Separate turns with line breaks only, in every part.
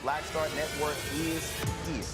Black Star Network is here.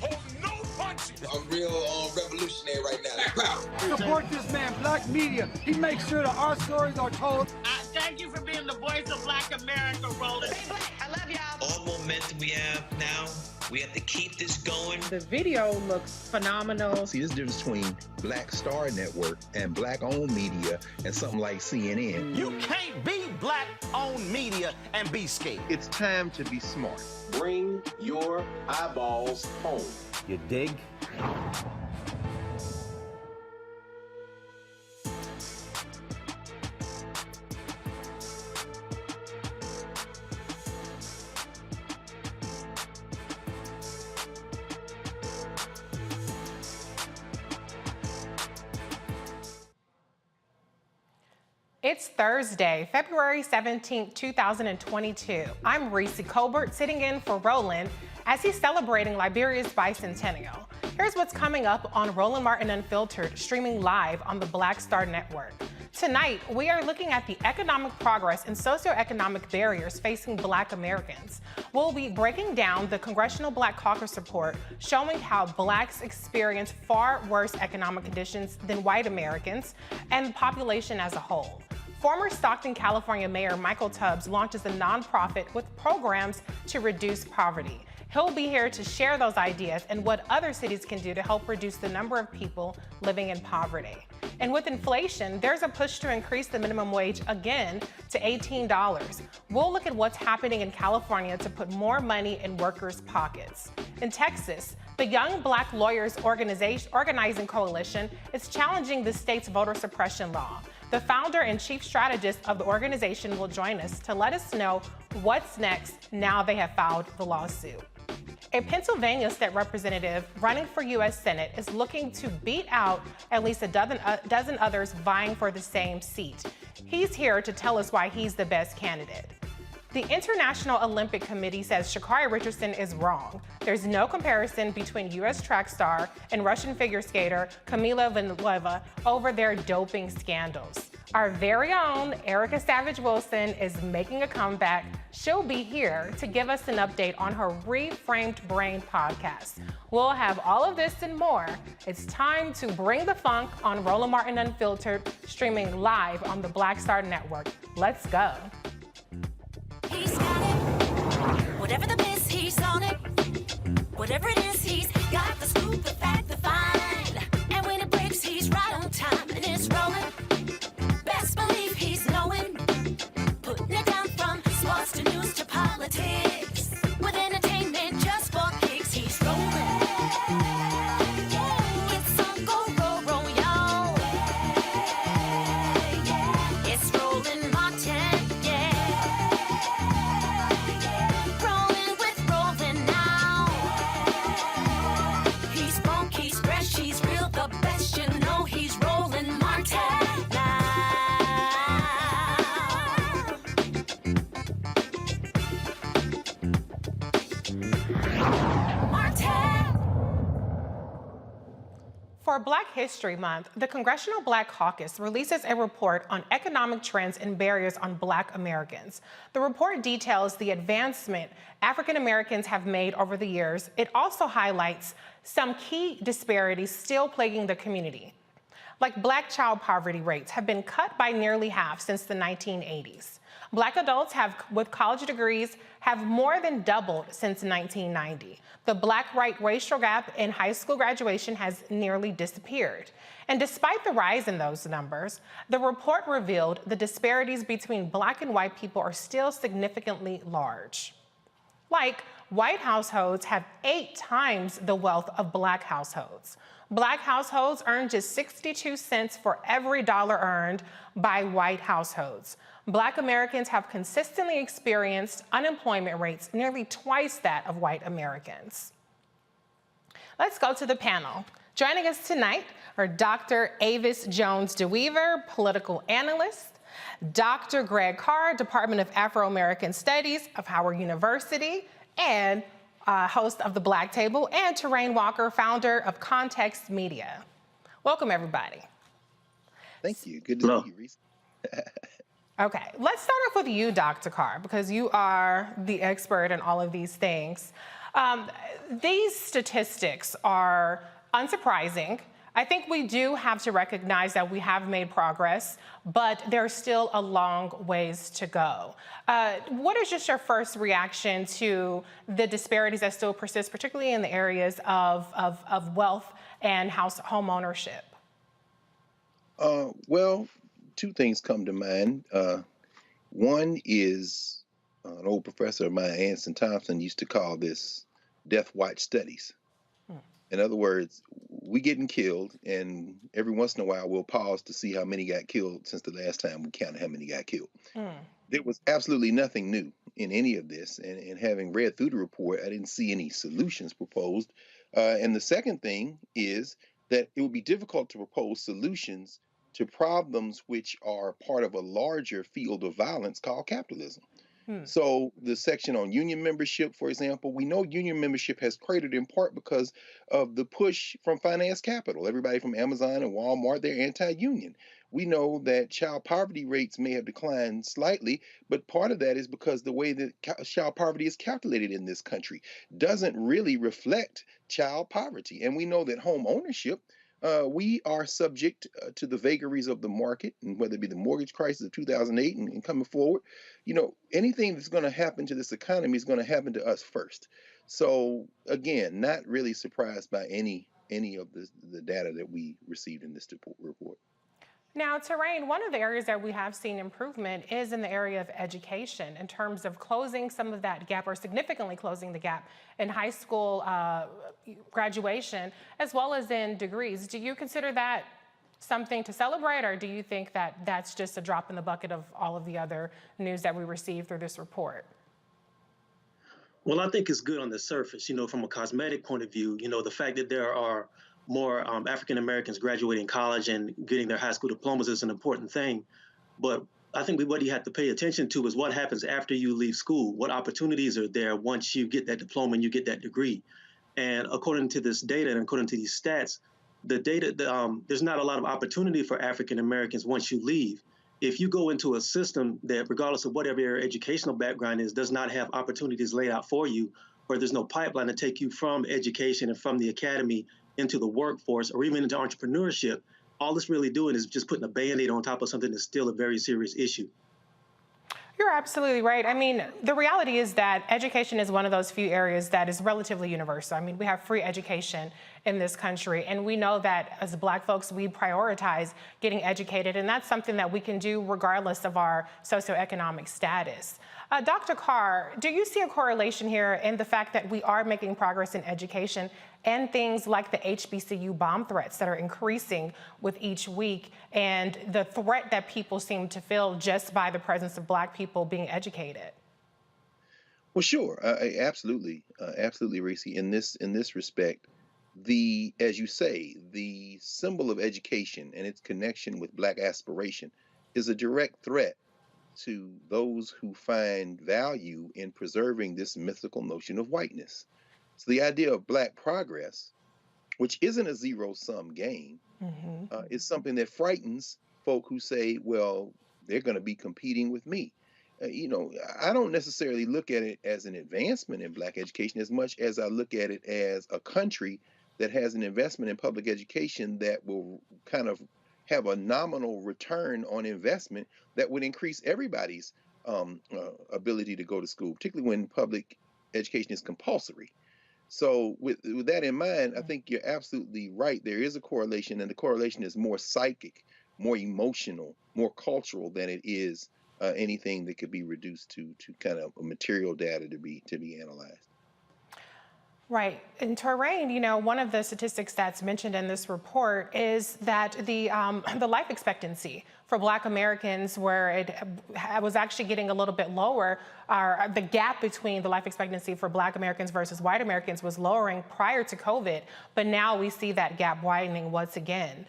Hold no punches.
I'm real revolutionary right now.
Support this man, Black Media. He makes sure that our stories are told.
Thank you for being the voice of Black America, Roland.
Stay black. I love y'all.
All momentum we have now, we have to keep this going.
The video looks phenomenal.
See, there's a difference between Black Star Network and Black-owned media and something like CNN.
You can't be Black-owned media and be scared.
It's time to be smart.
Bring your eyeballs home.
You dig?
It's Thursday, February 17, 2022. I'm Reese Colbert sitting in for Roland as he's celebrating Liberia's bicentennial. Here's what's coming up on Roland Martin Unfiltered, streaming live on the Black Star Network. Tonight, we are looking at the economic progress and socioeconomic barriers facing Black Americans. We'll be breaking down the Congressional Black Caucus report showing how Blacks experience far worse economic conditions than white Americans and the population as a whole. Former Stockton, California Mayor Michael Tubbs launches a nonprofit with programs to reduce poverty. He'll be here to share those ideas and what other cities can do to help reduce the number of people living in poverty. And with inflation, there's a push to increase the minimum wage again to $18. We'll look at what's happening in California to put more money in workers' pockets. In Texas, the Young Black Lawyers Organizing Coalition is challenging the state's voter suppression law. The founder and chief strategist of the organization will join us to let us know what's next now they have filed the lawsuit. A Pennsylvania state representative running for U.S. Senate is looking to beat out at least a dozen others vying for the same seat. He's here to tell us why he's the best candidate. The International Olympic Committee says Sha'Carri Richardson is wrong. There's no comparison between U.S. track star and Russian figure skater Kamila Valieva over their doping scandals. Our very own Erica Savage Wilson is making a comeback. She'll be here to give us an update on her Reframed Brain podcast. We'll have all of this and more. It's time to bring the funk on Roland Martin Unfiltered, streaming live on the Black Star Network. Let's go.
He's got it. Whatever the biz, he's on it. Whatever it is, he's got the scoop, the fact, the find. And when it breaks, he's right on time and it's rolling. Best believe he's knowing. Putting it down from sports to news to politics. With entertainment just for kicks, he's rolling. It's on go, roll, y'all. It's Roland Martin, rolling with Roland now. He's funk, he's fresh, he's real, the best, you know he's Roland Martin.
For Black History Month, the Congressional Black Caucus releases a report on economic trends and barriers on Black Americans. The report details the advancement African Americans have made over the years. It also highlights some key disparities still plaguing the community. Like Black child poverty rates have been cut by nearly half since the 1980s. Black adults with college degrees have more than doubled since 1990. The Black-white racial gap in high school graduation has nearly disappeared. And despite the rise in those numbers, the report revealed the disparities between Black and white people are still significantly large. Like, white households have 8 times the wealth of Black households. Black households earn just 62 cents for every dollar earned by white households. Black Americans have consistently experienced unemployment rates nearly twice that of white Americans. Let's go to the panel. Joining us tonight are Dr. Avis Jones-DeWeaver, political analyst, Dr. Greg Carr, Department of Afro-American Studies of Howard University, and host of The Black Table, and Terrain Walker, founder of Context Media. Welcome, everybody.
Thank you. Good to see you, Reese.
Okay, let's start off with you, Dr. Carr, because you are the expert in all of these things. These statistics are unsurprising. I think we do have to recognize that we have made progress, but there's still a long ways to go. What is just your first reaction to the disparities that still persist, particularly in the areas of wealth and home ownership?
Well, 2 things come to mind. One is an old professor of mine, Anson Thompson, used to call this death watch studies. In other words, we getting killed, and every once in a while we'll pause to see how many got killed since the last time we counted how many got killed. There was absolutely nothing new in any of this, and having read through the report, I didn't see any solutions proposed. And the second thing is that it would be difficult to propose solutions to problems which are part of a larger field of violence called capitalism. So the section on union membership, for example, we know union membership has cratered in part because of the push from finance capital. Everybody from Amazon and Walmart, they're anti-union. We know that child poverty rates may have declined slightly, but part of that is because the way that child poverty is calculated in this country doesn't really reflect child poverty. And we know that home ownership, we are subject to the vagaries of the market, and whether it be the mortgage crisis of 2008 and coming forward, anything that's going to happen to this economy is going to happen to us first. So again, not really surprised by any of the data that we received in this report.
Now, Terrain, one of the areas that we have seen improvement is in the area of education in terms of closing some of that gap, or significantly closing the gap in high school graduation, as well as in degrees. Do you consider that something to celebrate, or do you think that that's just a drop in the bucket of all of the other news that we received through this report?
Well, I think it's good on the surface, from a cosmetic point of view, the fact that there are more African Americans graduating college and getting their high school diplomas is an important thing. But I think what you have to pay attention to is what happens after you leave school. What opportunities are there once you get that diploma and you get that degree? And according to this data and according to these stats, there's not a lot of opportunity for African Americans once you leave. if you go into a system that, regardless of whatever your educational background is, does not have opportunities laid out for you, or there's no pipeline to take you from education and from the academy into the workforce or even into entrepreneurship, all it's really doing is just putting a Band-Aid on top of something that's still a very serious issue.
You're absolutely right. I mean, the reality is that education is one of those few areas that is relatively universal. I mean, we have free education in this country, and we know that as Black folks, we prioritize getting educated, and that's something that we can do regardless of our socioeconomic status. Dr. Carr, do you see a correlation here in the fact that we are making progress in education and things like the HBCU bomb threats that are increasing with each week and the threat that people seem to feel just by the presence of Black people being educated?
Well, sure, absolutely, absolutely, Reese. In this respect, as you say, the symbol of education and its connection with Black aspiration is a direct threat to those who find value in preserving this mythical notion of whiteness. So the idea of Black progress, which isn't a zero-sum game, is something that frightens folk who say, well, they're going to be competing with me. I don't necessarily look at it as an advancement in Black education as much as I look at it as a country that has an investment in public education that will kind of have a nominal return on investment that would increase everybody's ability to go to school, particularly when public education is compulsory. So with that in mind, I think you're absolutely right. There is a correlation, and the correlation is more psychic, more emotional, more cultural than it is anything that could be reduced to kind of material data to be analyzed.
Right. In Terrain, one of the statistics that's mentioned in this report is that the life expectancy for Black Americans, where it was actually getting a little bit lower, the gap between the life expectancy for Black Americans versus white Americans was lowering prior to COVID, but now we see that gap widening once again.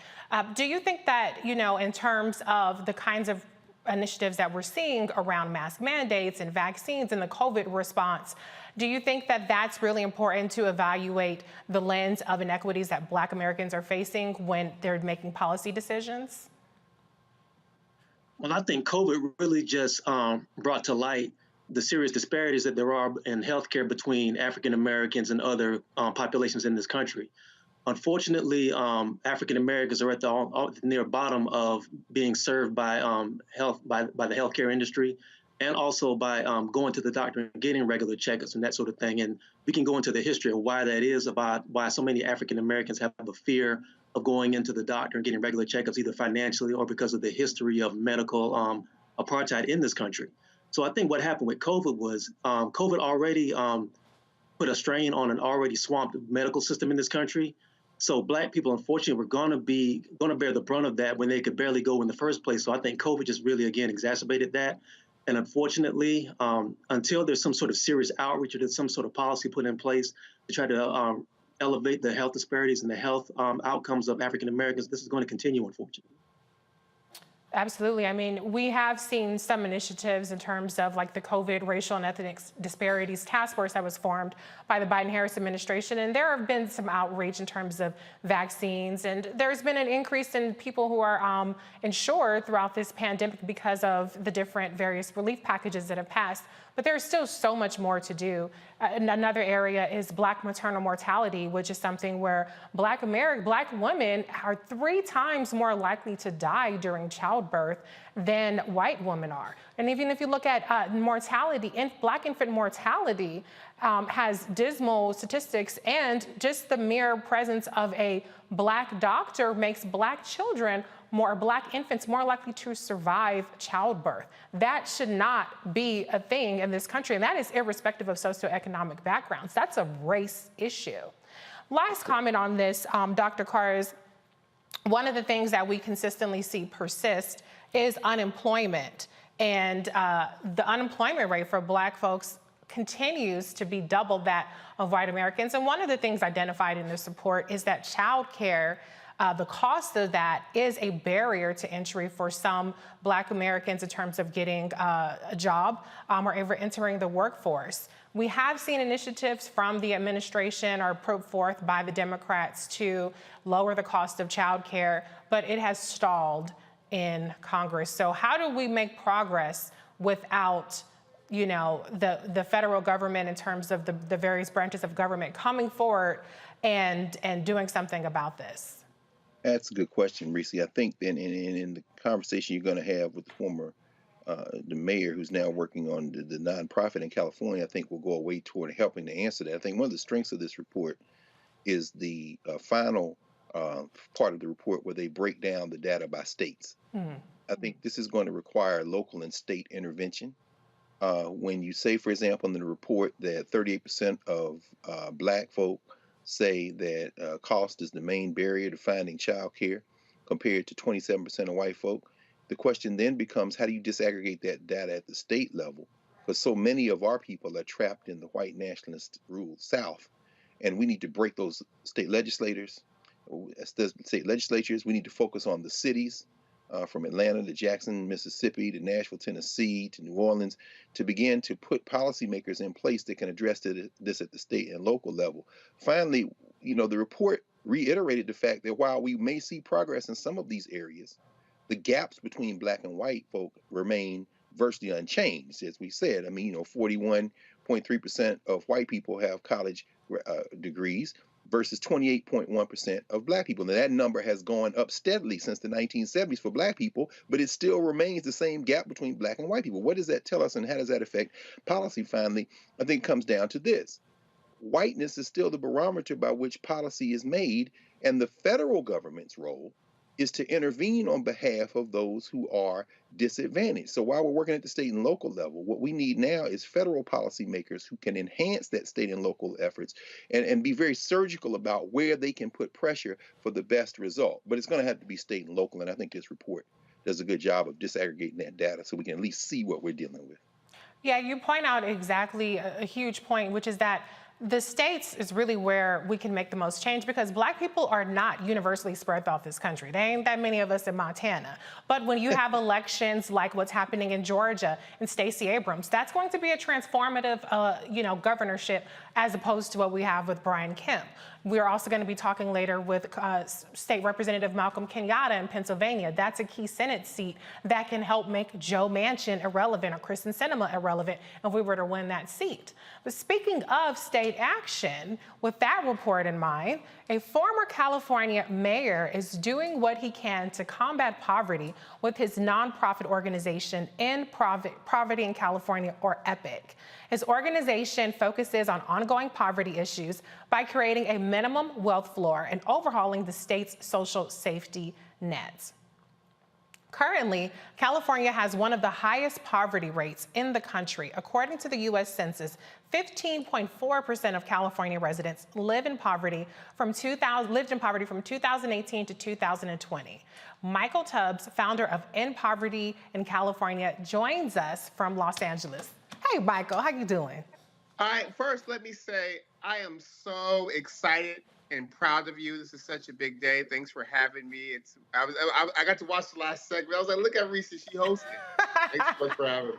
Do you think that, in terms of the kinds of initiatives that we're seeing around mask mandates and vaccines and the COVID response, do you think that that's really important to evaluate the lens of inequities that Black Americans are facing when they're making policy decisions?
Well, I think COVID really just brought to light the serious disparities that there are in healthcare between African Americans and other populations in this country. Unfortunately, African Americans are at the near bottom of being served by the healthcare industry, and also by going to the doctor and getting regular checkups and that sort of thing. And we can go into the history of why that is, about why so many African Americans have a fear of going into the doctor and getting regular checkups, either financially or because of the history of medical apartheid in this country. So I think what happened with COVID was COVID already put a strain on an already swamped medical system in this country. So Black people, unfortunately, were going to bear the brunt of that when they could barely go in the first place. So I think COVID just really, again, exacerbated that. And unfortunately, until there's some sort of serious outreach or there's some sort of policy put in place to try to elevate the health disparities and the health outcomes of African Americans, this is going to continue, unfortunately.
Absolutely. I mean, we have seen some initiatives in terms of like the COVID Racial and Ethnic Disparities Task Force that was formed by the Biden-Harris administration. And there have been some outreach in terms of vaccines. And there's been an increase in people who are insured throughout this pandemic because of the different various relief packages that have passed. But there's still so much more to do. Another area is Black maternal mortality, which is something where Black women are 3 times more likely to die during childbirth than white women are. And even if you look at mortality, Black infant mortality has dismal statistics, and just the mere presence of a Black doctor makes Black infants more likely to survive childbirth. That should not be a thing in this country, and that is irrespective of socioeconomic backgrounds. That's a race issue. Last comment on this, Dr. Carr, is one of the things that we consistently see persist is unemployment. And the unemployment rate for Black folks continues to be double that of white Americans. And one of the things identified in this report is that child care, the cost of that is a barrier to entry for some Black Americans in terms of getting a job or ever entering the workforce. We have seen initiatives from the administration or put forth by the Democrats to lower the cost of child care, but it has stalled in Congress. So how do we make progress without, you know, the federal government in terms of the various branches of government coming forward and doing something about this?
That's a good question, Reese. I think in the conversation you're going to have with the former the mayor who's now working on the nonprofit in California, I think will go away toward helping to answer that. I think one of the strengths of this report is the final part of the report where they break down the data by states. I think this is going to require local and state intervention. When you say, for example, in the report that 38% of Black folk say that cost is the main barrier to finding childcare, compared to 27% of white folk, the question then becomes, how do you disaggregate that data at the state level? Because so many of our people are trapped in the white nationalist ruled South, and we need to break those state legislatures. We need to focus on the cities, from Atlanta to Jackson, Mississippi, to Nashville, Tennessee, to New Orleans, to begin to put policymakers in place that can address this at the state and local level. Finally, you know, the report reiterated the fact that while we may see progress in some of these areas, the gaps between Black and white folk remain virtually unchanged. As we said, I mean, you know, 41.3% of white people have college degrees versus 28.1% of Black people. Now, that number has gone up steadily since the 1970s for Black people, but it still remains the same gap between Black and white people. What does that tell us, and how does that affect policy? Finally, I think it comes down to this. Whiteness is still the barometer by which policy is made, and the federal government's role is to intervene on behalf of those who are disadvantaged. So while we're working at the state and local level, what we need now is federal policymakers who can enhance that state and local efforts and be very surgical about where they can put pressure for the best result. But it's going to have to be state and local, and I think this report does a good job of disaggregating that data so we can at least see what we're dealing with.
Yeah, you point out exactly a huge point, which is that the states is really where we can make the most change, because Black people are not universally spread throughout this country. There ain't that many of us in Montana. But when you have elections like what's happening in Georgia and Stacey Abrams, that's going to be a transformative, governorship, as opposed to what we have with Brian Kemp. We're also going to be talking later with State Representative Malcolm Kenyatta in Pennsylvania. That's a key Senate seat that can help make Joe Manchin irrelevant or Kristen Sinema irrelevant if we were to win that seat. But speaking of state action, with that report in mind, a former California mayor is doing what he can to combat poverty with his nonprofit organization, End Poverty in California, or EPIC. His organization focuses on ongoing poverty issues by creating a minimum wealth floor and overhauling the state's social safety nets. Currently, California has one of the highest poverty rates in the country. According to the U.S. Census, 15.4% of California residents lived in poverty from 2018 to 2020. Michael Tubbs, founder of End Poverty in California, joins us from Los Angeles. Hey, Michael, how you doing?
All right, first, let me say I am so excited and proud of you. This is such a big day. Thanks for having me. I got to watch the last segment. I was like, look at Reese, she hosted. Thanks so much for having me.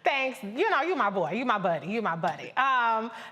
Thanks. You know, you my boy, you my buddy.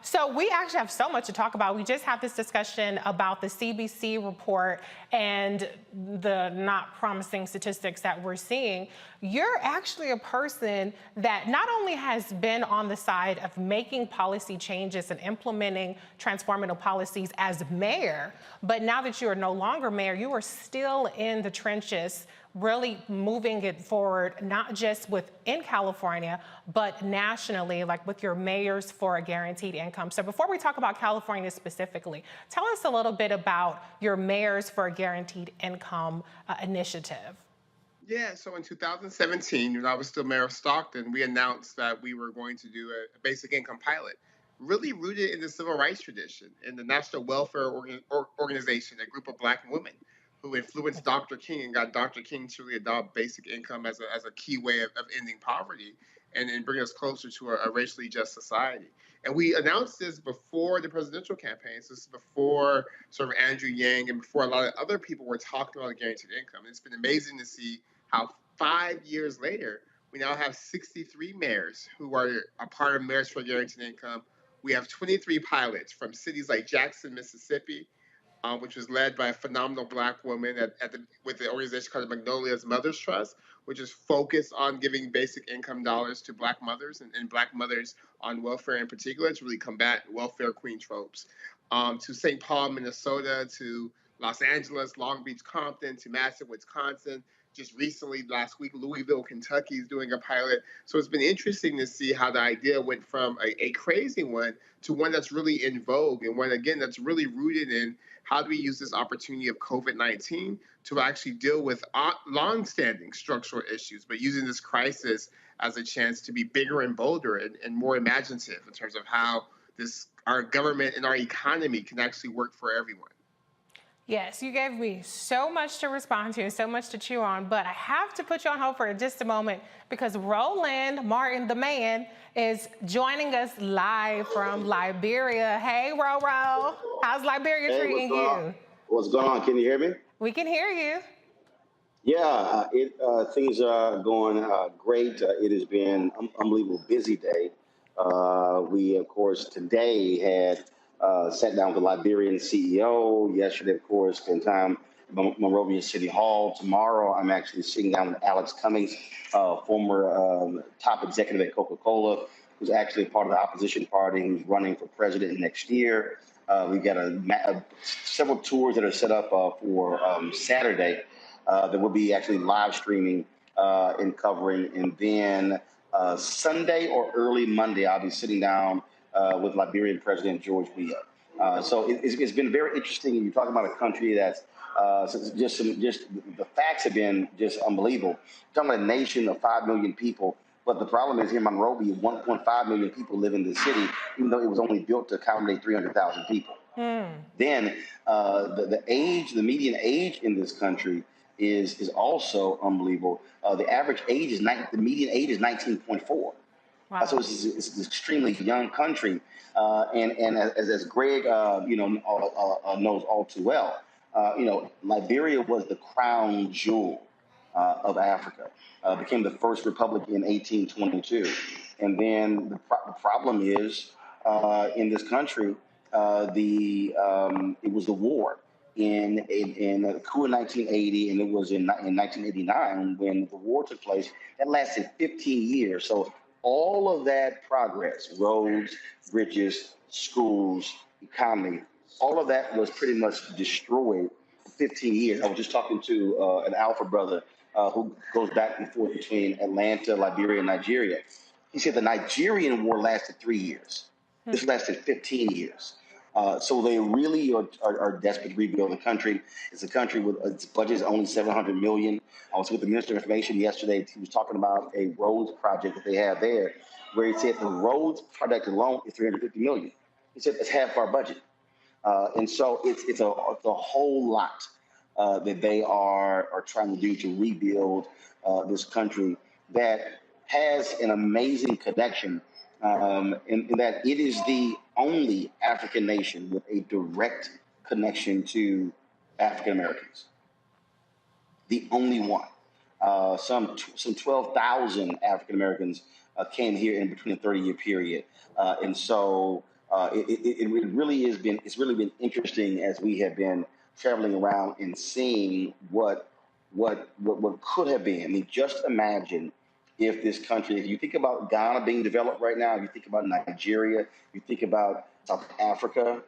So we actually have so much to talk about. We just had this discussion about the CBC report and the not promising statistics that we're seeing. You're actually a person that not only has been on the side of making policy changes and implementing transformative policies as mayor, but now that you are no longer mayor, you are still in the trenches, really moving it forward, not just within California, but nationally, like with your Mayors for a Guaranteed Income. So before we talk about California specifically, tell us a little bit about your Mayors for a Guaranteed Income initiative.
Yeah, so in 2017, when I was still mayor of Stockton, we announced that we were going to do a basic income pilot, really rooted in the civil rights tradition, in the National Welfare Organization, a group of Black women who influenced Dr. King and got Dr. King to really adopt basic income as a key way of ending poverty and bring us closer to a racially just society. And we announced this before the presidential campaigns. This is before sort of Andrew Yang and before a lot of other people were talking about guaranteed income. And it's been amazing to see how 5 years later, we now have 63 mayors who are a part of Mayors for Guaranteed Income. We have 23 pilots from cities like Jackson, Mississippi, which was led by a phenomenal Black woman with the organization called Magnolia's Mothers Trust, which is focused on giving basic income dollars to Black mothers and Black mothers on welfare in particular to really combat welfare queen tropes. To St. Paul, Minnesota, to Los Angeles, Long Beach, Compton, to Madison, Wisconsin. Just recently, last week, Louisville, Kentucky is doing a pilot. So it's been interesting to see how the idea went from a crazy one to one that's really in vogue, and one, again, that's really rooted in how do we use this opportunity of COVID-19 to actually deal with long-standing structural issues, but using this crisis as a chance to be bigger and bolder and more imaginative in terms of how our government and our economy can actually work for everyone.
Yes, you gave me so much to respond to and so much to chew on, but I have to put you on hold for just a moment because Roland Martin, the man, is joining us live from Liberia. Hey, Roro, how's Liberia treating you?
What's going on? Can you hear me?
We can hear you.
Yeah, things are going great. It has been an unbelievable busy day. We, of course, today had sat down with the Liberian CEO. Yesterday, of course, spent time at Monrovia City Hall. Tomorrow, I'm actually sitting down with Alex Cummings, former top executive at Coca-Cola, who's actually part of the opposition party, who's running for president next year. We've got several tours that are set up for Saturday that we'll be actually live streaming and covering. And then Sunday or early Monday, I'll be sitting down with Liberian President George Weah. So it's been very interesting. You're talking about a country that's just the facts have been just unbelievable. You're talking about a nation of 5 million people, but the problem is here in Monrovia, 1.5 million people live in the city, even though it was only built to accommodate 300,000 people. Then the median age in this country is also unbelievable. The median age is 19.4. Wow. So it's an extremely young country, and as Greg knows all too well, Liberia was the crown jewel of Africa. Became the first republic in 1822, and then the problem is in this country, it was the war in a coup in 1980, and it was in 1989 when the war took place. That lasted 15 years. So all of that progress, roads, bridges, schools, economy, all of that was pretty much destroyed for 15 years. I was just talking to an Alpha brother who goes back and forth between Atlanta, Liberia, and Nigeria. He said the Nigerian war lasted 3 years. This lasted 15 years. So they really are desperate to rebuild the country. It's a country with its budget is only $700 million. I was with the Minister of Information yesterday. He was talking about a roads project that they have there, where he said the roads project alone is $350 million. He said it's half our budget, and so it's a whole lot that they are trying to do to rebuild this country that has an amazing connection. In that it is the only African nation with a direct connection to African Americans. The only one. Some 12,000 African Americans came here in between a 30-year period, and so it really has been. It's really been interesting as we have been traveling around and seeing what could have been. I mean, just imagine. If this country, if you think about Ghana being developed right now, if you think about Nigeria, you think about South Africa,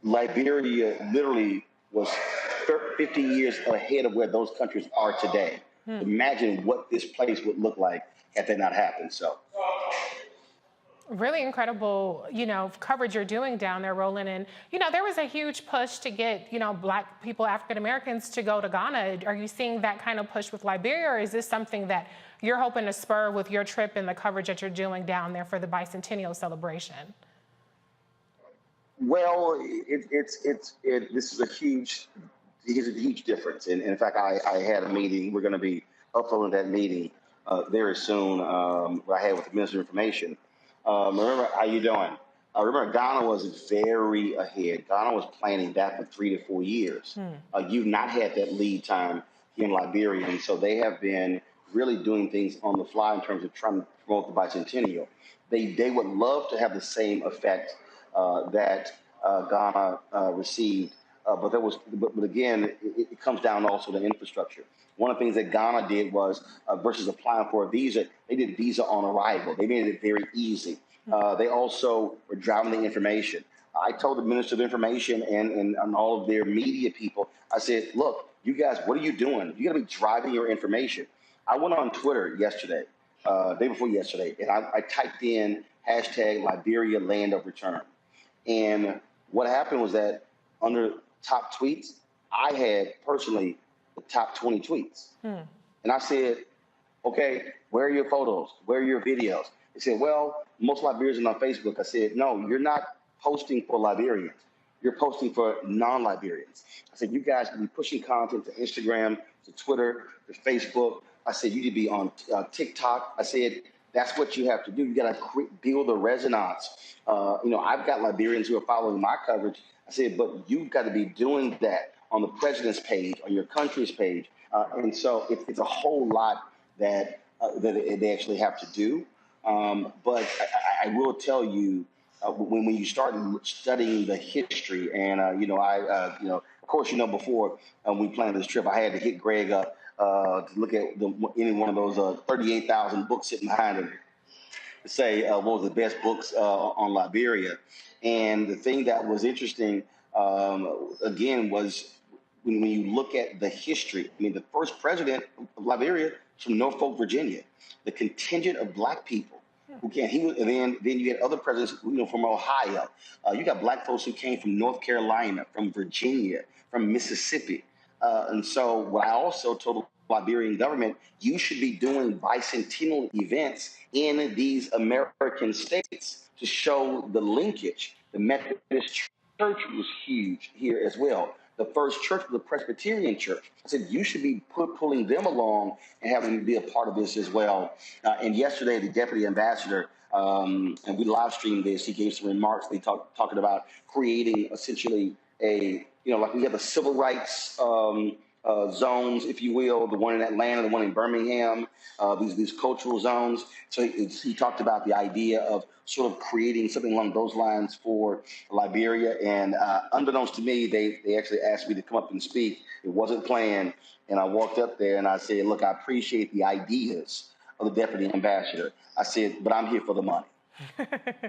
Liberia literally was 50 years ahead of where those countries are today. Imagine what this place would look like had that not happened. So.
Really incredible, coverage you're doing down there, Roland. And, there was a huge push to get, Black people, African Americans to go to Ghana. Are you seeing that kind of push with Liberia, or is this something that you're hoping to spur with your trip and the coverage that you're doing down there for the bicentennial celebration?
Well, this is a huge difference. And in fact, I had a meeting. We're going to be uploading that meeting very soon. I had with the Minister of Information. Remember, how you doing? Remember, Ghana was very ahead. Ghana was planning that for 3 to 4 years. You've not had that lead time here in Liberia, and so they have been really doing things on the fly in terms of trying to promote the bicentennial. They would love to have the same effect that Ghana received. But again, it comes down also to infrastructure. One of the things that Ghana did was, versus applying for a visa, they did visa on arrival. They made it very easy. They also were driving the information. I told the Minister of Information and all of their media people, I said, look, you guys, what are you doing? You got to be driving your information. I went on Twitter yesterday, day before yesterday, and I typed in hashtag Liberia land of return. And what happened was that under top tweets, I had personally the top 20 tweets. And I said, okay, where are your photos? Where are your videos? They said, well, most Liberians are on Facebook. I said, no, you're not posting for Liberians. You're posting for non-Liberians. I said, you guys can be pushing content to Instagram, to Twitter, to Facebook. I said, you need to be on TikTok. I said, that's what you have to do. You got to build the resonance. I've got Liberians who are following my coverage. I said, but you've got to be doing that on the president's page, on your country's page. And so it's a whole lot that they actually have to do. But I will tell you, when you start studying the history, and of course, before we planned this trip, I had to hit Greg up to look at any one of those 38,000 books sitting behind him to say what was the best books on Liberia. And the thing that was interesting, again, was when you look at the history. I mean, the first president of Liberia was from Norfolk, Virginia. The contingent of Black people who came, and then you had other presidents, from Ohio. You got Black folks who came from North Carolina, from Virginia, from Mississippi. And so what I also told the Liberian government, you should be doing bicentennial events in these American states to show the linkage. The Methodist Church was huge here as well. The first church was the Presbyterian Church. I said, you should be pulling them along and having them be a part of this as well. And yesterday, the deputy ambassador, and we live streamed this, he gave some remarks. They talking about creating essentially like we have the civil rights zones, if you will, the one in Atlanta, the one in Birmingham, these cultural zones. So he talked about the idea of sort of creating something along those lines for Liberia. And unbeknownst to me, they actually asked me to come up and speak. It wasn't planned. And I walked up there and I said, look, I appreciate the ideas of the deputy ambassador. I said, but I'm here for the money.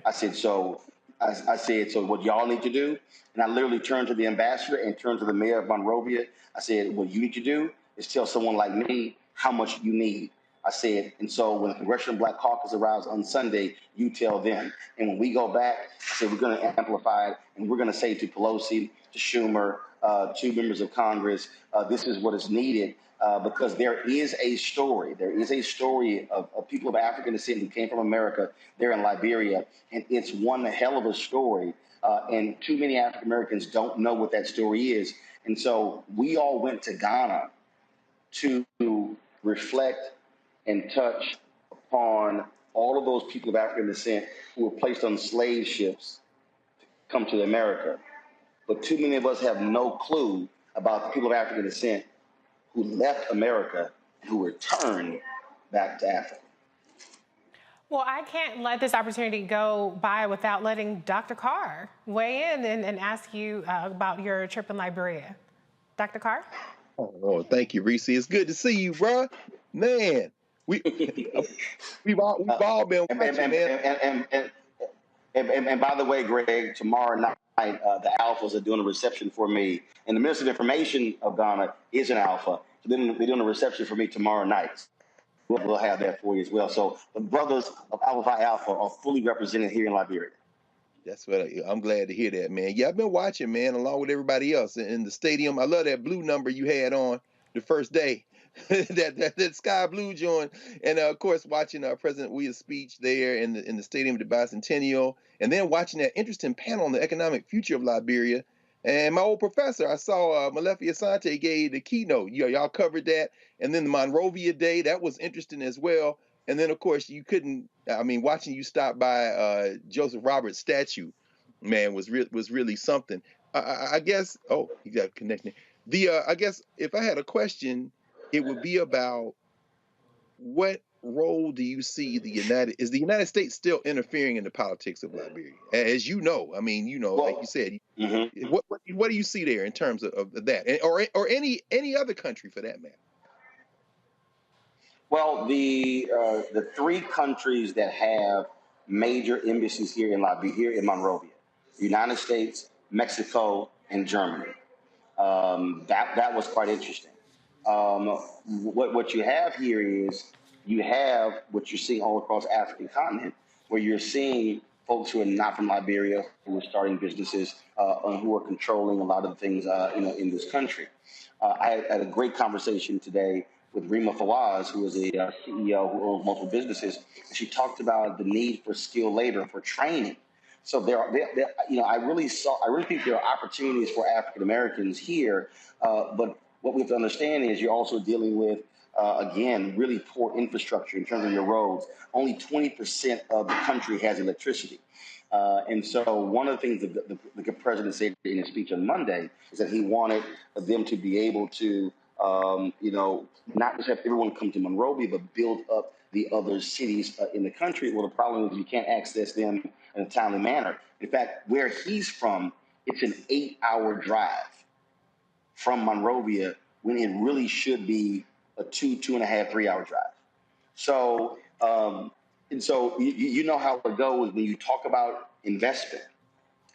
I said, so what y'all need to do, and I literally turned to the ambassador and turned to the mayor of Monrovia. I said, what you need to do is tell someone like me how much you need. I said, and so when the Congressional Black Caucus arrives on Sunday, you tell them. And when we go back, I said, we're going to amplify it, and we're going to say to Pelosi, to Schumer, to members of Congress, this is what is needed. Because there is a story. There is a story of people of African descent who came from America there in Liberia, and it's one hell of a story. And too many African Americans don't know what that story is. And so we all went to Ghana to reflect and touch upon all of those people of African descent who were placed on slave ships to come to America. But too many of us have no clue about the people of African descent who left America and who returned back to Africa.
Well, I can't let this opportunity go by without letting Dr. Carr weigh in and ask you about your trip in Liberia. Dr. Carr?
Oh, thank you, Reese. It's good to see you, bruh. Man, we've all been watching, man.
And by the way, Greg, tomorrow night, the Alphas are doing a reception for me. And the Minister of Information of Ghana is an Alpha. So they're doing a reception for me tomorrow night. We'll have that for you as well. So the brothers of Alpha Phi Alpha are fully represented here in Liberia.
That's what I'm glad to hear that, man. Yeah, I've been watching, man, along with everybody else in the stadium. I love that blue number you had on the first day. that sky blue joint, and of course watching President Weah's speech there in the stadium of the bicentennial, and then watching that interesting panel on the economic future of Liberia. And my old professor, I saw Malefi Asante gave the keynote. Y'all covered that, and then the Monrovia Day, that was interesting as well. And then of course watching you stop by Joseph Roberts' statue, man, was really something. I guess. Oh, you got connecting. I guess if I had a question, it would be about what role do you see the United States still interfering in the politics of Liberia? As you know, I mean, you know, like you said, what do you see there in terms of that, or any other country for that matter?
Well, the 3 countries that have major embassies here in Liberia, here in Monrovia, the United States, Mexico, and Germany. That was quite interesting. What you have here is you have what you're seeing all across the African continent, where you're seeing folks who are not from Liberia, who are starting businesses, and who are controlling a lot of the things in this country. I had a great conversation today with Rima Fawaz, who is a CEO who owns multiple businesses. She talked about the need for skilled labor, for training. So I really think there are opportunities for African Americans here, but what we have to understand is you're also dealing with, again, really poor infrastructure in terms of your roads. Only 20% of the country has electricity. And so one of the things that the president said in his speech on Monday is that he wanted them to be able to, not just have everyone come to Monrovia, but build up the other cities in the country. Well, the problem is you can't access them in a timely manner. In fact, where he's from, it's an 8-hour drive from Monrovia when it really should be a 2.5, 3-hour drive. So, and so you know how it goes when you talk about investment,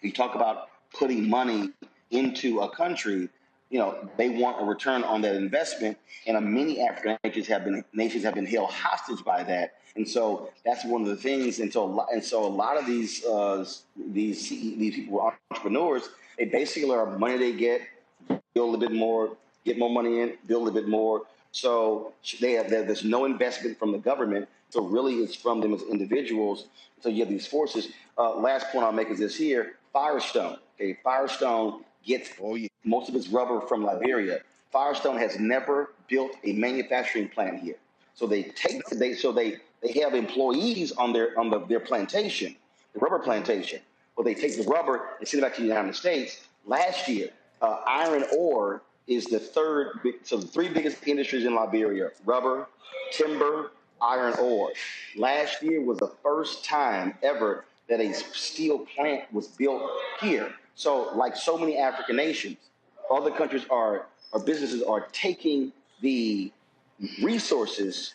you talk about putting money into a country. They want a return on that investment, and many African nations have been held hostage by that. And so that's one of the things. And so a lot of these people who are entrepreneurs, they basically are money they get, build a bit more, get more money in, build a bit more. So there's no investment from the government. So really, it's from them as individuals. So you have these forces. Last point I'll make is this here: Firestone. Okay, Firestone gets most of its rubber from Liberia. Firestone has never built a manufacturing plant here. So they have employees on their plantation, the rubber plantation. But they take the rubber and send it back to the United States. Last year, iron ore is the the 3 biggest industries in Liberia: rubber, timber, iron ore. Last year was the first time ever that a steel plant was built here. So like so many African nations, other countries or businesses are taking the resources,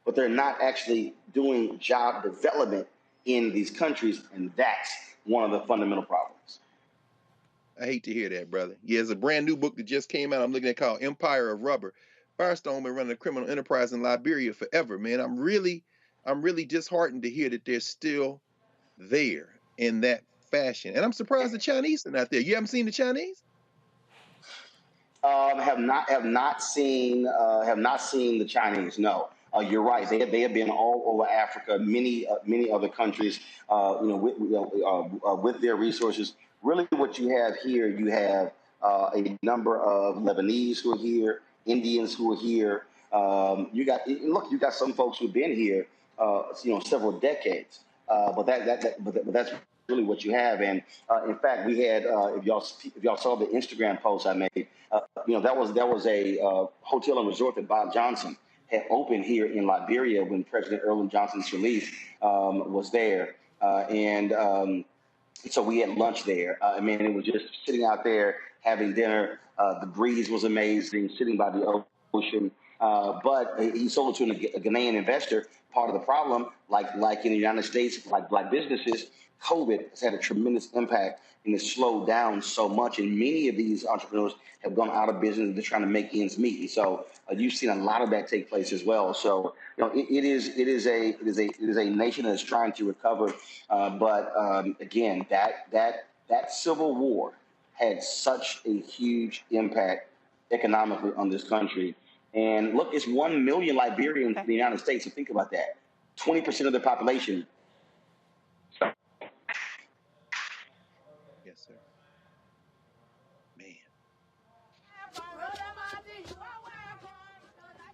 but they're not actually doing job development in these countries, and that's one of the fundamental problems.
I hate to hear that, brother. Yeah, there's a brand new book that just came out. I'm looking at called Empire of Rubber. Firestone been running a criminal enterprise in Liberia forever, man. I'm really disheartened to hear that they're still there in that fashion. And I'm surprised the Chinese are not there. You haven't seen the Chinese?
Have not seen the Chinese. No, you're right. They have been all over Africa, many other countries, with their resources. Really, what you have here, you have a number of Lebanese who are here, Indians who are here. You got some folks who've been here, several decades. But that's really what you have. And in fact, we had if y'all saw the Instagram post I made, that was a hotel and resort that Bob Johnson had opened here in Liberia when President Roland Johnson Sirleaf was there, and so we had lunch there. It was just sitting out there having dinner. The breeze was amazing, sitting by the ocean. But he sold it to a Ghanaian investor. Part of the problem, like in the United States, like black businesses, COVID has had a tremendous impact and it's slowed down so much. And many of these entrepreneurs have gone out of business and they're trying to make ends meet. And so you've seen a lot of that take place as well. So it is a nation that is trying to recover. But again, that civil war had such a huge impact economically on this country. And look, it's 1 million Liberians in the United States. So think about that. 20% of the population.
Yes, sir. Man.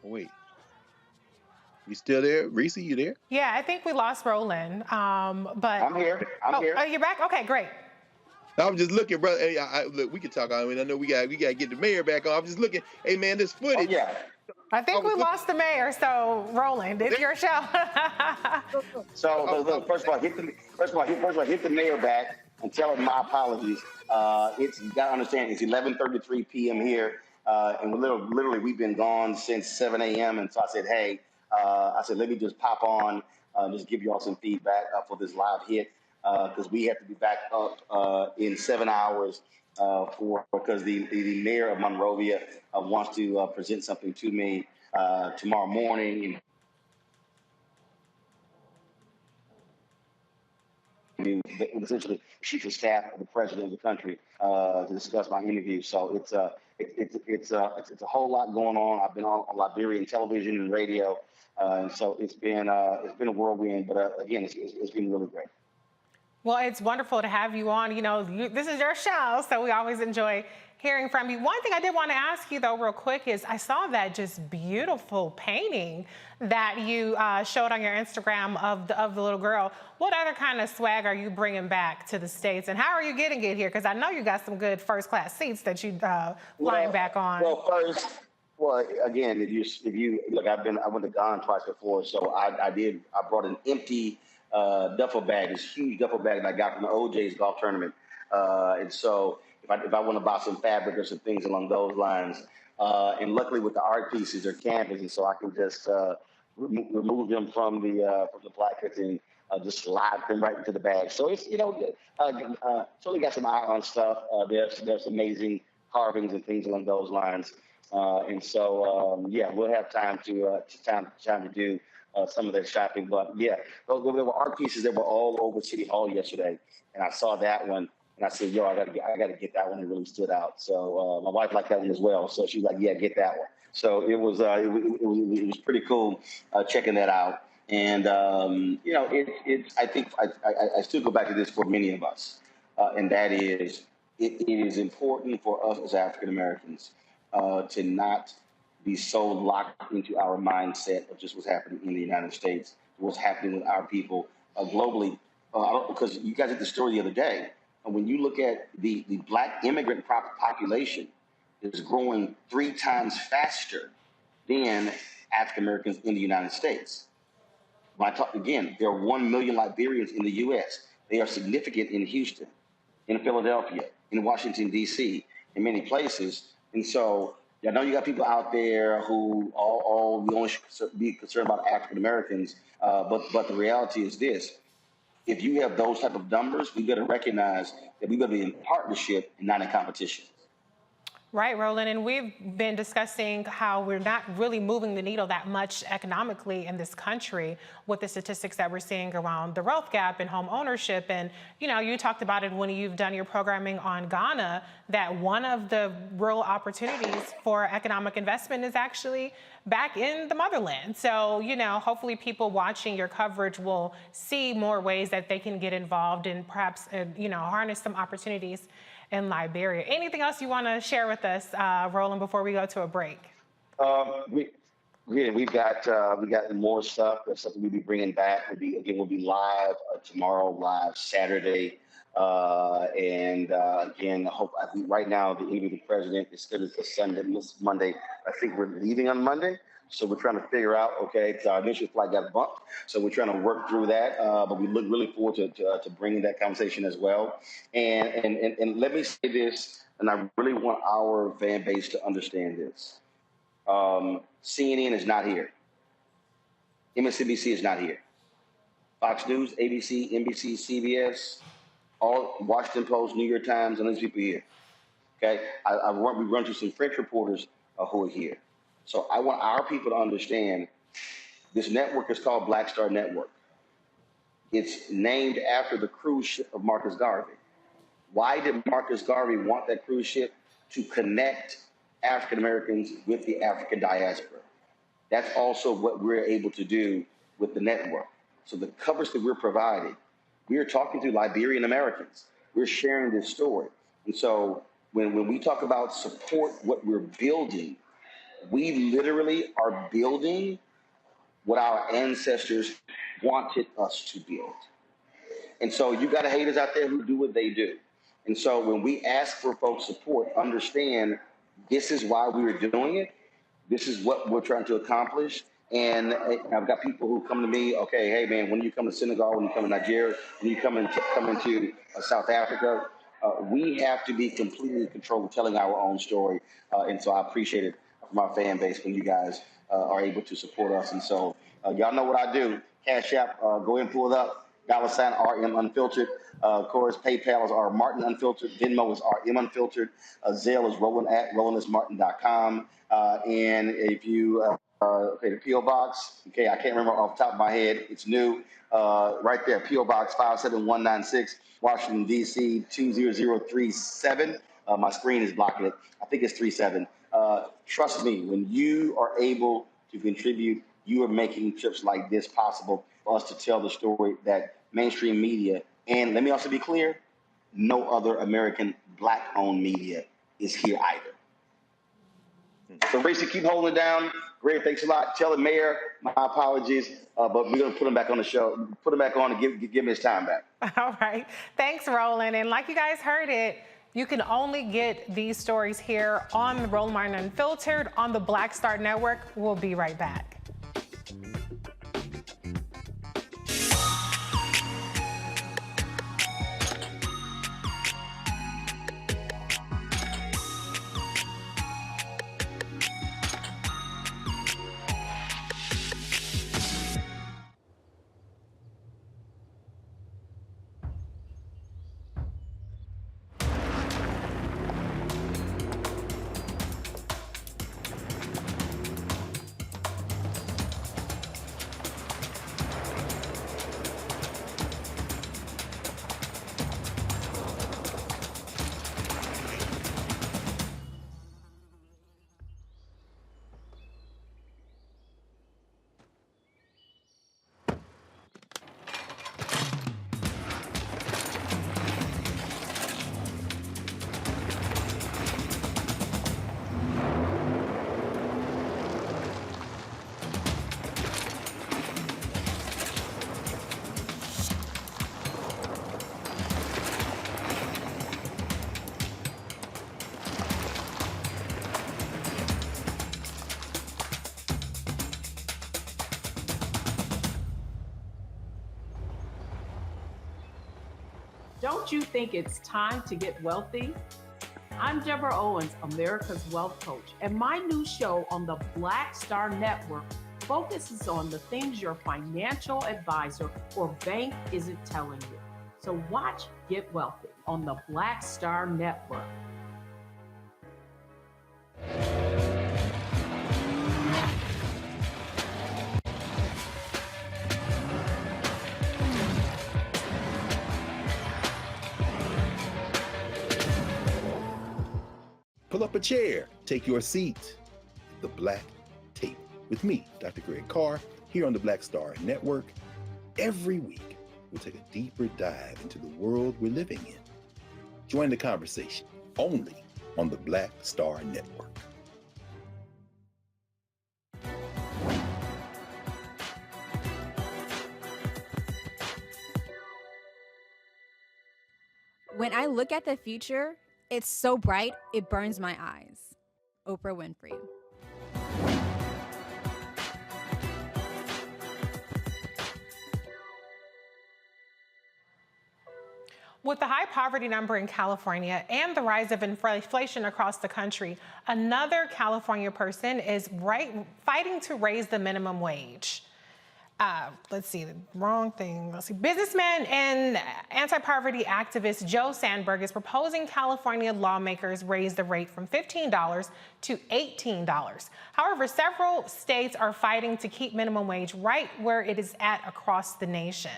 Wait. You still there? Reese, you there?
Yeah, I think we lost Roland. But
I'm here. I'm here.
Oh, you're back? Okay, great.
I'm just looking, brother. Hey, look, we can talk on it. I know we got to get the mayor back on. I'm just looking. Hey, man, this footage.
Oh, yeah.
I think we lost the mayor, so Roland, it's your show.
So look, first of all, hit the mayor back and tell him my apologies. You got to understand, it's 11:33 p.m. here, and literally we've been gone since 7 a.m. And so I said, hey, let me just pop on, just give you all some feedback for this live hit, because we have to be back up in 7 hours because the mayor of Monrovia wants to present something to me tomorrow morning. Essentially, chief of staff of the president of the country to discuss my interview. So it's a whole lot going on. I've been on Liberian television and radio, and so it's been a whirlwind. But again, it's been really great.
Well, it's wonderful to have you on. You know, this is your show, so we always enjoy hearing from you. One thing I did want to ask you, though, real quick, is I saw that just beautiful painting that you showed on your Instagram of the little girl. What other kind of swag are you bringing back to the States, and how are you getting it here? Because I know you got some good first-class seats that you flying back on.
Well, again, if you look, I went to Ghana twice before, so I brought an empty duffel bag, this huge duffel bag that I got from the OJ's golf tournament. And so if I want to buy some fabric or some things along those lines, and luckily with the art pieces, they're canvas, and so I can just remove them from the placards and just slide them right into the bag. So it's, totally got some eye on stuff. There's amazing carvings and things along those lines. And so, we'll have time to do some of that shopping. But yeah, there were art pieces that were all over City Hall yesterday, and I saw that one, and I said, "Yo, I gotta get that one." It really stood out. So my wife liked that one as well. So she's like, "Yeah, get that one." So it was pretty cool checking that out. And I think I still go back to this for many of us, and that is it is important for us as African Americans to not be so locked into our mindset of just what's happening in the United States, what's happening with our people globally. Because you guys did the story the other day, and when you look at the Black immigrant population is growing 3 times faster than African Americans in the United States. When I talk again, there are 1 million Liberians in the U.S. They are significant in Houston, in Philadelphia, in Washington, D.C., in many places. And so I know you got people out there who we only should be concerned about African Americans, but the reality is this: if you have those type of numbers, we better recognize that we better be in partnership and not in competition.
Right, Roland, and we've been discussing how we're not really moving the needle that much economically in this country with the statistics that we're seeing around the wealth gap and home ownership. And, you talked about it when you've done your programming on Ghana, that one of the real opportunities for economic investment is actually back in the motherland. So, hopefully people watching your coverage will see more ways that they can get involved and perhaps, harness some opportunities in Liberia. Anything else you want to share with us, Roland, before we go to a break?
We got more stuff. That's something we'll be bringing back. We'll be live tomorrow, live Saturday, and again, I think right now the interview with the president is scheduled for Monday. I think we're leaving on Monday. So we're trying to figure out, because our initial flight got bumped. So we're trying to work through that. But we look really forward to bringing that conversation as well. And let me say this, and I really want our fan base to understand this. CNN is not here. MSNBC is not here. Fox News, ABC, NBC, CBS, all Washington Post, New York Times, and these people here. Okay, we run through some French reporters who are here. So I want our people to understand this network is called Black Star Network. It's named after the cruise ship of Marcus Garvey. Why did Marcus Garvey want that cruise ship? To connect African Americans with the African diaspora. That's also what we're able to do with the network. So the coverage that we're providing, we're talking to Liberian Americans. We're sharing this story. And so when we talk about support what we're building, we literally are building what our ancestors wanted us to build. And so you got haters out there who do what they do. And so when we ask for folks' support, understand this is why we are doing it. This is what we're trying to accomplish. And I've got people who come to me, okay, hey man, when you come to Senegal, when you come to Nigeria, when you come into South Africa, we have to be completely in control of telling our own story. And so I appreciate it from our fan base when you guys are able to support us. And so y'all know what I do. Cash App, go ahead and pull it up. $RM Unfiltered. Of course, PayPal is R Martin Unfiltered. Venmo is RM Unfiltered. Zelle is Roland at RolandSMartin.com. And if you, okay, the P.O. Box, okay, I can't remember off the top of my head. It's new. Right there, P.O. Box 57196, Washington, D.C. 20037. My screen is blocking it. I think it's 37. Trust me, when you are able to contribute, you are making trips like this possible for us to tell the story that mainstream media, and let me also be clear, no other American Black-owned media is here either. So, Racy, keep holding it down. Great, thanks a lot. Tell the mayor my apologies, but we're going to put him back on the show, put him back on and give him his time back.
All right. Thanks, Roland. And like you guys heard it, you can only get these stories here on Roland Martin Unfiltered on the Black Star Network. We'll be right back.
Don't you think it's time to get wealthy? I'm Deborah Owens, America's Wealth Coach, and my new show on the Black Star Network focuses on the things your financial advisor or bank isn't telling you. So watch Get Wealthy on the Black Star Network.
Pull up a chair, take your seat. The Black Table with me, Dr. Greg Carr, here on the Black Star Network. Every week, we'll take a deeper dive into the world we're living in. Join the conversation only on the Black Star Network.
When I look at the future, it's so bright, it burns my eyes. Oprah Winfrey.
With the high poverty number in California and the rise of inflation across the country, another California person is fighting to raise the minimum wage. Let's see, the wrong thing. Let's see. Businessman and anti-poverty activist Joe Sandberg is proposing California lawmakers raise the rate from $15 to $18. However, several states are fighting to keep minimum wage right where it is at across the nation.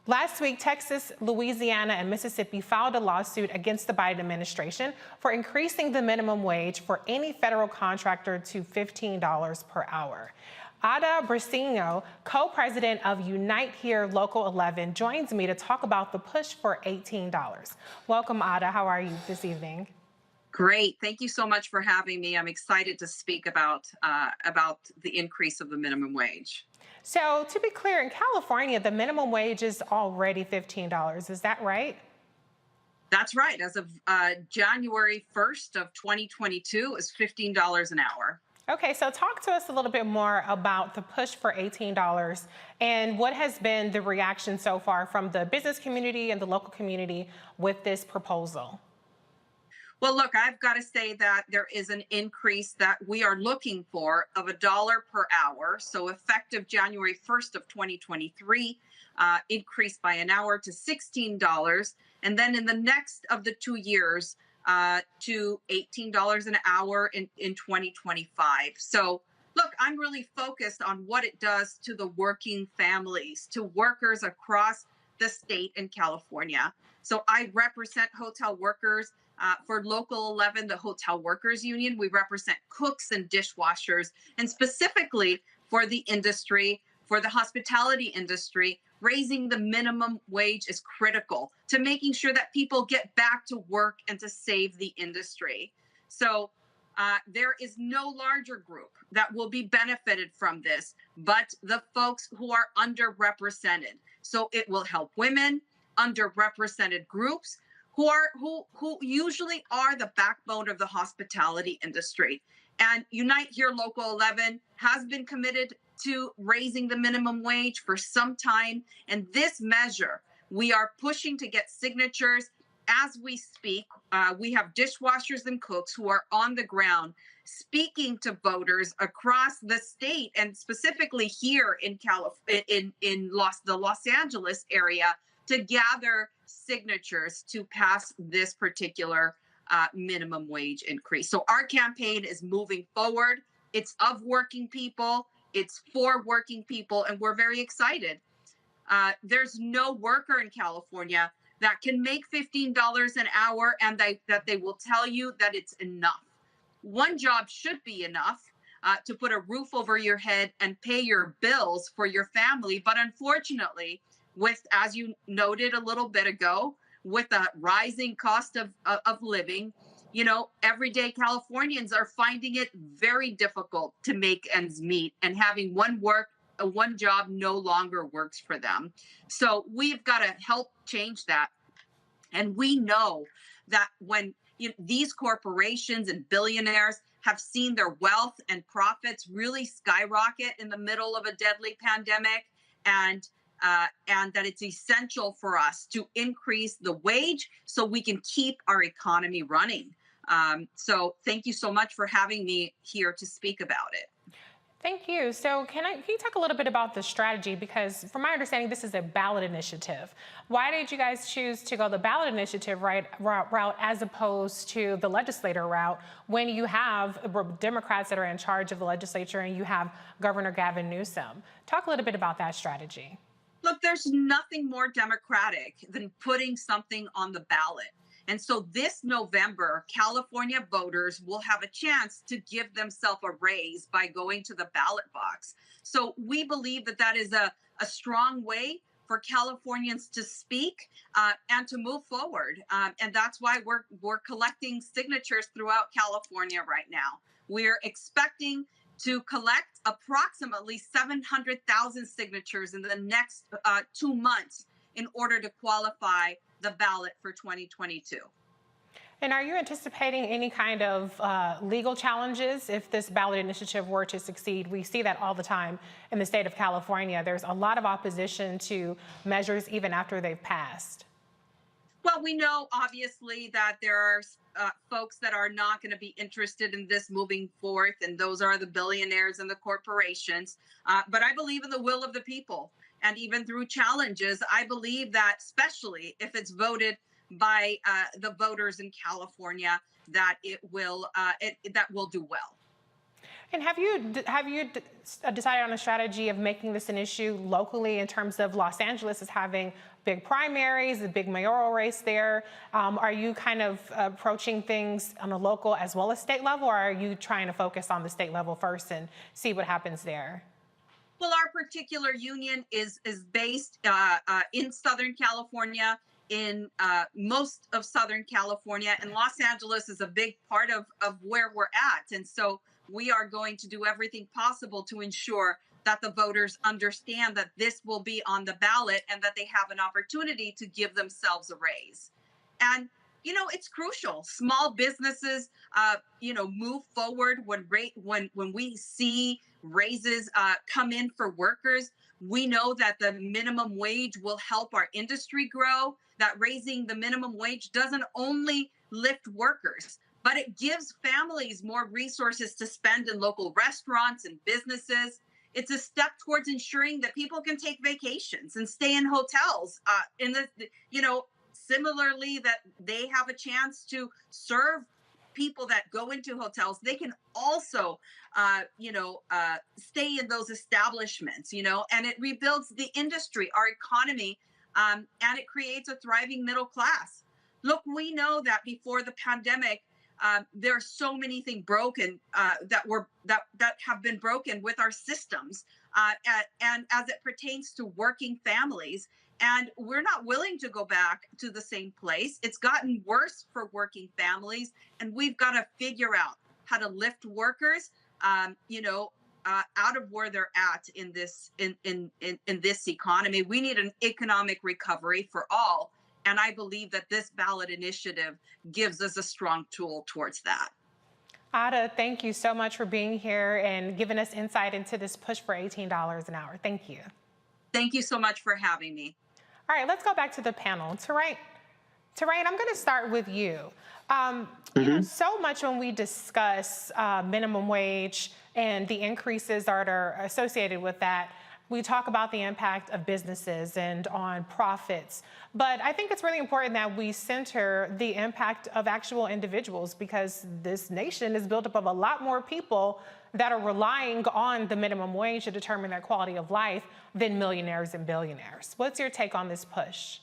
Last week, Texas, Louisiana, and Mississippi filed a lawsuit against the Biden administration for increasing the minimum wage for any federal contractor to $15 per hour. Ada Brasino, co-president of Unite Here Local 11, joins me to talk about the push for $18. Welcome, Ada. How are you this evening?
Great. Thank you so much for having me. I'm excited to speak about the increase of the minimum wage.
So to be clear, in California, the minimum wage is already $15. Is that right?
That's right. As of January 1st of 2022, is $15 an hour.
Okay, so talk to us a little bit more about the push for $18 and what has been the reaction so far from the business community and the local community with this proposal.
Well, look, I've got to say that there is an increase that we are looking for of $1 per hour. So effective January 1st of 2023, increased by an hour to $16. And then in the next of the 2 years, to $18 an hour in 2025. So look, I'm really focused on what it does to the working families, to workers across the state in California. So I represent hotel workers for Local 11, the Hotel Workers Union. We represent cooks and dishwashers, and specifically for the industry, for the hospitality industry, raising the minimum wage is critical to making sure that people get back to work and to save the industry. So there is no larger group that will be benefited from this, but the folks who are underrepresented. So it will help women, underrepresented groups who usually are the backbone of the hospitality industry. And Unite Here Local 11 has been committed to raising the minimum wage for some time. And this measure, we are pushing to get signatures as we speak. We have dishwashers and cooks who are on the ground speaking to voters across the state, and specifically here in the Los Angeles area, to gather signatures to pass this particular minimum wage increase. So our campaign is moving forward. It's of working people. It's for working people, and we're very excited. There's no worker in California that can make $15 an hour and that they will tell you that it's enough. One job should be enough to put a roof over your head and pay your bills for your family. But unfortunately, as you noted a little bit ago, with a rising cost of living, everyday Californians are finding it very difficult to make ends meet, and having one job no longer works for them. So we've got to help change that. And we know that when these corporations and billionaires have seen their wealth and profits really skyrocket in the middle of a deadly pandemic, and that it's essential for us to increase the wage so we can keep our economy running. So thank you so much for having me here to speak about it.
Thank you. So can you talk a little bit about the strategy? Because from my understanding, this is a ballot initiative. Why did you guys choose to go the ballot initiative route as opposed to the legislator route when you have Democrats that are in charge of the legislature and you have Governor Gavin Newsom? Talk a little bit about that strategy.
Look, there's nothing more democratic than putting something on the ballot. And so this November, California voters will have a chance to give themselves a raise by going to the ballot box. So we believe that is a strong way for Californians to speak and to move forward. And that's why we're collecting signatures throughout California right now. We're expecting to collect approximately 700,000 signatures in the next 2 months in order to qualify the ballot for 2022.
And are you anticipating any kind of legal challenges if this ballot initiative were to succeed? We see that all the time in the state of California. There's a lot of opposition to measures even after they've passed.
Well, we know obviously that there are folks that are not going to be interested in this moving forth, and those are the billionaires and the corporations. But I believe in the will of the people. And even through challenges, I believe that, especially if it's voted by the voters in California, that it will do well.
And have you decided on a strategy of making this an issue locally in terms of Los Angeles is having big primaries, a big mayoral race there? Are you kind of approaching things on a local as well as state level, or are you trying to focus on the state level first and see what happens there?
Well, our particular union is based in Southern California, in most of Southern California, and Los Angeles is a big part of where we're at. And so we are going to do everything possible to ensure that the voters understand that this will be on the ballot and that they have an opportunity to give themselves a raise. And it's crucial. Small businesses, move forward when we see raises come in for workers. We know that the minimum wage will help our industry grow. That raising the minimum wage doesn't only lift workers, but it gives families more resources to spend in local restaurants and businesses. It's a step towards ensuring that people can take vacations and stay in hotels. Similarly, that they have a chance to serve people that go into hotels. They can also, stay in those establishments, and it rebuilds the industry, our economy, and it creates a thriving middle class. Look, we know that before the pandemic, there are so many things broken that have been broken with our systems, and as it pertains to working families. And we're not willing to go back to the same place. It's gotten worse for working families, and we've got to figure out how to lift workers, out of where they're at in this economy. We need an economic recovery for all, and I believe that this ballot initiative gives us a strong tool towards that.
Ada, thank you so much for being here and giving us insight into this push for $18 an hour. Thank you.
Thank you so much for having me.
All right, let's go back to the panel. Terrain, I'm going to start with you. So much when we discuss minimum wage and the increases that are associated with that, we talk about the impact of businesses and on profits. But I think it's really important that we center the impact of actual individuals, because this nation is built up of a lot more people that are relying on the minimum wage to determine their quality of life than millionaires and billionaires. What's your take on this push?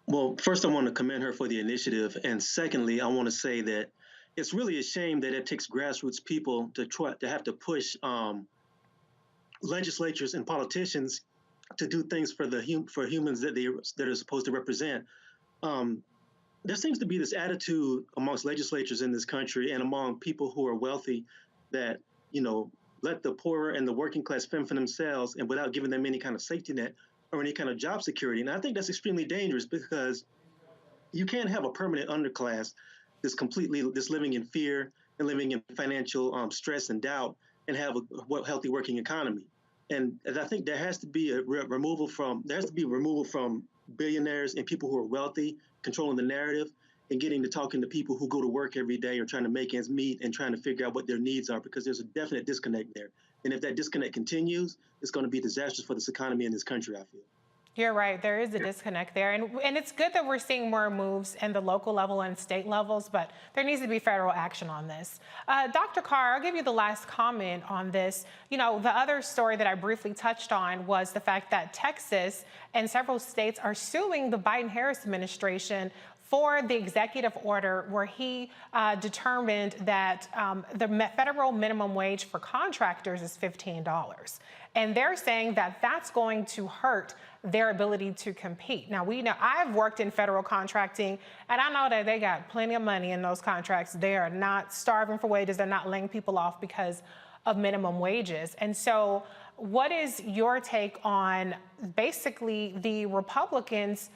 Well, first, I want to commend her for the initiative. And secondly, I want to say that it's really a shame that it takes grassroots people to have to push legislatures and politicians to do things for humans that are supposed to represent. There seems to be this attitude amongst legislatures in this country and among people who are wealthy that, let the poor and the working class fend for themselves, and without giving them any kind of safety net or any kind of job security. And I think that's extremely dangerous, because you can't have a permanent underclass that's living in fear and living in financial stress and doubt, and have a healthy working economy. And I think there has to be a removal from billionaires and people who are wealthy controlling the narrative, and getting to talking to people who go to work every day or trying to make ends meet and trying to figure out what their needs are, because there's a definite disconnect there. And if that disconnect continues, it's going to be disastrous for this economy and this country, I feel.
You're right. There is a disconnect there. And it's good that we're seeing more moves in the local level and state levels, but there needs to be federal action on this. Dr. Carr, I'll give you the last comment on this. The other story that I briefly touched on was the fact that Texas and several states are suing the Biden-Harris administration for the executive order where he determined that the federal minimum wage for contractors is $15. And they're saying that that's going to hurt their ability to compete. Now, we know I've worked in federal contracting, and I know that they got plenty of money in those contracts. They are not starving for wages. They're not laying people off because of minimum wages. And so what is your take on basically the Republicans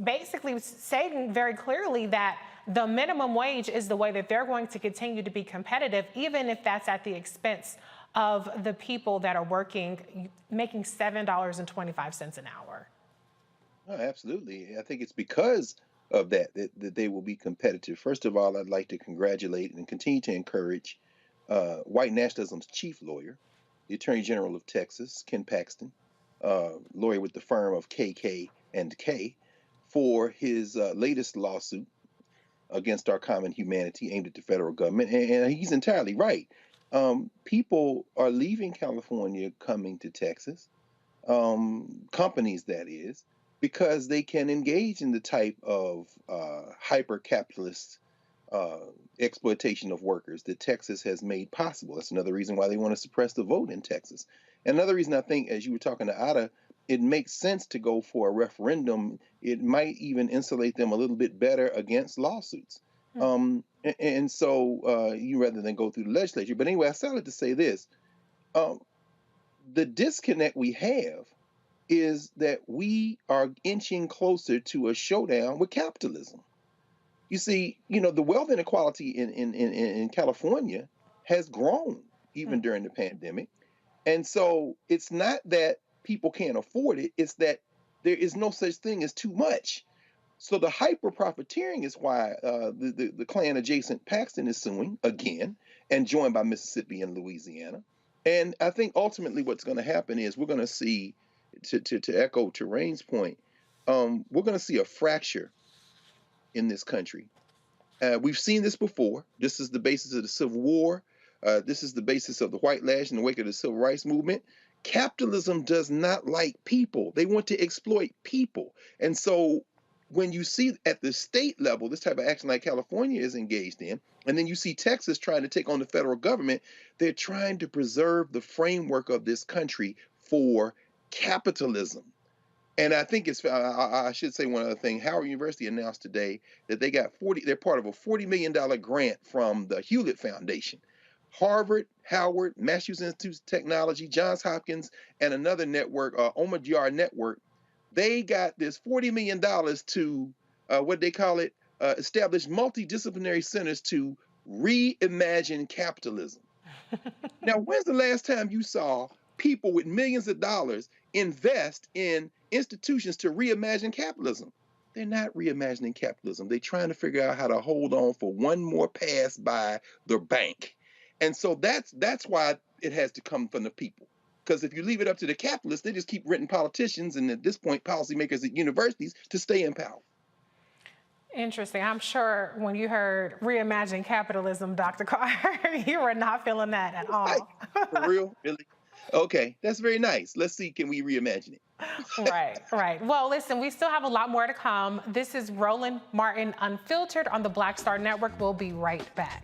basically saying very clearly that the minimum wage is the way that they're going to continue to be competitive, even if that's at the expense of the people that are working, making $7.25 an hour?
Oh, absolutely. I think it's because of that they will be competitive. First of all, I'd like to congratulate and continue to encourage white nationalism's chief lawyer, the Attorney General of Texas, Ken Paxton, lawyer with the firm of KK and K, for his latest lawsuit against our common humanity aimed at the federal government. And he's entirely right. People are leaving California, coming to Texas, companies that is, because they can engage in the type of hyper-capitalist exploitation of workers that Texas has made possible. That's another reason why they want to suppress the vote in Texas. Another reason I think, as you were talking to Ada, it makes sense to go for a referendum. It might even insulate them a little bit better against lawsuits. And so you rather than go through the legislature. But anyway, I started to say this. The disconnect we have is that we are inching closer to a showdown with capitalism. You see, the wealth inequality in California has grown even during the pandemic. And so it's not that people can't afford it, it's that there is no such thing as too much. So the hyper profiteering is why the Klan adjacent Paxton is suing again and joined by Mississippi and Louisiana. And I think ultimately what's going to happen is we're going to see, to echo Terrain's point, we're going to see a fracture in this country. We've seen this before. This is the basis of the Civil War. This is the basis of the white lash in the wake of the Civil Rights Movement. Capitalism does not like people. They want to exploit people. And so when you see at the state level this type of action like California is engaged in, and then you see Texas trying to take on the federal government, they're trying to preserve the framework of this country for capitalism. And I think I should say one other thing. Howard University announced today that they're part of a $40 million grant from the Hewlett Foundation. Harvard, Howard, Massachusetts Institute of Technology, Johns Hopkins, and another network, Omidyar Network, they got this $40 million to, what they call it, establish multidisciplinary centers to reimagine capitalism. Now, when's the last time you saw people with millions of dollars invest in institutions to reimagine capitalism? They're not reimagining capitalism. They're trying to figure out how to hold on for one more pass by the bank. And so that's why it has to come from the people. Because if you leave it up to the capitalists, they just keep renting politicians and at this point, policymakers at universities to stay in power.
Interesting. I'm sure when you heard reimagine capitalism, Dr. Carter, you were not feeling that at all.
For real? Really? Okay, that's very nice. Let's see, can we reimagine it?
Right. Well, listen, we still have a lot more to come. This is Roland Martin Unfiltered on the Black Star Network. We'll be right back.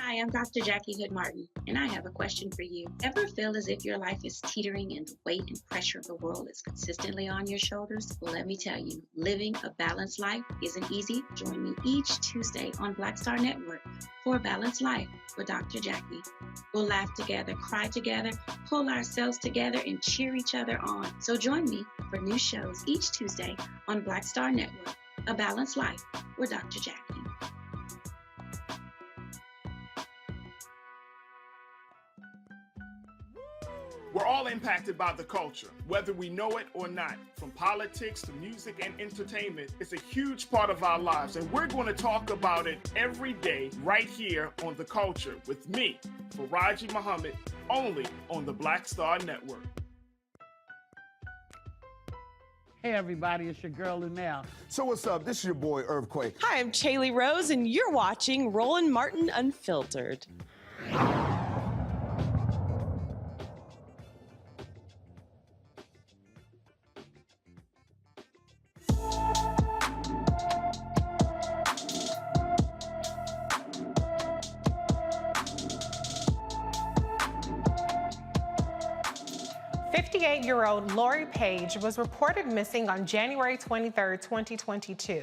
Hi, I'm Dr. Jackie Hood Martin, and I have a question for you. Ever feel as if your life is teetering and the weight and pressure of the world is consistently on your shoulders? Well, let me tell you, living a balanced life isn't easy. Join me each Tuesday on Black Star Network for a Balanced Life with Dr. Jackie. We'll laugh together, cry together, pull ourselves together, and cheer each other on. So join me for new shows each Tuesday on Black Star Network, A Balanced Life with Dr. Jackie.
We're all impacted by the culture, whether we know it or not. From politics to music and entertainment, it's a huge part of our lives, and we're going to talk about it every day right here on The Culture with me, Faraji Muhammad, only on the Black Star Network.
Hey everybody, it's your girl Lunel.
So what's up? This is your boy Earthquake.
Hi, I'm Chaley Rose, and you're watching Roland Martin Unfiltered.
28-year-old Lori Page was reported missing on January 23, 2022.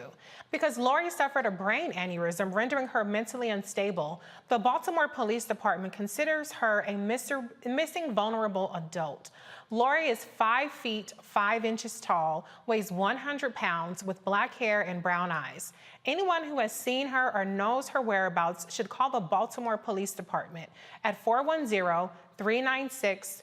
Because Lori suffered a brain aneurysm, rendering her mentally unstable, the Baltimore Police Department considers her a missing vulnerable adult. Lori is 5 feet 5 inches tall, weighs 100 pounds, with black hair and brown eyes. Anyone who has seen her or knows her whereabouts should call the Baltimore Police Department at 410-396-2477.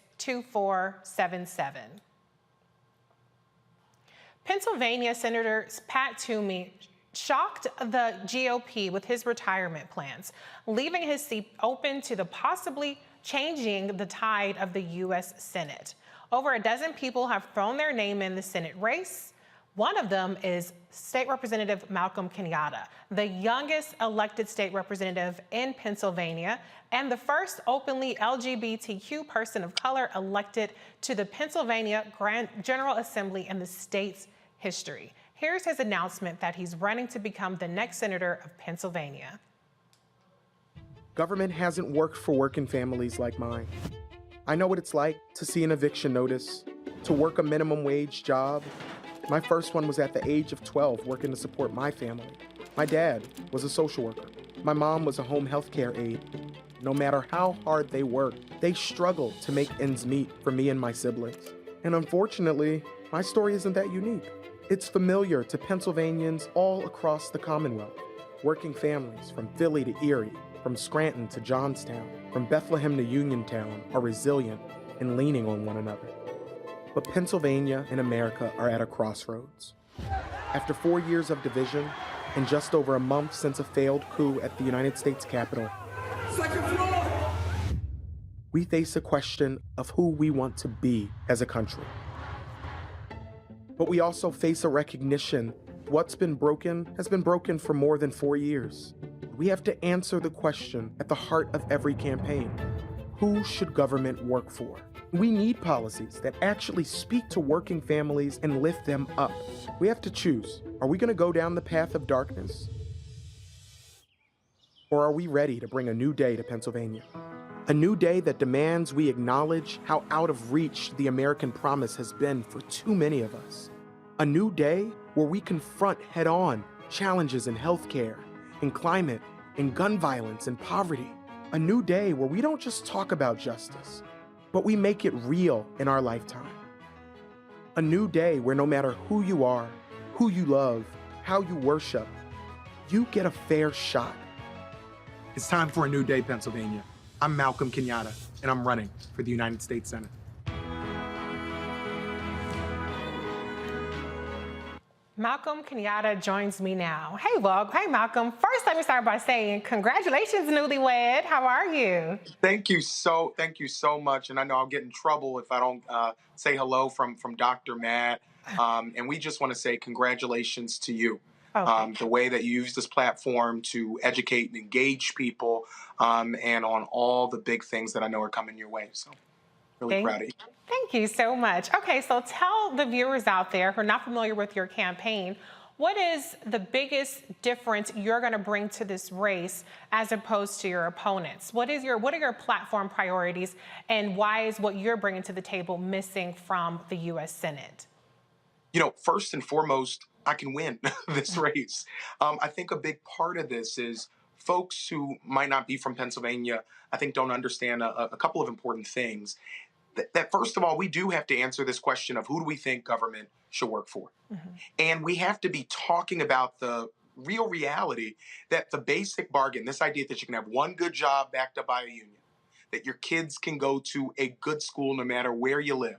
Pennsylvania Senator Pat Toomey shocked the GOP with his retirement plans, leaving his seat open to the possibly changing the tide of the U.S. Senate. Over a dozen people have thrown their name in the Senate race. One of them is State Representative Malcolm Kenyatta, the youngest elected state representative in Pennsylvania and the first openly LGBTQ person of color elected to the Pennsylvania General Assembly in the state's history. Here's his announcement that he's running to become the next senator of Pennsylvania.
Government hasn't worked for working families like mine. I know what it's like to see an eviction notice, to work a minimum wage job. My first one was at the age of 12, working to support my family. My dad was a social worker. My mom was a home health care aide. No matter how hard they worked, they struggled to make ends meet for me and my siblings. And unfortunately, my story isn't that unique. It's familiar to Pennsylvanians all across the Commonwealth. Working families from Philly to Erie, from Scranton to Johnstown, from Bethlehem to Uniontown are resilient and leaning on one another. But Pennsylvania and America are at a crossroads. After 4 years of division and just over a month since a failed coup at the United States Capitol, we face a question of who we want to be as a country. But we also face a recognition what's been broken has been broken for more than 4 years. We have to answer the question at the heart of every campaign. Who should government work for? We need policies that actually speak to working families and lift them up. We have to choose. Are we going to go down the path of darkness? Or are we ready to bring a new day to Pennsylvania? A new day that demands we acknowledge how out of reach the American promise has been for too many of us. A new day where we confront head-on challenges in healthcare, in climate, in gun violence, and poverty. A new day where we don't just talk about justice, but we make it real in our lifetime. A new day where no matter who you are, who you love, how you worship, you get a fair shot. It's time for a new day, Pennsylvania. I'm Malcolm Kenyatta, and I'm running for the United States Senate.
Malcolm Kenyatta joins me now. Hey, Malcolm. First, let me start by saying congratulations, newlywed. How are you?
Thank you so much. And I know I'll get in trouble if I don't say hello from Dr. Matt. And we just want to say congratulations to you. Okay. The way that you use this platform to educate and engage people and on all the big things that I know are coming your way. So really proud of you.
Thank you so much. Okay, so tell the viewers out there who are not familiar with your campaign, what is the biggest difference you're going to bring to this race as opposed to your opponents? What are your platform priorities, and why is what you're bringing to the table missing from the U.S. Senate?
You know, first and foremost, I can win this race. I think a big part of this is folks who might not be from Pennsylvania, I think don't understand a couple of important things. That first of all, we do have to answer this question of who do we think government should work for? Mm-hmm. And we have to be talking about the real reality that the basic bargain, this idea that you can have one good job backed up by a union, that your kids can go to a good school no matter where you live,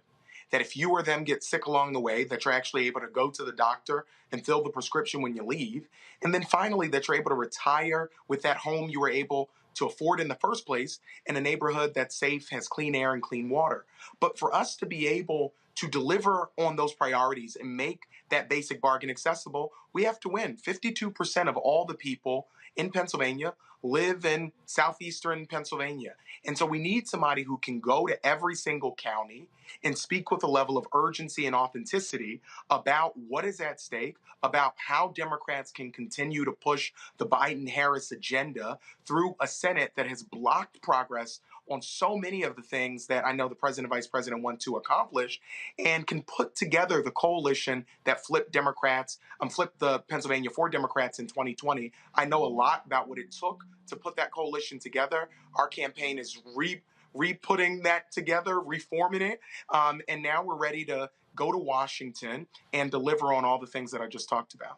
that if you or them get sick along the way, that you're actually able to go to the doctor and fill the prescription when you leave. And then finally, that you're able to retire with that home you were able to afford in the first place in a neighborhood that's safe, has clean air and clean water. But for us to be able to deliver on those priorities and make that basic bargain accessible, we have to win. 52% of all the people in Pennsylvania live in southeastern Pennsylvania. And so we need somebody who can go to every single county and speak with a level of urgency and authenticity about what is at stake, about how Democrats can continue to push the Biden-Harris agenda through a Senate that has blocked progress on so many of the things that I know the president and vice president want to accomplish, and can put together the coalition that flipped the Pennsylvania for Democrats in 2020. I know a lot about what it took to put that coalition together. Our campaign is re-putting that together, reforming it, and now we're ready to go to Washington and deliver on all the things that I just talked about.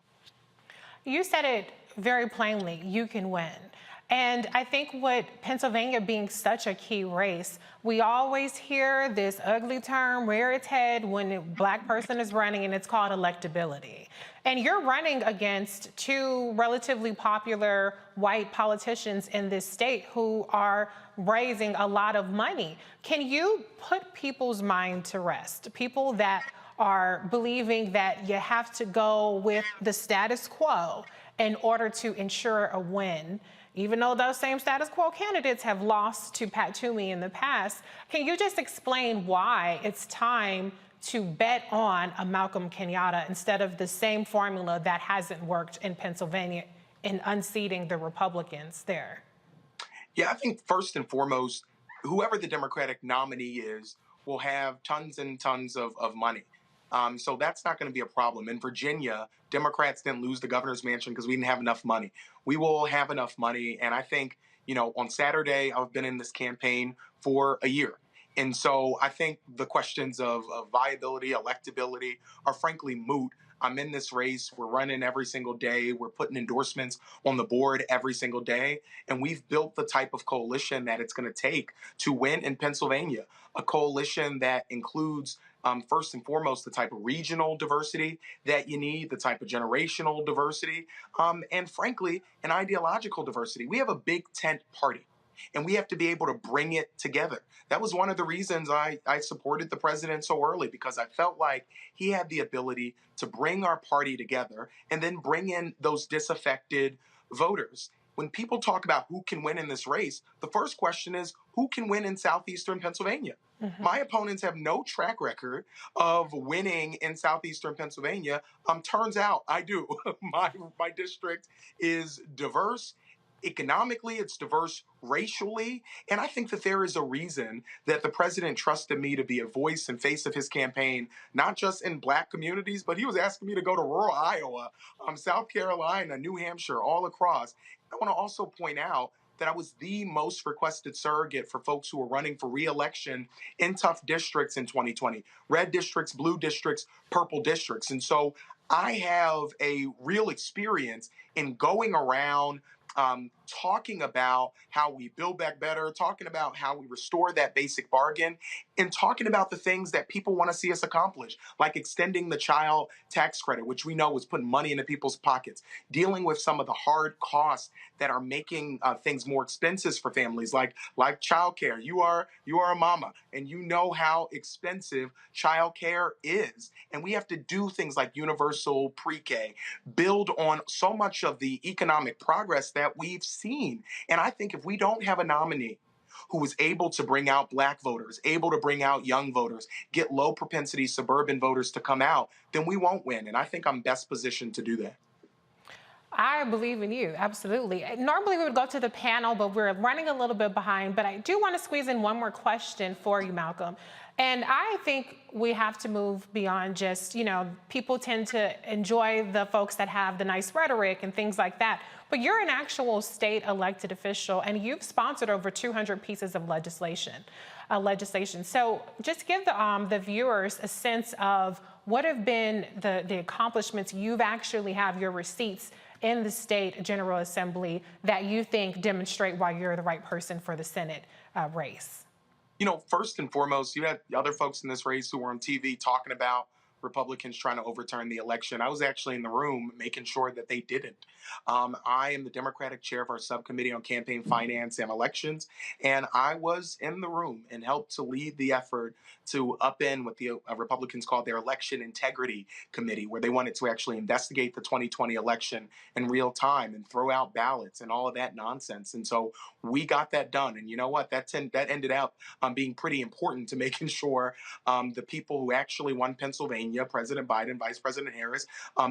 You said it very plainly, you can win. And I think with Pennsylvania being such a key race, we always hear this ugly term rear its head when a Black person is running, and it's called electability. And you're running against two relatively popular white politicians in this state who are raising a lot of money. Can you put people's mind to rest? People that are believing that you have to go with the status quo in order to ensure a win, even though those same status quo candidates have lost to Pat Toomey in the past. Can you just explain why it's time to bet on a Malcolm Kenyatta instead of the same formula that hasn't worked in Pennsylvania in unseating the Republicans there?
Yeah, I think first and foremost, whoever the Democratic nominee is will have tons and tons of money. So that's not going to be a problem. In Virginia, Democrats didn't lose the governor's mansion because we didn't have enough money. We will have enough money. And I think, on Saturday, I've been in this campaign for a year. And so I think the questions of viability, electability are frankly moot. I'm in this race. We're running every single day. We're putting endorsements on the board every single day. And we've built the type of coalition that it's going to take to win in Pennsylvania, a coalition that includes first and foremost, the type of regional diversity that you need, the type of generational diversity, and frankly, an ideological diversity. We have a big tent party, and we have to be able to bring it together. That was one of the reasons I supported the president so early, because I felt like he had the ability to bring our party together and then bring in those disaffected voters. When people talk about who can win in this race, the first question is, who can win in southeastern Pennsylvania? Mm-hmm. My opponents have no track record of winning in southeastern Pennsylvania. Turns out I do. My district is diverse. Economically, it's diverse racially. And I think that there is a reason that the president trusted me to be a voice and face of his campaign, not just in Black communities, but he was asking me to go to rural Iowa, South Carolina, New Hampshire, all across. I want to also point out that I was the most requested surrogate for folks who were running for re-election in tough districts in 2020. Red districts, blue districts, purple districts. And so I have a real experience in going around talking about how we build back better, talking about how we restore that basic bargain, and talking about the things that people want to see us accomplish, like extending the child tax credit, which we know is putting money into people's pockets, dealing with some of the hard costs that are making things more expensive for families, like childcare. You are a mama, and you know how expensive childcare is. And we have to do things like universal pre-K, build on so much of the economic progress that we've seen. And I think if we don't have a nominee who was able to bring out Black voters, able to bring out young voters, get low propensity suburban voters to come out, then we won't win. And I think I'm best positioned to do that.
I believe in you, absolutely. Normally we would go to the panel, but we're running a little bit behind. But I do want to squeeze in one more question for you, Malcolm. And I think we have to move beyond just, people tend to enjoy the folks that have the nice rhetoric and things like that. But you're an actual state elected official, and you've sponsored over 200 pieces of legislation. So just give the viewers a sense of what have been the accomplishments you've actually have, your receipts in the state General Assembly that you think demonstrate why you're the right person for the Senate race.
First and foremost, you had other folks in this race who were on TV talking about Republicans trying to overturn the election. I was actually in the room making sure that they didn't. I am the Democratic chair of our subcommittee on campaign finance and elections, and I was in the room and helped to lead the effort to upend what the Republicans called their election integrity committee, where they wanted to actually investigate the 2020 election in real time and throw out ballots and all of that nonsense. And so we got that done. And you know what? That ended up being pretty important to making sure the people who actually won Pennsylvania, President Biden, Vice President Harris,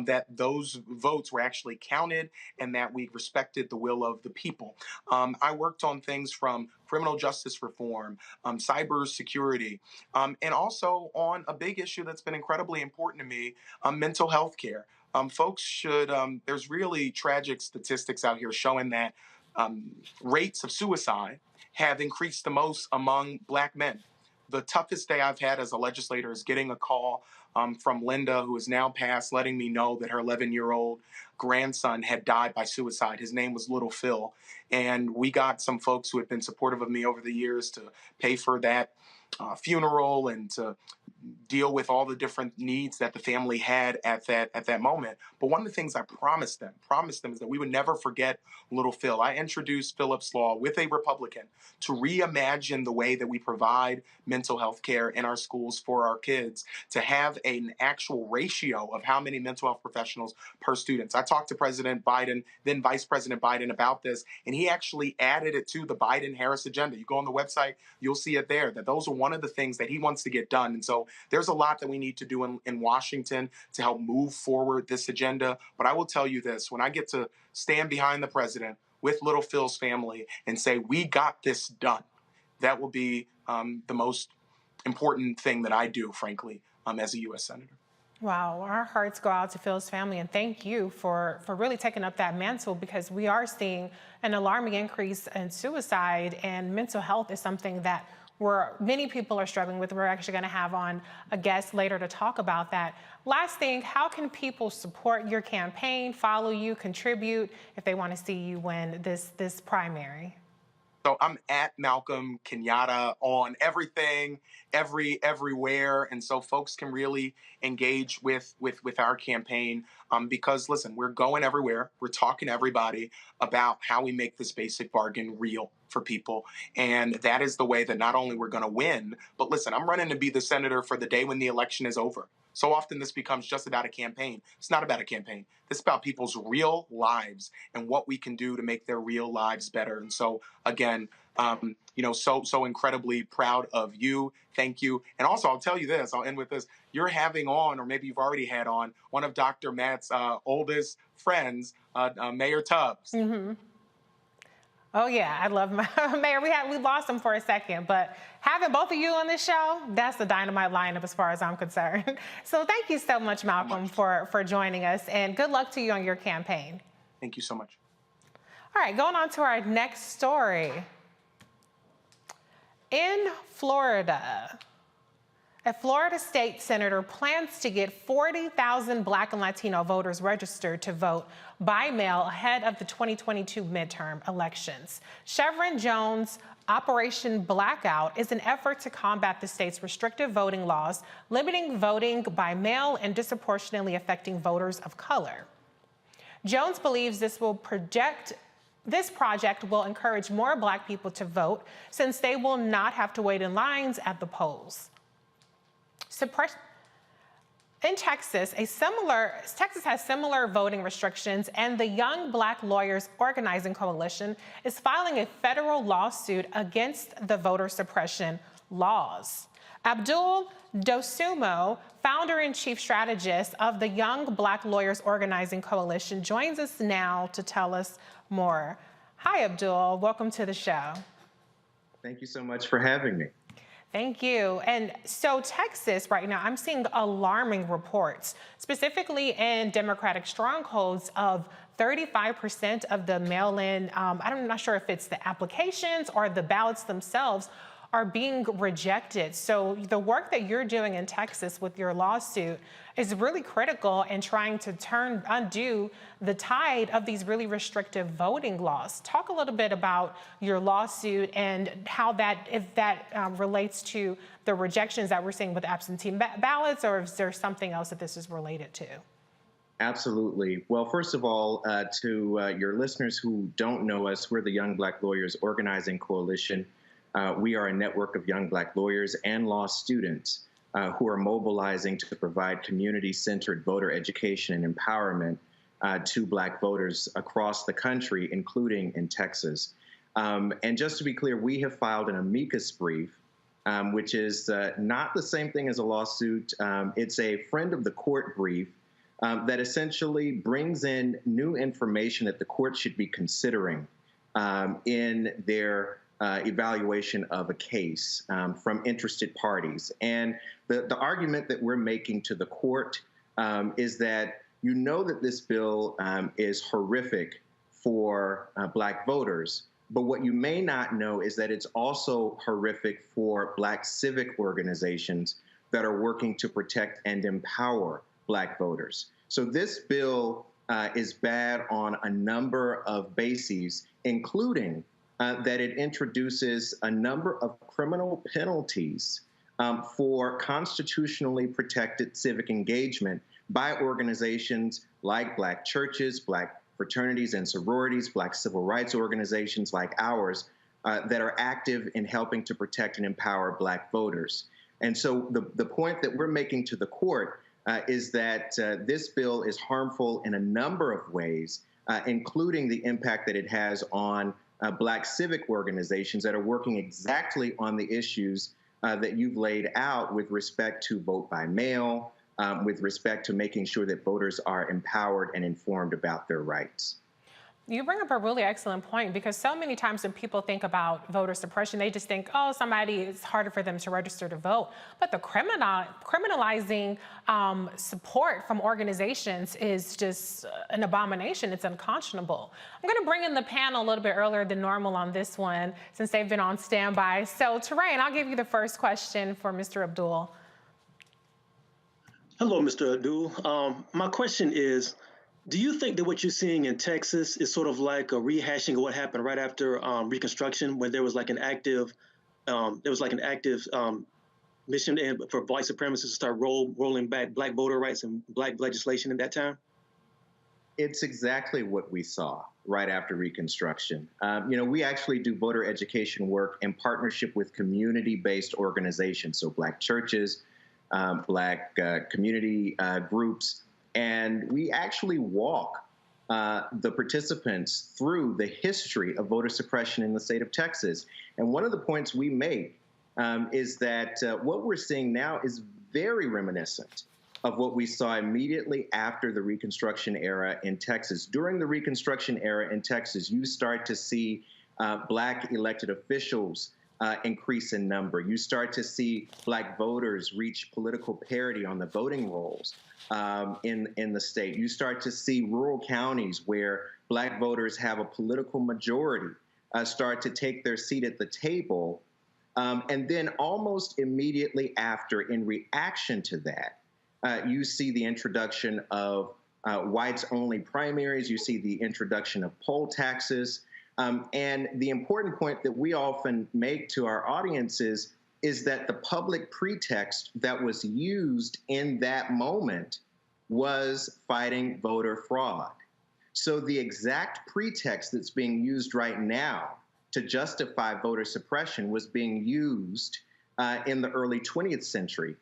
that those votes were actually counted and that we respected the will of the people. I worked on things from criminal justice reform, cyber security, and also on a big issue that's been incredibly important to me, mental health care. Folks should, there's really tragic statistics out here showing that rates of suicide have increased the most among Black men. The toughest day I've had as a legislator is getting a call from Linda, who is now passed, letting me know that her 11-year-old grandson had died by suicide. His name was Little Phil. And we got some folks who had been supportive of me over the years to pay for that funeral and to deal with all the different needs that the family had at that moment. But one of the things I promised them is that we would never forget Little Phil. I introduced Phillips Law with a Republican to reimagine the way that we provide mental health care in our schools for our kids, to have an actual ratio of how many mental health professionals per students. I talked to President Biden, then Vice President Biden, about this, and he actually added it to the Biden-Harris agenda. You go on the website, you'll see it there, that those are one of the things that he wants to get done. And so there's a lot that we need to do in Washington to help move forward this agenda. But I will tell you this, when I get to stand behind the president with Little Phil's family and say, we got this done, that will be the most important thing that I do, frankly, as a U.S. Senator.
Wow, our hearts go out to Phil's family, and thank you for really taking up that mantle, because we are seeing an alarming increase in suicide, and mental health is something that many people are struggling with. We're actually going to have on a guest later to talk about that. Last thing, how can people support your campaign, follow you, contribute if they want to see you win this primary?
So I'm at Malcolm Kenyatta on everything, everywhere. And so folks can really engage with our campaign because, listen, we're going everywhere. We're talking to everybody about how we make this basic bargain real for people. And that is the way that not only we're going to win, but listen, I'm running to be the senator for the day when the election is over. So often this becomes just about a campaign. It's not about a campaign. It's about people's real lives and what we can do to make their real lives better. And so, again, so incredibly proud of you. Thank you. And also, I'll tell you this, I'll end with this. You're having on, or maybe you've already had on, one of Dr. Matt's oldest friends, Mayor Tubbs.
Mm-hmm. Oh yeah, I love Mayor. We lost him for a second, but having both of you on this show, that's the dynamite lineup as far as I'm concerned. So thank you so much, Malcolm, for joining us, and good luck to you on your campaign.
Thank you so much.
All right, going on to our next story. In Florida, a Florida state senator plans to get 40,000 Black and Latino voters registered to vote by mail ahead of the 2022 midterm elections. Chevron Jones' Operation Blackout is an effort to combat the state's restrictive voting laws, limiting voting by mail and disproportionately affecting voters of color. Jones believes this project will encourage more Black people to vote, since they will not have to wait in lines at the polls. In Texas, Texas has similar voting restrictions, and the Young Black Lawyers Organizing Coalition is filing a federal lawsuit against the voter suppression laws. Abdul Dosumo, founder and chief strategist of the Young Black Lawyers Organizing Coalition, joins us now to tell us more. Hi, Abdul. Welcome to the show.
Thank you so much for having me.
Thank you. And so Texas right now, I'm seeing alarming reports, specifically in Democratic strongholds, of 35% of the mail-in, I'm not sure if it's the applications or the ballots themselves, are being rejected. So the work that you're doing in Texas with your lawsuit is really critical in trying to undo the tide of these really restrictive voting laws. Talk a little bit about your lawsuit and how if that relates to the rejections that we're seeing with absentee ballots, or is there something else that this is related to?
Absolutely. Well, first of all, to your listeners who don't know us, we're the Young Black Lawyers Organizing Coalition. We are a network of young Black lawyers and law students who are mobilizing to provide community-centered voter education and empowerment to Black voters across the country, including in Texas. And just to be clear, we have filed an amicus brief, which is not the same thing as a lawsuit. It's a friend of the court brief that essentially brings in new information that the court should be considering in their evaluation of a case from interested parties. And the argument that we're making to the court is that you know that this bill is horrific for Black voters, but what you may not know is that it's also horrific for Black civic organizations that are working to protect and empower Black voters. So this bill is bad on a number of bases, including that it introduces a number of criminal penalties for constitutionally protected civic engagement by organizations like Black churches, Black fraternities and sororities, Black civil rights organizations like ours that are active in helping to protect and empower Black voters. And so the point that we're making to the court is that this bill is harmful in a number of ways, including the impact that it has on Black civic organizations that are working exactly on the issues that you've laid out with respect to vote by mail, with respect to making sure that voters are empowered and informed about their rights.
You bring up a really excellent point, because so many times when people think about voter suppression, they just think, oh, it's harder for them to register to vote. But the criminalizing support from organizations is just an abomination. It's unconscionable. I'm going to bring in the panel a little bit earlier than normal on this one, since they've been on standby. So, Terrain, I'll give you the first question for Mr. Abdul.
Hello, Mr. Abdul. My question is, do you think that what you're seeing in Texas is sort of like a rehashing of what happened right after Reconstruction, when there was like an active, mission for white supremacists to start rolling back Black voter rights and Black legislation at that time?
It's exactly what we saw right after Reconstruction. We actually do voter education work in partnership with community-based organizations, so Black churches, Black community groups, and we actually walk the participants through the history of voter suppression in the state of Texas. And one of the points we make is that what we're seeing now is very reminiscent of what we saw immediately after the Reconstruction era in Texas. During the Reconstruction era in Texas, you start to see Black elected officials increase in number. You start to see Black voters reach political parity on the voting rolls in the state. You start to see rural counties where Black voters have a political majority start to take their seat at the table. And then almost immediately after, in reaction to that, you see the introduction of whites-only primaries. You see the introduction of poll taxes. And the important point that we often make to our audiences is that the public pretext that was used in that moment was fighting voter fraud. So the exact pretext that's being used right now to justify voter suppression was being used in the early 20th century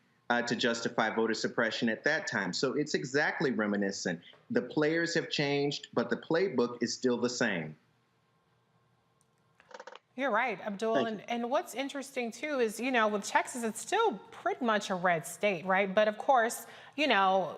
to justify voter suppression at that time. So it's exactly reminiscent. The players have changed, but the playbook is still the same.
You're right, Abdul. And what's interesting, too, is, with Texas, it's still pretty much a red state, right? But of course,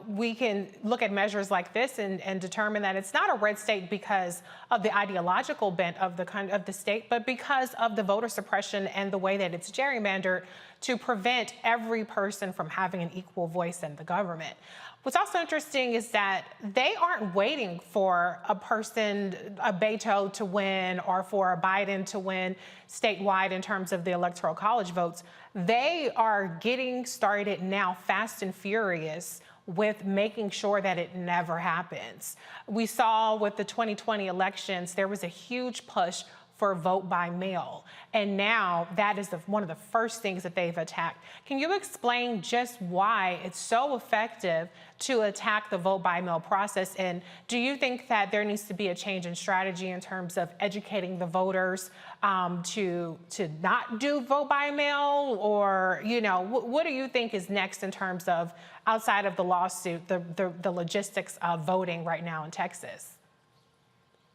we can look at measures like this and determine that it's not a red state because of the ideological bent of the state, but because of the voter suppression and the way that it's gerrymandered to prevent every person from having an equal voice in the government. What's also interesting is that they aren't waiting for a person, a Beto to win or for a Biden to win statewide in terms of the Electoral College votes. They are getting started now fast and furious with making sure that it never happens. We saw with the 2020 elections, there was a huge push for vote by mail. And now that is one of the first things that they've attacked. Can you explain just why it's so effective to attack the vote by mail process? And do you think that there needs to be a change in strategy in terms of educating the voters to not do vote by mail? Or, what do you think is next in terms of, outside of the lawsuit, the logistics of voting right now in Texas?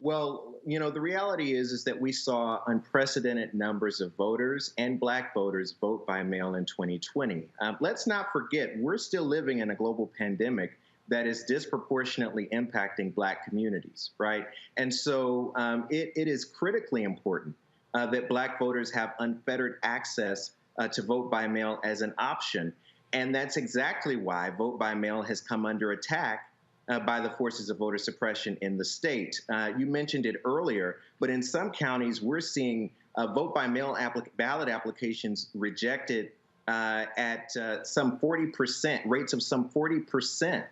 Well, the reality is that we saw unprecedented numbers of voters and Black voters vote by mail in 2020. Let's not forget, we're still living in a global pandemic that is disproportionately impacting Black communities, right? And so it is critically important that Black voters have unfettered access to vote by mail as an option. And that's exactly why vote by mail has come under attack by the forces of voter suppression in the state. You mentioned it earlier, but in some counties, we're seeing vote by mail ballot applications rejected at some 40%, rates of some 40%.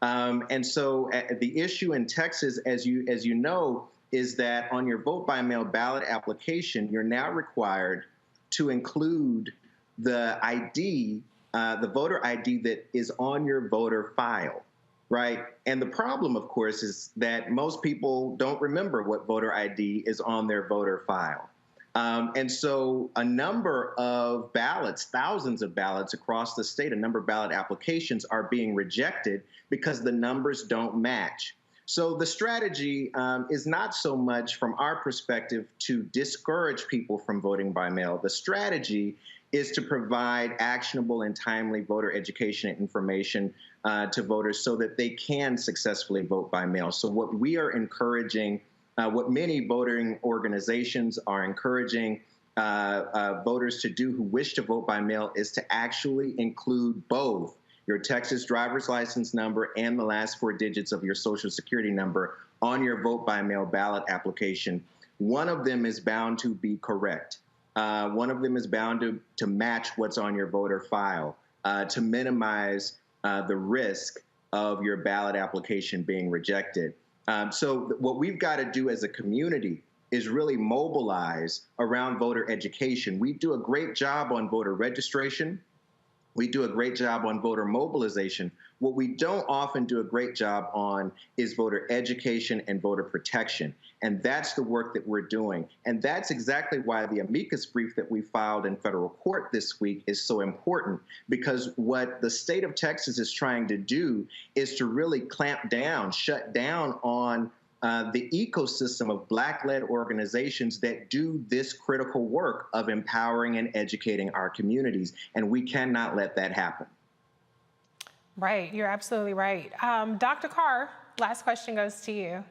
And so the issue in Texas, as you know, is that on your vote by mail ballot application, you're now required to include the ID, the voter ID that is on your voter file. Right. And the problem, of course, is that most people don't remember what voter ID is on their voter file. And so a number of ballots, thousands of ballots across the state, a number of ballot applications are being rejected because the numbers don't match. So the strategy is not so much from our perspective to discourage people from voting by mail. The strategy is to provide actionable and timely voter education and information to voters so that they can successfully vote by mail. So what we are encouraging, what many voting organizations are encouraging voters to do who wish to vote by mail is to actually include both your Texas driver's license number and the last 4 digits of your Social Security number on your vote by mail ballot application. One of them is bound to be correct. One of them is bound to match what's on your voter file to minimize the risk of your ballot application being rejected. So what we've got to do as a community is really mobilize around voter education. We do a great job on voter registration. We do a great job on voter mobilization. What we don't often do a great job on is voter education and voter protection. And that's the work that we're doing. And that's exactly why the amicus brief that we filed in federal court this week is so important, because what the state of Texas is trying to do is to really clamp down, shut down on the ecosystem of Black-led organizations that do this critical work of empowering and educating our communities. And we cannot let that happen.
Right. You're absolutely right. Dr. Carr, last question goes to you.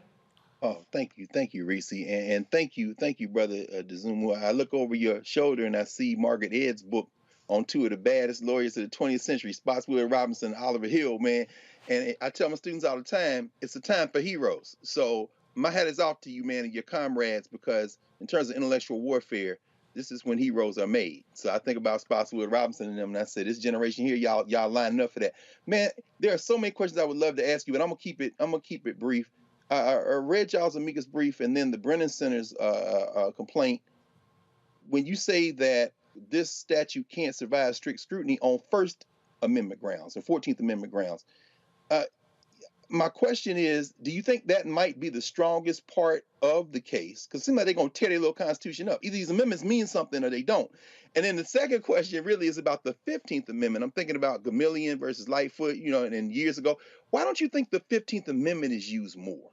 Oh, thank you. Thank you, Reese. And thank you, brother Dezumu. I look over your shoulder and I see Margaret Ed's book on 2 of the baddest lawyers of the 20th century, Spotswood Robinson and Oliver Hill, man. And I tell my students all the time, it's a time for heroes. So my hat is off to you, man, and your comrades, because in terms of intellectual warfare, this is when heroes are made. So I think about Spotswood Robinson and them, and I say, this generation here, y'all lining up for that. Man, there are so many questions I would love to ask you, but I'm gonna keep it brief. I read y'all's amicus brief and then the Brennan Center's complaint. When you say that this statute can't survive strict scrutiny on First Amendment grounds and 14th Amendment grounds, my question is, do you think that might be the strongest part of the case? Because it seems like they're going to tear their little Constitution up. Either these amendments mean something or they don't. And then the second question really is about the 15th Amendment. I'm thinking about Gamillion versus Lightfoot, and years ago. Why don't you think the 15th Amendment is used more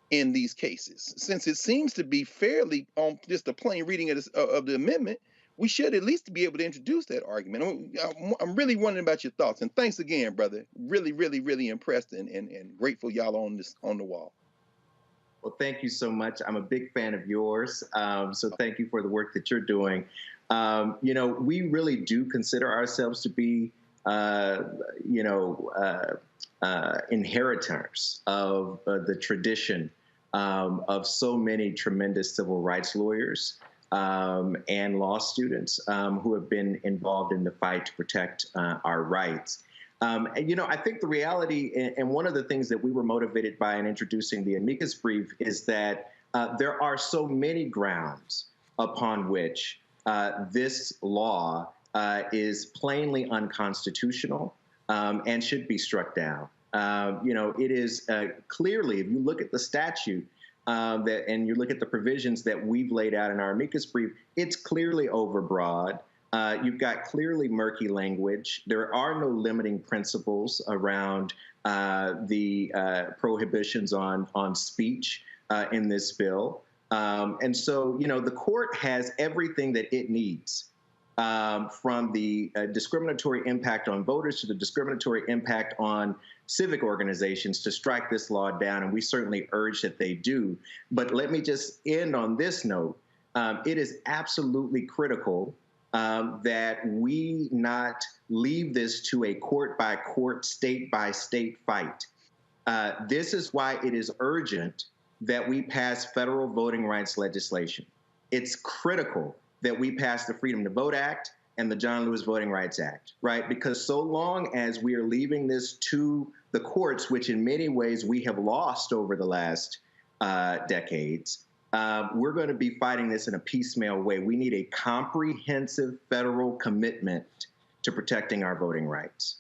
in these cases? Since it seems to be fairly on just a plain reading of the amendment, we should at least be able to introduce that argument. I'm really wondering about your thoughts. And thanks again, brother. Really, really, really impressed and grateful y'all on the wall.
Well, thank you so much. I'm a big fan of yours. So thank you for the work that you're doing. We really do consider ourselves to be, inheritors of the tradition of so many tremendous civil rights lawyers and law students who have been involved in the fight to protect our rights. I think the reality, and one of the things that we were motivated by in introducing the amicus brief, is that there are so many grounds upon which this law is plainly unconstitutional and should be struck down. It is clearly, if you look at the statute and you look at the provisions that we've laid out in our amicus brief, it's clearly overbroad. You've got clearly murky language. There are no limiting principles around the prohibitions on speech in this bill. And so, the court has everything that it needs, from the discriminatory impact on voters to the discriminatory impact on civic organizations, to strike this law down. And we certainly urge that they do. But let me just end on this note. It is absolutely critical that we not leave this to a court-by-court, state-by-state fight. This is why it is urgent that we pass federal voting rights legislation. It's critical that we pass the Freedom to Vote Act and the John Lewis Voting Rights Act, right? Because so long as we are leaving this to the courts, which in many ways we have lost over the last decades, we're going to be fighting this in a piecemeal way. We need a comprehensive federal commitment to protecting our voting rights.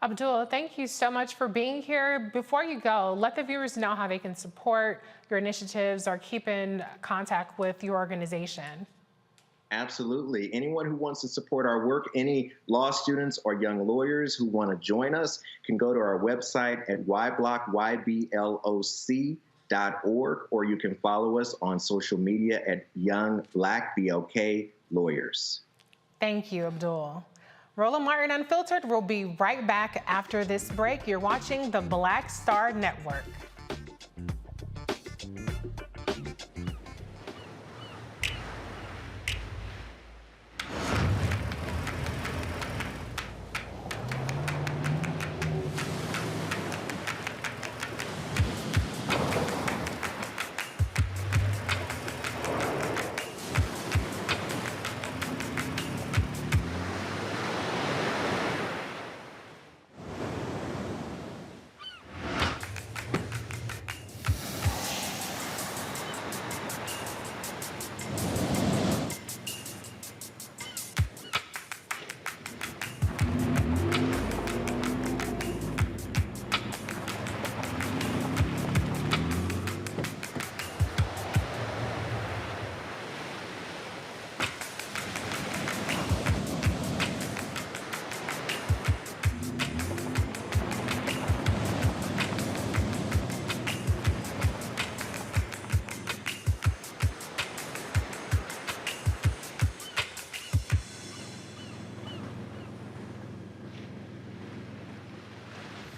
Abdul, thank you so much for being here. Before you go, let the viewers know how they can support your initiatives or keep in contact with your organization.
Absolutely. Anyone who wants to support our work, any law students or young lawyers who want to join us, can go to our website at yblock.org, or you can follow us on social media at Young Black BLK Lawyers.
Thank you, Abdul. Roland Martin Unfiltered will be right back after this break. You're watching the Black Star Network.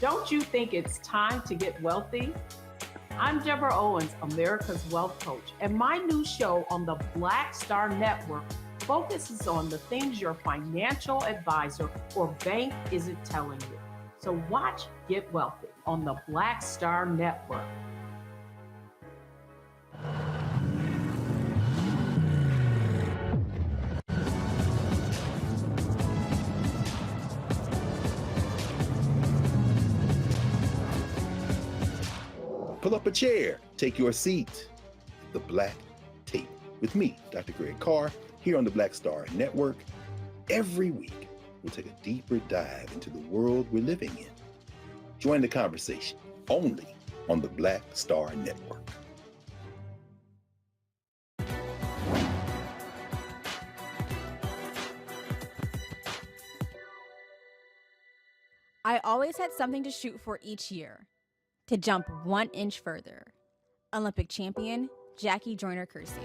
Don't you think it's time to get wealthy? I'm Deborah Owens, America's Wealth Coach, and my new show on the Black Star Network focuses on the things your financial advisor or bank isn't telling you. So watch Get Wealthy on the Black Star Network.
Pull up a chair, take your seat. The Black Tape with me, Dr. Greg Carr, here on the Black Star Network. Every week, we'll take a deeper dive into the world we're living in. Join the conversation only on the Black Star Network.
I always had something to shoot for each year. To jump 1 inch further. Olympic champion, Jackie Joyner-Kersee.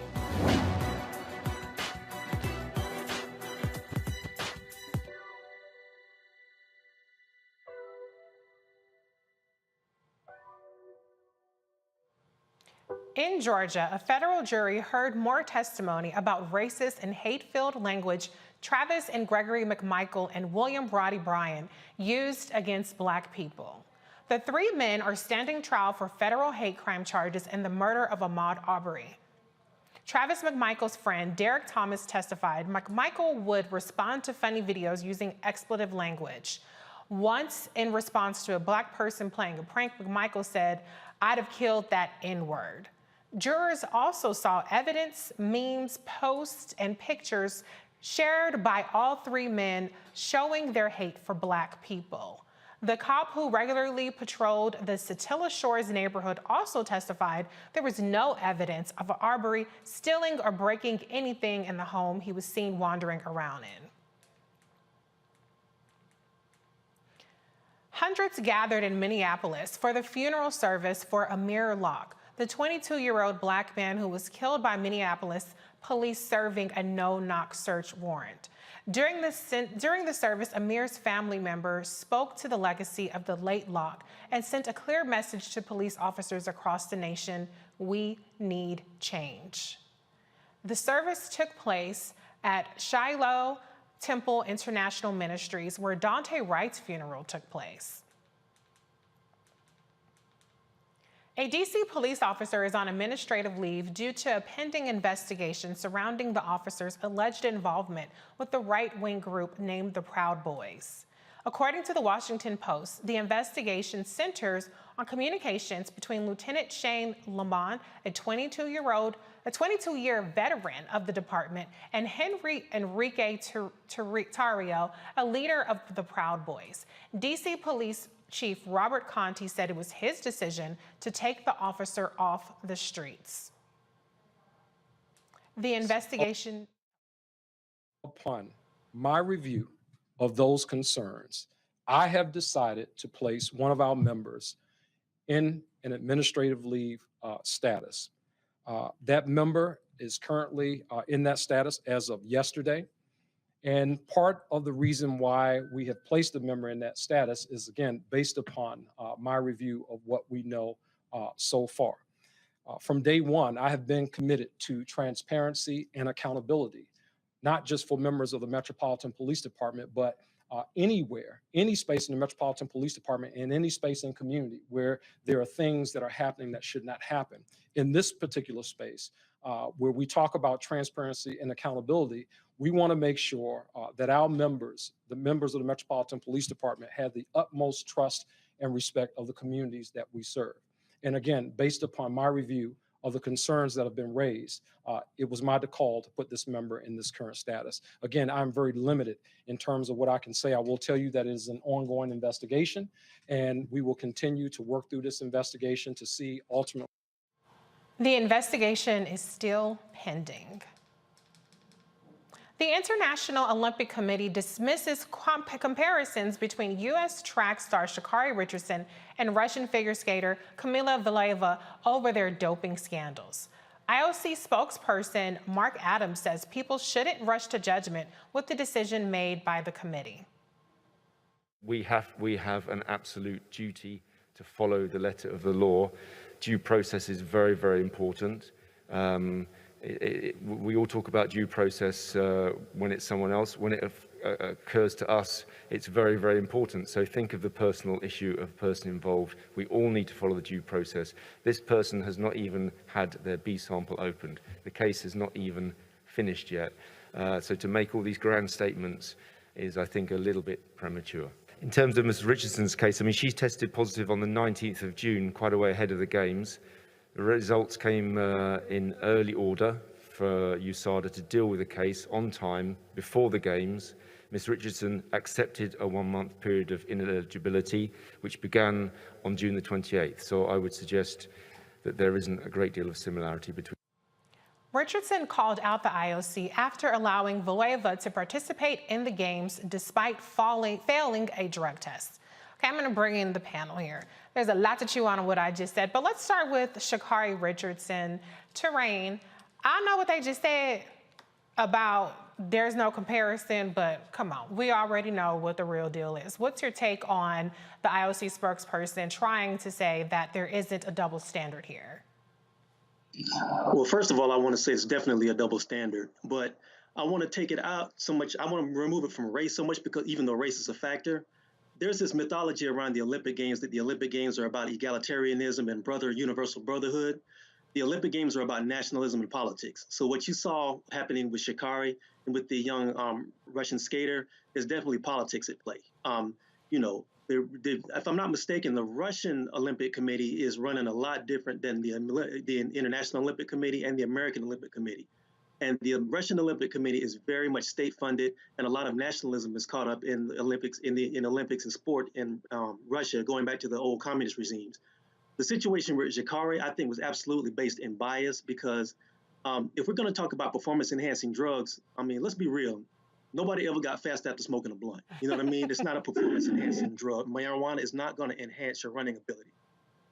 In Georgia, a federal jury heard more testimony about racist and hate-filled language Travis and Gregory McMichael and William Brody Bryan used against Black people. The three men are standing trial for federal hate crime charges in the murder of Ahmaud Arbery. Travis McMichael's friend, Derek Thomas, testified McMichael would respond to funny videos using expletive language. Once, in response to a Black person playing a prank, McMichael said, "I'd have killed that N-word." Jurors also saw evidence, memes, posts, and pictures shared by all three men showing their hate for Black people. The cop who regularly patrolled the Satilla Shores neighborhood also testified there was no evidence of Arbery stealing or breaking anything in the home he was seen wandering around in. Hundreds gathered in Minneapolis for the funeral service for Amir Locke, the 22-year-old Black man who was killed by Minneapolis police serving a no-knock search warrant. During the service, Amir's family members spoke to the legacy of the late Locke and sent a clear message to police officers across the nation: we need change. The service took place at Shiloh Temple International Ministries, where Daunte Wright's funeral took place. A D.C. police officer is on administrative leave due to a pending investigation surrounding the officer's alleged involvement with the right-wing group named the Proud Boys. According to the Washington Post, the investigation centers on communications between Lieutenant Shane Lamont, a 22-year veteran of the department, and Enrique Tarrio, a leader of the Proud Boys. D.C. Police Chief Robert Conti said it was his decision to take the officer off the streets. The investigation.
Upon my review of those concerns, I have decided to place one of our members in an administrative leave status. That member is currently in that status as of yesterday. And part of the reason why we have placed a member in that status is, again, based upon my review of what we know so far. From day one, I have been committed to transparency and accountability, not just for members of the Metropolitan Police Department, but anywhere, any space in the Metropolitan Police Department, and any space in community where there are things that are happening that should not happen. In this particular space, where we talk about transparency and accountability, we want to make sure that our members, the members of the Metropolitan Police Department, have the utmost trust and respect of the communities that we serve. And again, based upon my review of the concerns that have been raised, it was my call to put this member in this current status. Again, I'm very limited in terms of what I can say. I will tell you that it is an ongoing investigation, and we will continue to work through this investigation to see ultimately.
The investigation is still pending. The International Olympic Committee dismisses comparisons between U.S. track star Sha'Carri Richardson and Russian figure skater Kamila Valieva over their doping scandals. IOC spokesperson Mark Adams says people shouldn't rush to judgment with the decision made by the committee.
We have an absolute duty to follow the letter of the law. Due process is very, very important. We all talk about due process when it's someone else. When it occurs to us, it's very, very important. So think of the personal issue of the person involved. We all need to follow the due process. This person has not even had their B sample opened. The case is not even finished yet. So to make all these grand statements is, I think, a little bit premature. In terms of Ms. Richardson's case, I mean, she tested positive on the 19th of June, quite a way ahead of the Games. The results came in early order for USADA to deal with the case on time before the Games. Ms. Richardson accepted a 1-month period of ineligibility, which began on June the 28th. So I would suggest that there isn't a great deal of similarity between.
Richardson called out the IOC after allowing Valieva to participate in the Games despite failing a drug test. Okay, I'm going to bring in the panel here. There's a lot to chew on what I just said, but let's start with Sha'Carri Richardson. Terrain, I know what they just said about there's no comparison, but come on, we already know what the real deal is. What's your take on the IOC spokesperson trying to say that there isn't a double standard here?
Well, first of all, I want to say it's definitely a double standard, but I want to take it out so much. I want to remove it from race so much because even though race is a factor, there's this mythology around the Olympic Games that the Olympic Games are about egalitarianism and universal brotherhood. The Olympic Games are about nationalism and politics. So what you saw happening with Sha'Carri and with the young Russian skater is definitely politics at play. If I'm not mistaken, the Russian Olympic Committee is running a lot different than the International Olympic Committee and the American Olympic Committee. And the Russian Olympic Committee is very much state funded, and a lot of nationalism is caught up in the Olympics, in Olympics and sport in Russia, going back to the old communist regimes. The situation with Sha'Carri, I think, was absolutely based in bias because if we're going to talk about performance-enhancing drugs, I mean, let's be real. Nobody ever got fast after smoking a blunt. You know what I mean? It's not a performance-enhancing drug. Marijuana is not going to enhance your running ability.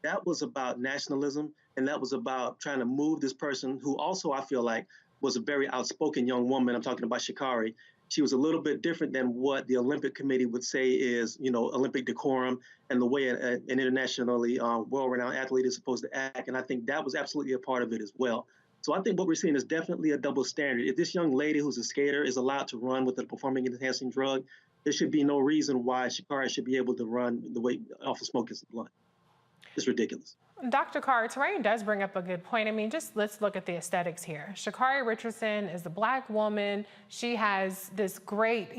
That was about nationalism, and that was about trying to move this person who also, I feel like, was a very outspoken young woman. I'm talking about Sha'Carri. She was a little bit different than what the Olympic Committee would say is, Olympic decorum and the way an internationally well-renowned athlete is supposed to act. And I think that was absolutely a part of it as well. So I think what we're seeing is definitely a double standard. If this young lady who's a skater is allowed to run with a performance-enhancing drug, there should be no reason why Sha'Carri should be able to run the way off of smoking blunt. It's ridiculous.
Dr. Carr, Terrain does bring up a good point. I mean, just let's look at the aesthetics here. Sha'Carri Richardson is a Black woman. She has this great,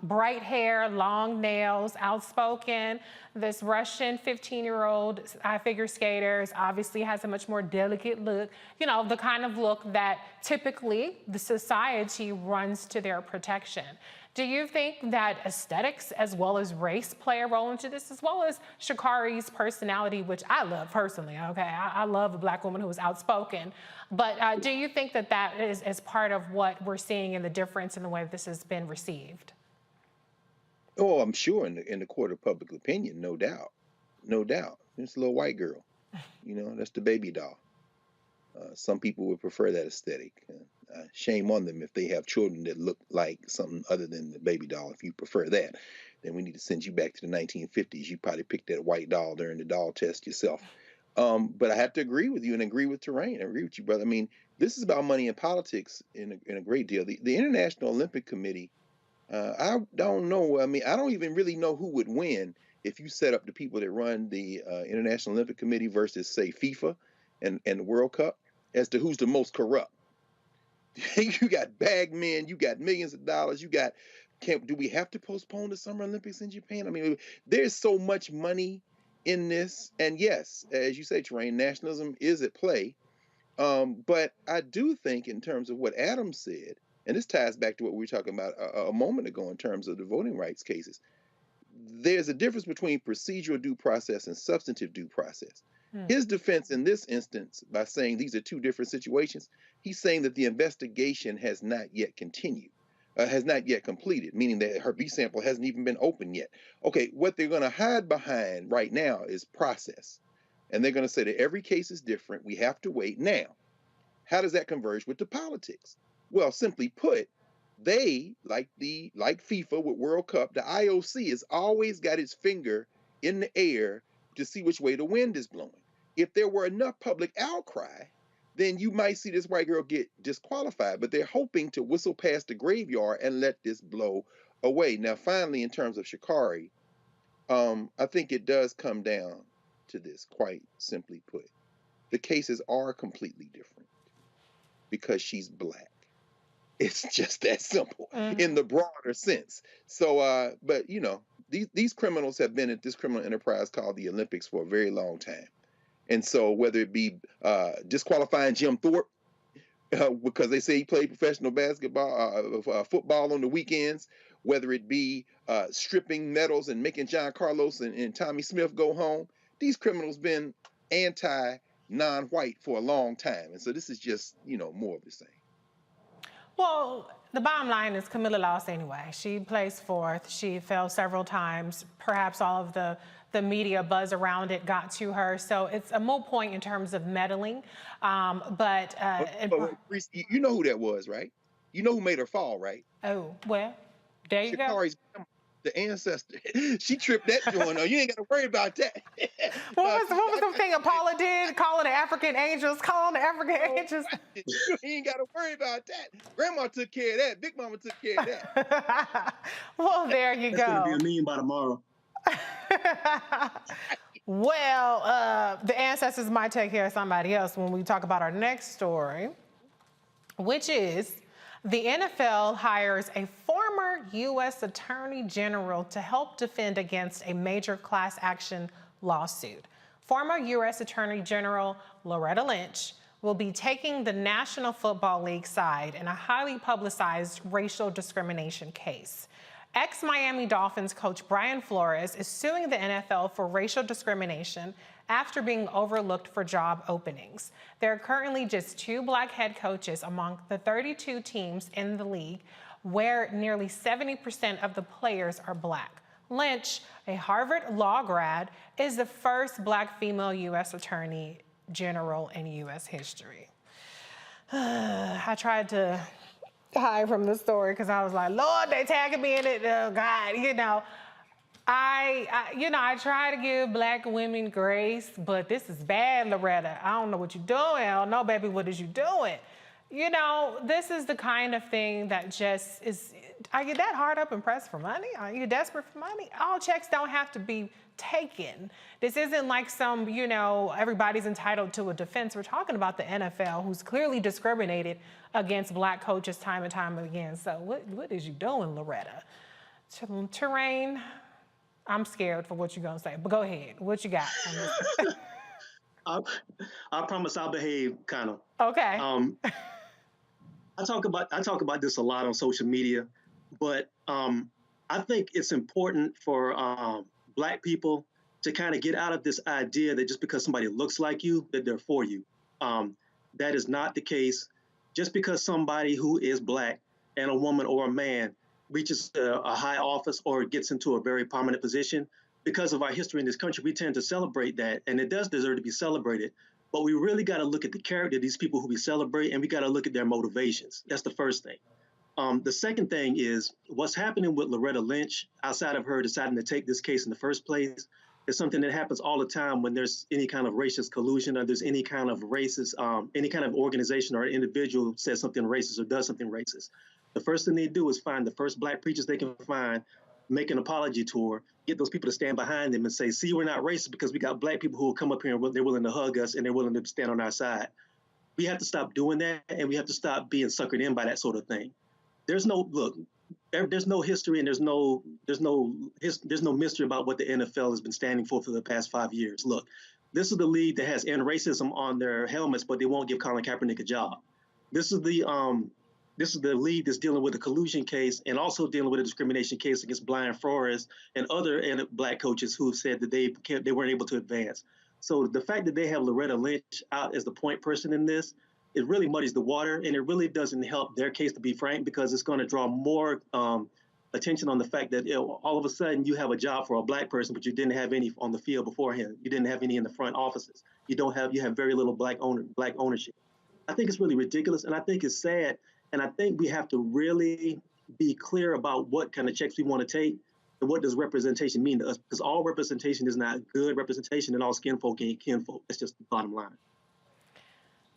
bright hair, long nails, outspoken. This Russian 15-year-old figure skater obviously has a much more delicate look, the kind of look that typically the society runs to their protection. Do you think that aesthetics as well as race play a role into this, as well as Sha'Carri's personality, which I love personally, okay? I love a Black woman who is outspoken. But do you think that that is part of what we're seeing in the difference in the way this has been received?
Oh, I'm sure in the court of public opinion, no doubt. No doubt. It's a little white girl. That's the baby doll. Some people would prefer that aesthetic. Shame on them if they have children that look like something other than the baby doll. If you prefer that, then we need to send you back to the 1950s. You probably picked that white doll during the doll test yourself. But I have to agree with you and agree with Terrain. I agree with you, brother. I mean, this is about money and politics in a great deal. The International Olympic Committee, I don't know. I mean, I don't even really know who would win if you set up the people that run the International Olympic Committee versus, say, FIFA and the World Cup as to who's the most corrupt. You got bag men, you got millions of dollars, you got, do we have to postpone the Summer Olympics in Japan? I mean, there's so much money in this. And yes, as you say, Terrain, nationalism is at play. But I do think in terms of what Adam said, and this ties back to what we were talking about a moment ago in terms of the voting rights cases, there's a difference between procedural due process and substantive due process. His defense in this instance, by saying these are two different situations, he's saying that the investigation has not yet continued, has not yet completed, meaning that her B sample hasn't even been opened yet. Okay, what they're going to hide behind right now is process. And they're going to say that every case is different. We have to wait. Now, how does that converge with the politics? Well, simply put, they, like FIFA with World Cup, the IOC has always got its finger in the air to see which way the wind is blowing. If there were enough public outcry, then you might see this white girl get disqualified, but they're hoping to whistle past the graveyard and let this blow away. Now, finally, in terms of Sha'Carri, I think it does come down to this, quite simply put. The cases are completely different because she's Black. It's just that simple in the broader sense. So, but these criminals have been at this criminal enterprise called the Olympics for a very long time. And so whether it be disqualifying Jim Thorpe because they say he played professional football on the weekends, whether it be stripping medals and making John Carlos and Tommy Smith go home, these criminals been anti-non-white for a long time. And so this is just, more of the same.
Well, the bottom line is Camilla lost anyway. She placed fourth. She fell several times. Perhaps all of the media buzz around it got to her. So it's a moot point in terms of meddling. But
you know who that was, right? You know who made her fall, right?
Oh, well, there you go.
The ancestor. She tripped that joint on. You ain't got to worry about that.
What was the thing Paula did? Calling the African angels, calling the African angels.
You ain't got to worry about that. Grandma took care of that. Big Mama took care of that.
Well, there you
That's
go.
That's going to be a meme by tomorrow.
Well, the ancestors might take care of somebody else when we talk about our next story, which is the NFL hires a former U.S. Attorney General to help defend against a major class action lawsuit. Former U.S. Attorney General Loretta Lynch will be taking the National Football League side in a highly publicized racial discrimination case. Ex-Miami Dolphins coach Brian Flores is suing the NFL for racial discrimination after being overlooked for job openings. There are currently just 2 black head coaches among the 32 teams in the league, where nearly 70% of the players are black. Lynch, a Harvard law grad, is the first black female U.S. Attorney General in U.S. history. I tried to hide from the story because I was like, Lord, they tagging me in it. Oh, God, I try to give black women grace, but this is bad, Loretta. I don't know what you're doing. I don't know, baby, what is you doing? This is the kind of thing that just is, are you that hard up and pressed for money? Are you desperate for money? All checks don't have to be taken. This isn't like some, everybody's entitled to a defense. We're talking about the NFL, who's clearly discriminated against black coaches time and time again. So what is you doing, Loretta? Terrain, I'm scared for what you're going to say, but go ahead. What you got?
I promise I'll behave, kind of.
Okay.
I talk about this a lot on social media, but I think it's important for black people to kind of get out of this idea that just because somebody looks like you, that they're for you. That is not the case. Just because somebody who is black and a woman or a man reaches a high office or gets into a very prominent position, because of our history in this country, we tend to celebrate that, and it does deserve to be celebrated. But we really got to look at the character of these people who we celebrate, and we got to look at their motivations. That's the first thing. The second thing is what's happening with Loretta Lynch, outside of her deciding to take this case in the first place, is something that happens all the time when there's any kind of racist collusion or there's any kind of racist, any kind of organization or individual says something racist or does something racist. The first thing they do is find the first black preachers they can find, make an apology tour, get those people to stand behind them and say, see, we're not racist because we got black people who will come up here and they're willing to hug us and they're willing to stand on our side. We have to stop doing that, and we have to stop being suckered in by that sort of thing. There's no history and there's no mystery about what the NFL has been standing for the past 5 years. Look, this is the league that has end racism on their helmets, but they won't give Colin Kaepernick a job. This is the league that's dealing with a collusion case and also dealing with a discrimination case against Brian Flores and other black coaches who said that they weren't able to advance. So the fact that they have Loretta Lynch out as the point person in this, it really muddies the water, and it really doesn't help their case, to be frank, because it's going to draw more attention on the fact that all of a sudden you have a job for a black person, but you didn't have any on the field beforehand. You didn't have any in the front offices. You have very little black ownership. I think it's really ridiculous, and I think it's sad. And I think we have to really be clear about what kind of checks we want to take and what does representation mean to us, because all representation is not good representation and all skinfolk ain't kinfolk. That's just the bottom line.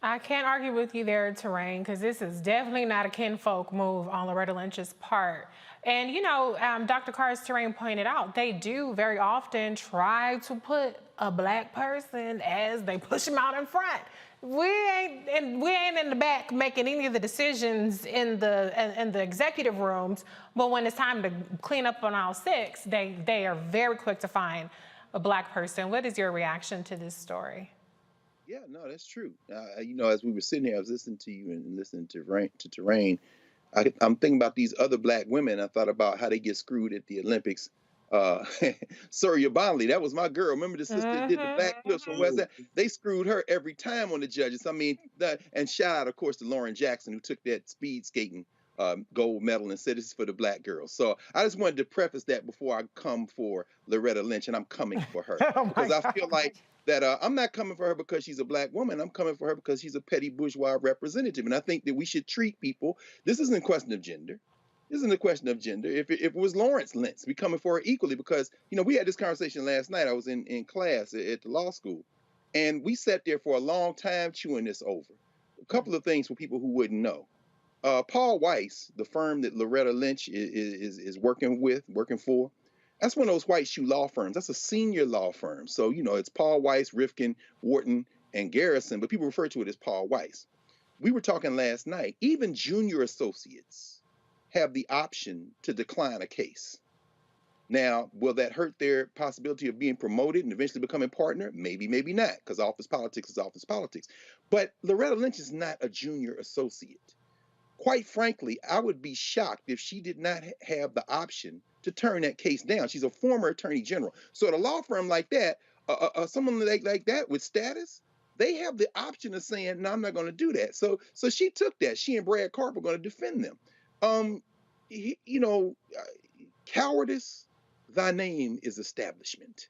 I can't argue with you there, Terrain, because this is definitely not a kinfolk move on Loretta Lynch's part. And, Dr. Carr's Terrain pointed out, they do very often try to put a black person as they push them out in front. We ain't in the back making any of the decisions in the executive rooms, but when it's time to clean up on all six, they are very quick to find a black person. What is your reaction to this story?
Yeah, no, that's true. As we were sitting here, I was listening to you and listening to Terrain. I'm thinking about these other black women. I thought about how they get screwed at the Olympics. Surya Bonley, that was my girl. Remember the sister that did the backflips from West End? They screwed her every time on the judges. I mean, and shout out, of course, to Lauren Jackson, who took that speed skating gold medal and said this is for the black girls. So I just wanted to preface that before I come for Loretta Lynch, and I'm coming for her. Because I feel like that I'm not coming for her because she's a black woman. I'm coming for her because she's a petty bourgeois representative. And I think that we should treat people, this isn't a question of gender. This isn't a question of gender. If it was Lawrence Lentz, we coming for her equally because, we had this conversation last night. I was in class at the law school, and we sat there for a long time chewing this over. A couple of things for people who wouldn't know. Paul Weiss, the firm that Loretta Lynch is working for, that's one of those white shoe law firms. That's a senior law firm. So, it's Paul Weiss, Rifkin, Wharton, and Garrison, but people refer to it as Paul Weiss. We were talking last night, even junior associates have the option to decline a case. Now, will that hurt their possibility of being promoted and eventually becoming partner? Maybe, maybe not, because office politics is office politics. But Loretta Lynch is not a junior associate. Quite frankly, I would be shocked if she did not have the option to turn that case down. She's a former attorney general. So at a law firm like that, someone like that with status, they have the option of saying, no, I'm not going to do that. So she took that. She and Brad Karp are going to defend them. Cowardice, thy name is establishment.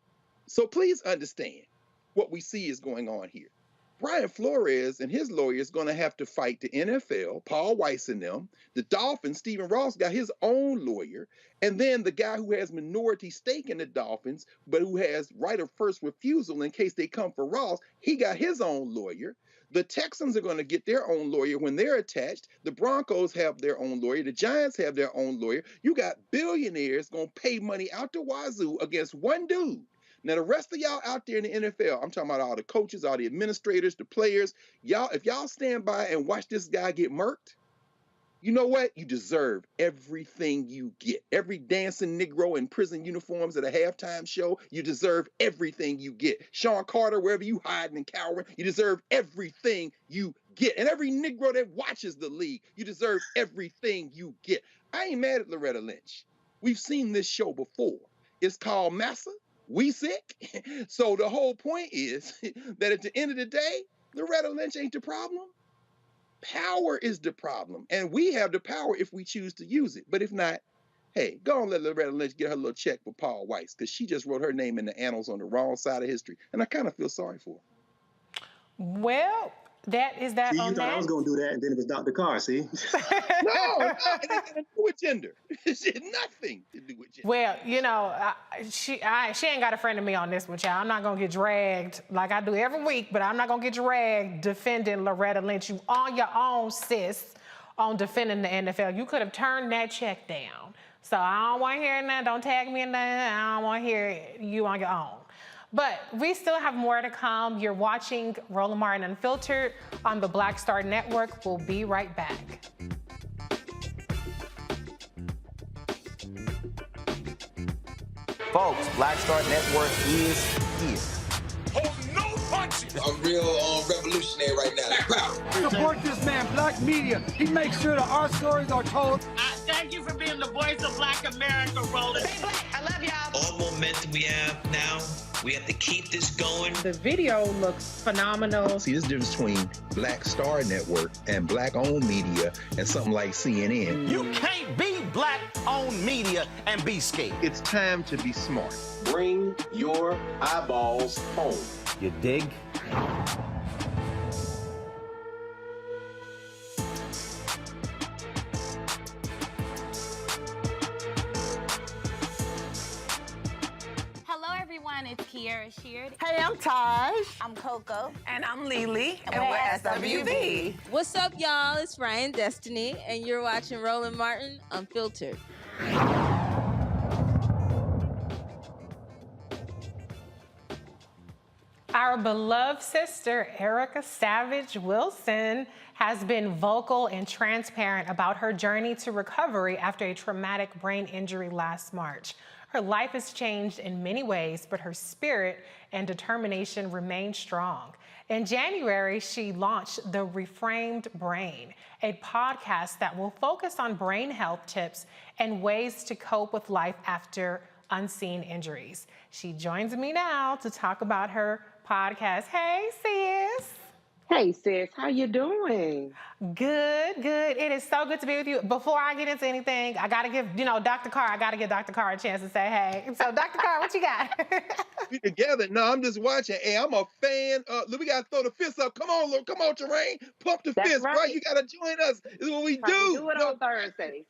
So please understand what we see is going on here. Brian Flores and his lawyer is going to have to fight the NFL, Paul Weiss and them. The Dolphins, Stephen Ross got his own lawyer. And then the guy who has minority stake in the Dolphins, but who has right of first refusal in case they come for Ross, he got his own lawyer. The Texans are going to get their own lawyer when they're attached. The Broncos have their own lawyer. The Giants have their own lawyer. You got billionaires going to pay money out the wazoo against one dude. Now, the rest of y'all out there in the NFL, I'm talking about all the coaches, all the administrators, the players, if y'all stand by and watch this guy get murked, you know what? You deserve everything you get. Every dancing Negro in prison uniforms at a halftime show, you deserve everything you get. Sean Carter, wherever you hiding and cowering, you deserve everything you get. And every Negro that watches the league, you deserve everything you get. I ain't mad at Loretta Lynch. We've seen this show before. It's called Massa. We sick. So the whole point is that at the end of the day, Loretta Lynch ain't the problem. Power is the problem. And we have the power if we choose to use it. But if not, hey, go and let Loretta Lynch get her little check for Paul Weiss, because she just wrote her name in the annals on the wrong side of history. And I kind of feel sorry for her.
Well, that is that.
See,
on
you thought
that.
I was going to do that, and then it was Dr. Carr, see?
No, it ain't nothing to do with gender. It's nothing to do with gender.
Well, she ain't got a friend of me on this one, child. I'm not going to get dragged like I do every week, but I'm not going to get dragged defending Loretta Lynch. You on your own, sis, on defending the NFL. You could have turned that check down. So I don't want to hear that. Don't tag me in that. I don't want to hear you on your own. But we still have more to come. You're watching Roland Martin Unfiltered on the Black Star Network. We'll be right back.
Folks, Black Star Network is here.
Hold no punches. I'm real revolutionary right now.
Support this man, Black Media. He makes sure that our stories are told.
Thank you for being the voice of Black America, Roland.
Stay black. I love y'all. All momentum we have now, we have to keep this going.
The video looks phenomenal.
See, this difference between Black Star Network and Black-owned media and something like CNN.
You can't be Black-owned media and be scared.
It's time to be smart.
Bring your eyeballs home.
You dig?
It's Kiara Sheard.
Hey, I'm Taj.
I'm Coco.
And I'm Lily.
And we're SWV.
What's up, y'all? It's Ryan Destiny, and you're watching Roland Martin Unfiltered.
Our beloved sister, Erica Savage Wilson, has been vocal and transparent about her journey to recovery after a traumatic brain injury last March. Her life has changed in many ways, but her spirit and determination remain strong. In January, she launched The Reframed Brain, a podcast that will focus on brain health tips and ways to cope with life after unseen injuries. She joins me now to talk about her podcast. Hey, sis.
Hey sis, how you doing?
Good, good. It is so good to be with you. Before I get into anything, I got to give, Dr. Carr, I got to give Dr. Carr a chance to say hey. So, Dr. Carr, what you got?
We together. No, I'm just watching. Hey, I'm a fan. Look, we gotta throw the fist up. Come on, look, come on, Terrain. Pump the
That's
fist, bro.
right.
You gotta join us. This is what we
How we
do.
do it on Thursdays.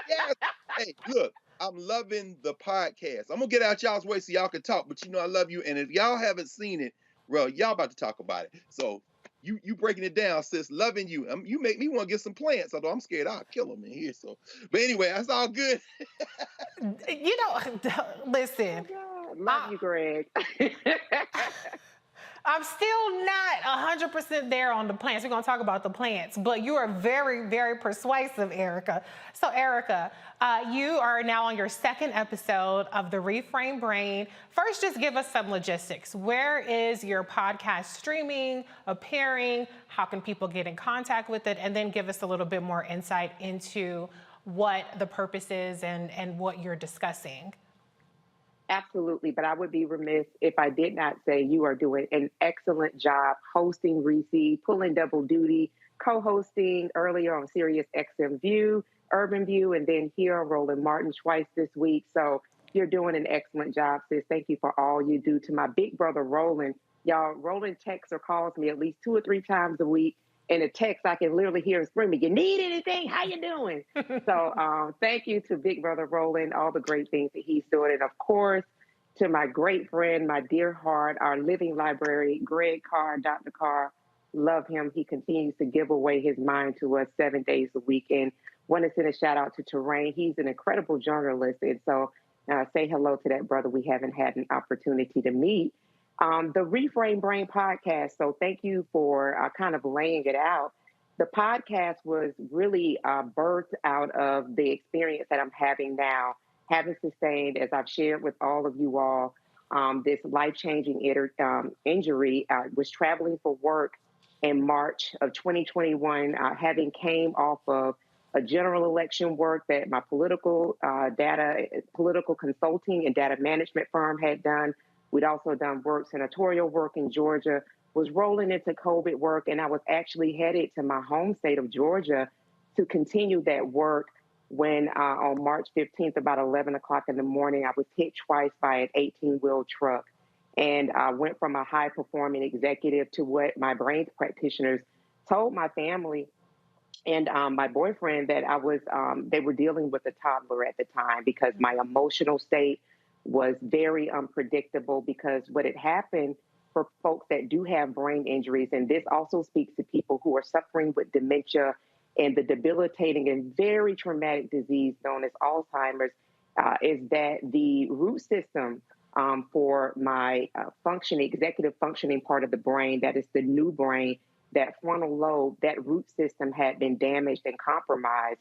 Yes. Hey, look, I'm loving the podcast. I'm gonna get out y'all's way so y'all can talk, but I love you. And if y'all haven't seen it, bro, y'all about to talk about it. So you breaking it down, sis. Loving you. You make me want to get some plants, although I'm scared I'll kill them in here. So, but anyway, that's all good.
Listen.
Oh, love you, Greg.
I'm still not 100% there on the plants. We're going to talk about the plants, but you are very, very persuasive, Erica. So, Erica, you are now on your second episode of the Reframe Brain. First, just give us some logistics. Where is your podcast streaming, appearing? How can people get in contact with it? And then give us a little bit more insight into what the purpose is and what you're discussing.
Absolutely, but I would be remiss if I did not say you are doing an excellent job hosting Reese, pulling double duty, co-hosting earlier on Sirius XM View, Urban View, and then here on Roland Martin twice this week. So you're doing an excellent job, sis. Thank you for all you do. To my big brother, Roland, y'all, Roland texts or calls me at least 2 or 3 times a week. In a text, I can literally hear him screaming, "You need anything? How you doing?" So thank you to Big Brother Roland, all the great things that he's doing. And of course, to my great friend, my dear heart, our living library, Greg Carr, Dr. Carr, love him. He continues to give away his mind to us 7 days a week. And want to send a shout out to Terrain. He's an incredible journalist. And so say hello to that brother we haven't had an opportunity to meet. The Reframe Brain podcast. So thank you for kind of laying it out. The podcast was really birthed out of the experience that I'm having now, having sustained, as I've shared with all of you all, this life-changing injury. I was traveling for work in March of 2021, having came off of a general election work that my political consulting and data management firm had done. We'd also done senatorial work in Georgia, was rolling into COVID work, and I was actually headed to my home state of Georgia to continue that work when on March 15th, about 11 o'clock in the morning, I was hit twice by an 18-wheel truck. And I went from a high-performing executive to what my brain practitioners told my family and my boyfriend that I was, they were dealing with a toddler at the time because my emotional state was very unpredictable because what had happened for folks that do have brain injuries, and this also speaks to people who are suffering with dementia and the debilitating and very traumatic disease known as Alzheimer's, is that the root system for my executive functioning part of the brain, that is the new brain, that frontal lobe, that root system had been damaged and compromised.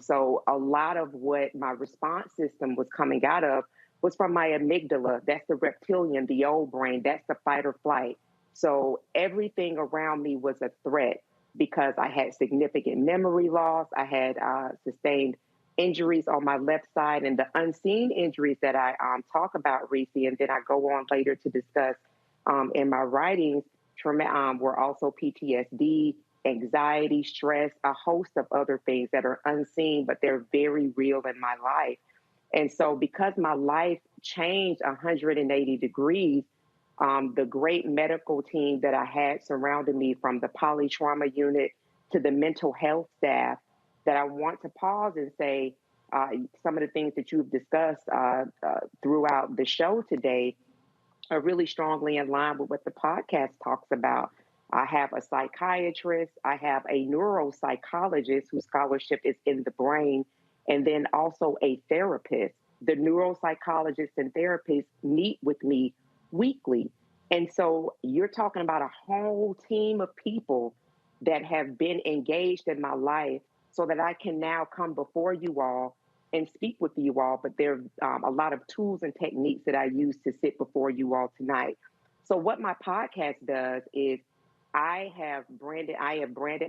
So a lot of what my response system was coming out of was from my amygdala. That's the reptilian, the old brain. That's the fight or flight. So everything around me was a threat because I had significant memory loss. I had sustained injuries on my left side, and the unseen injuries that I talk about, Reese, and then I go on later to discuss in my writings, were also PTSD, anxiety, stress, a host of other things that are unseen, but they're very real in my life. And so because my life changed 180 degrees, the great medical team that I had surrounding me, from the polytrauma unit to the mental health staff, that I want to pause and say some of the things that you've discussed throughout the show today are really strongly in line with what the podcast talks about. I have a psychiatrist, I have a neuropsychologist whose scholarship is in the brain, and then also a therapist. The neuropsychologists and therapists meet with me weekly. And so you're talking about a whole team of people that have been engaged in my life so that I can now come before you all and speak with you all. But there are a lot of tools and techniques that I use to sit before you all tonight. So what my podcast does is I have branded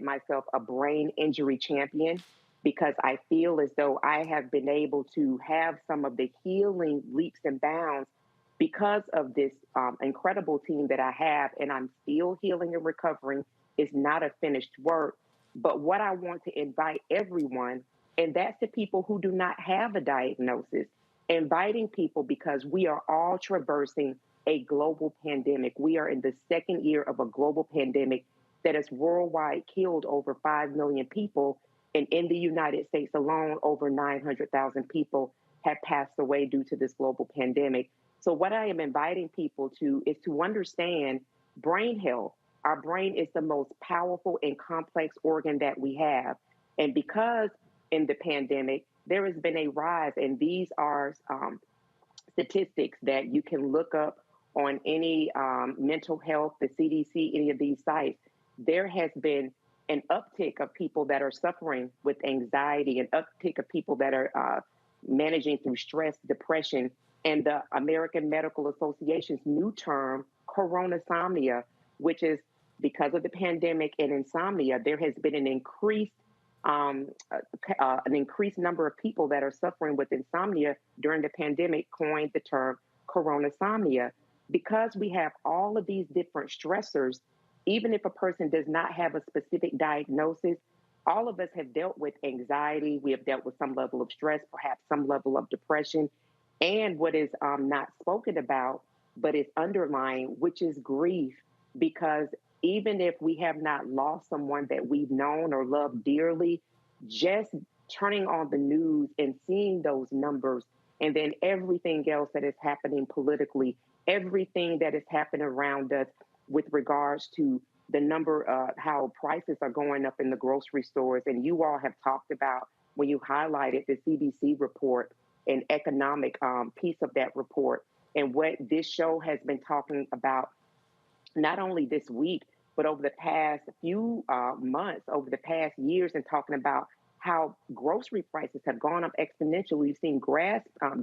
myself a brain injury champion, because I feel as though I have been able to have some of the healing leaps and bounds because of this incredible team that I have, and I'm still healing and recovering is not a finished work. But what I want to invite everyone, and that's the people who do not have a diagnosis, inviting people because we are all traversing a global pandemic. We are in the second year of a global pandemic that has worldwide killed over 5 million people. And in the United States alone, over 900,000 people have passed away due to this global pandemic. So what I am inviting people to is to understand brain health. Our brain is the most powerful and complex organ that we have. And because in the pandemic, there has been a rise, and these are statistics that you can look up on any mental health, the CDC, any of these sites. There has been an uptick of people that are suffering with anxiety, an uptick of people that are managing through stress, depression, and the American Medical Association's new term, coronasomnia, which is because of the pandemic and insomnia, there has been an increased number of people that are suffering with insomnia during the pandemic, coined the term coronasomnia. Because we have all of these different stressors, even if a person does not have a specific diagnosis, all of us have dealt with anxiety. We have dealt with some level of stress, perhaps some level of depression, and what is not spoken about, but is underlying, which is grief. Because even if we have not lost someone that we've known or loved dearly, just turning on the news and seeing those numbers, and then everything else that is happening politically, everything that is happening around us with regards to the number of how prices are going up in the grocery stores. And you all have talked about, when you highlighted the CDC report, an economic piece of that report, and what this show has been talking about, not only this week, but over the past few months, over the past years, and talking about how grocery prices have gone up exponentially. We've seen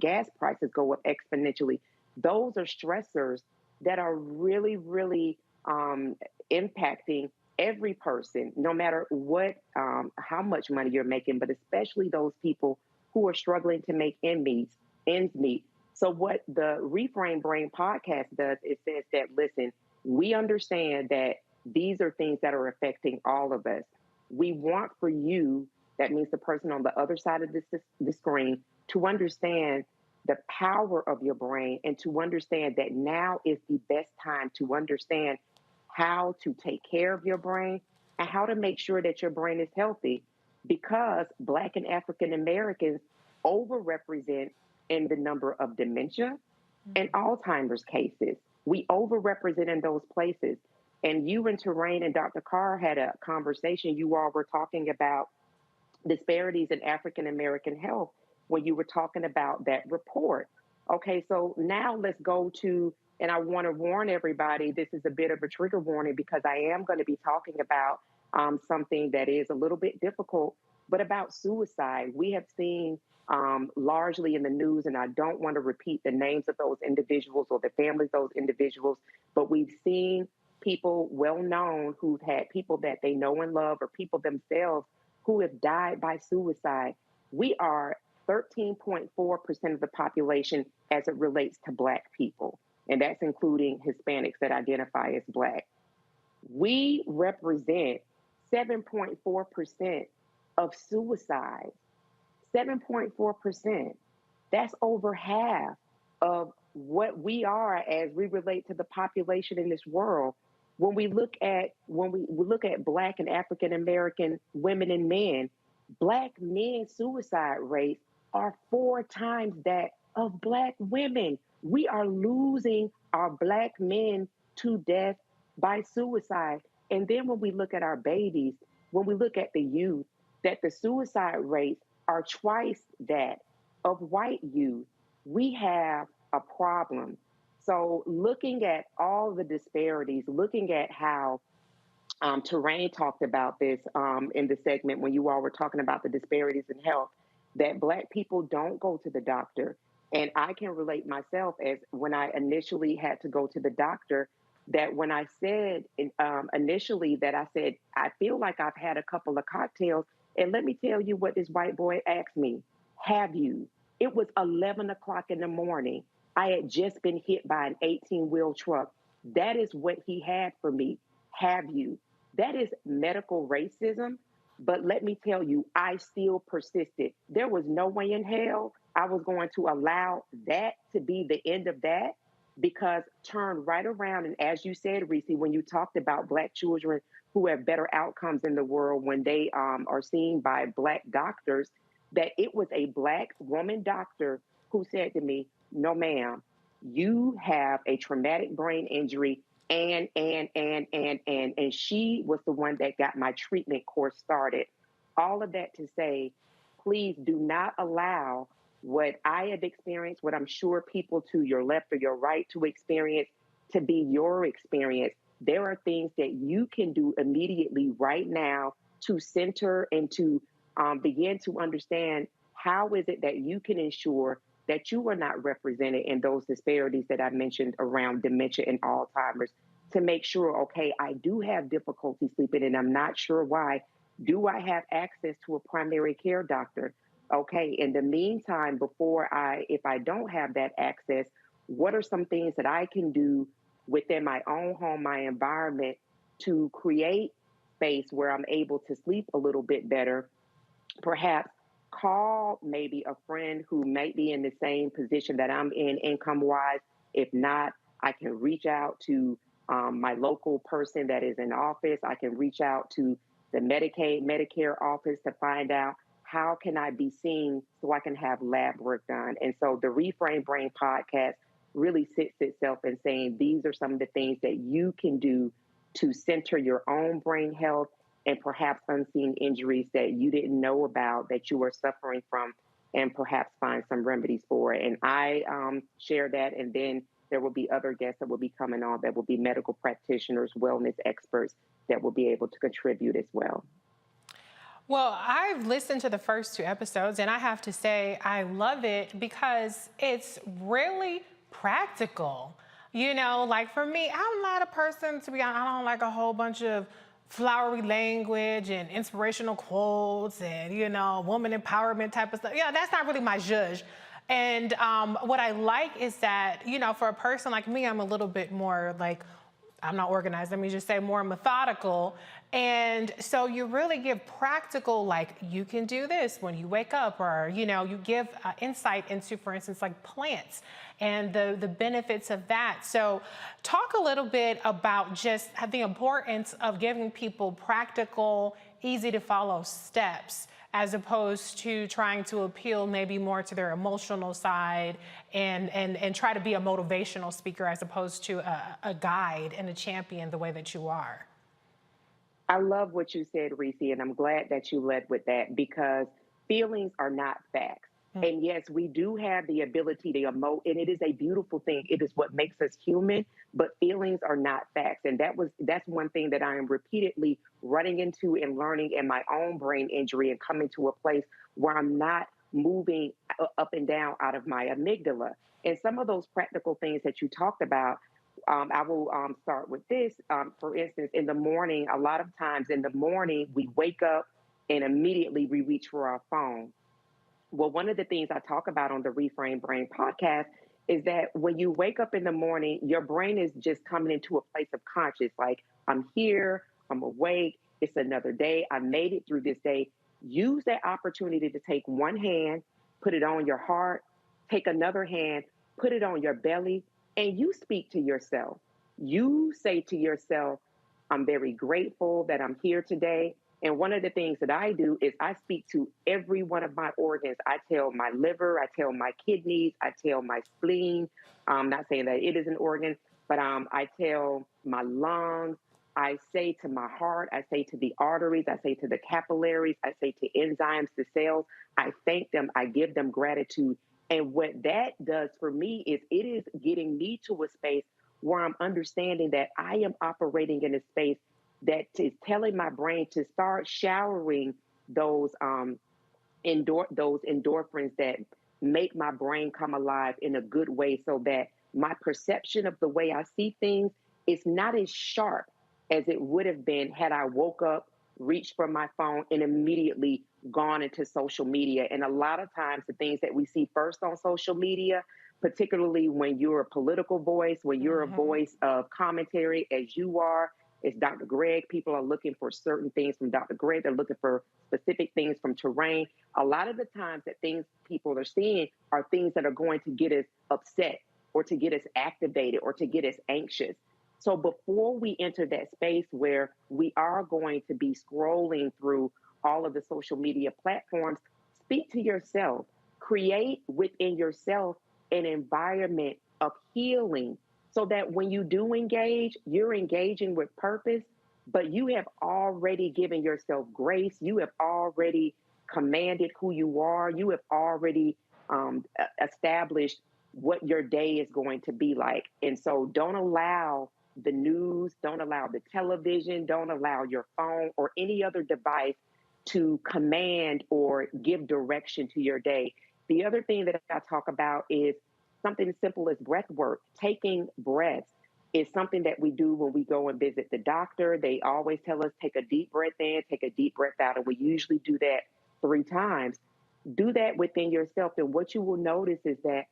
gas prices go up exponentially. Those are stressors that are really, really impacting every person, no matter what, how much money you're making, but especially those people who are struggling to make ends meet. So what the Reframe Brain podcast does, it says that, listen, we understand that these are things that are affecting all of us. We want for you, that means the person on the other side of the screen, to understand the power of your brain, and to understand that now is the best time to understand how to take care of your brain and how to make sure that your brain is healthy, because Black and African Americans overrepresent in the number of dementia and Alzheimer's cases. We overrepresent in those places. And you and Terrain and Dr. Carr had a conversation. You all were talking about disparities in African American health when you were talking about that report. Okay, so now let's go to, and I want to warn everybody, this is a bit of a trigger warning, because I am going to be talking about something that is a little bit difficult, but about suicide. We have seen largely in the news, and I don't want to repeat the names of those individuals or the families of those individuals, but we've seen people well known who've had people that they know and love, or people themselves who have died by suicide. We are 13.4% of the population as it relates to Black people, and that's including Hispanics that identify as Black. We represent 7.4% of suicides. 7.4%. That's over half of what we are as we relate to the population in this world. When we look at Black and African American women and men, Black men's suicide rates are 4 times that of Black women. We are losing our Black men to death by suicide. And then when we look at our babies, when we look at the youth, that the suicide rates are twice that of white youth. We have a problem. So looking at all the disparities, looking at how Terrain talked about this in the segment when you all were talking about the disparities in health, that Black people don't go to the doctor. And I can relate myself, as when I initially had to go to the doctor, that when I said initially that I said, I feel like I've had a couple of cocktails, and let me tell you what this white boy asked me. Have you? It was 11 o'clock in the morning. I had just been hit by an 18-wheel truck. That is what he had for me. Have you? That is medical racism. But let me tell you, I still persisted. There was no way in hell I was going to allow that to be the end of that, because turn right around. And as you said, Reese, when you talked about Black children who have better outcomes in the world when they are seen by Black doctors, that it was a Black woman doctor who said to me, no, ma'am, you have a traumatic brain injury. And she was the one that got my treatment course started. All of that to say, please do not allow what I have experienced, what I'm sure people to your left or your right to experience, to be your experience. There are things that you can do immediately right now to center and to begin to understand how is it that you can ensure that you are not represented in those disparities that I mentioned around dementia and Alzheimer's, to make sure, okay, I do have difficulty sleeping and I'm not sure why. Do I have access to a primary care doctor? Okay, in the meantime, if I don't have that access, what are some things that I can do within my own home, my environment, to create space where I'm able to sleep a little bit better? Perhaps call maybe a friend who might be in the same position that I'm in income-wise. If not, I can reach out to my local person that is in office. I can reach out to the Medicaid, Medicare office to find out how can I be seen so I can have lab work done. And so the Reframe Brain podcast really sits itself in saying these are some of the things that you can do to center your own brain health and perhaps unseen injuries that you didn't know about that you are suffering from, and perhaps find some remedies for it. And I share that, and then there will be other guests that will be coming on that will be medical practitioners, wellness experts that will be able to contribute as well.
Well, I've listened to the first 2 episodes, and I have to say I love it because it's really practical. You know, like for me, I'm not a person, to be honest, I don't like a whole bunch of flowery language and inspirational quotes and, you know, woman empowerment type of stuff. Yeah, that's not really my zhuzh. And what I like is that, you know, for a person like me, I'm a little bit more like, I'm not organized, let me just say more methodical. And so you really give practical, like you can do this when you wake up, or, you know, you give insight into, for instance, like plants and the benefits of that. So talk a little bit about just the importance of giving people practical, easy to follow steps, as opposed to trying to appeal maybe more to their emotional side and try to be a motivational speaker as opposed to a guide and a champion the way that you are.
I love what you said, Reese, and I'm glad that you led with that, because feelings are not facts. And yes, we do have the ability to emote, and it is a beautiful thing. It is what makes us human, but feelings are not facts. And that's one thing that I am repeatedly running into and learning in my own brain injury, and coming to a place where I'm not moving up and down out of my amygdala. And some of those practical things that you talked about, I will start with this. For instance, in the morning, a lot of times in the morning, we wake up and immediately we reach for our phone. Well, one of the things I talk about on the Reframe Brain podcast is that when you wake up in the morning, your brain is just coming into a place of conscious, like, I'm here, I'm awake, it's another day, I made it through this day. Use that opportunity to take one hand, put it on your heart, take another hand, put it on your belly, and you speak to yourself. You say to yourself, I'm very grateful that I'm here today. And one of the things that I do is I speak to every one of my organs. I tell my liver, I tell my kidneys, I tell my spleen. I'm not saying that it is an organ, but I tell my lungs. I say to my heart, I say to the arteries, I say to the capillaries, I say to enzymes, to cells. I thank them, I give them gratitude. And what that does for me is it is getting me to a space where I'm understanding that I am operating in a space that is telling my brain to start showering those endorphins that make my brain come alive in a good way, so that my perception of the way I see things is not as sharp as it would have been had I woke up, reached for my phone, and immediately gone into social media. And a lot of times the things that we see first on social media, particularly when you're a political voice, when you're a voice of commentary, as you are, it's Dr. Greg. People are looking for certain things from Dr. Greg. They're looking for specific things from Terrain. A lot of the times that things people are seeing are things that are going to get us upset or to get us activated or to get us anxious. So before we enter that space where we are going to be scrolling through all of the social media platforms, speak to yourself. Create within yourself an environment of healing so that when you do engage, you're engaging with purpose, but you have already given yourself grace. You have already commanded who you are. You have already established what your day is going to be like. And so don't allow the news, don't allow the television, don't allow your phone or any other device to command or give direction to your day. The other thing that I talk about is something as simple as breath work. Taking breaths is something that we do when we go and visit the doctor. They always tell us, take a deep breath in, take a deep breath out, and we usually do that 3 times. Do that within yourself, and what you will notice is that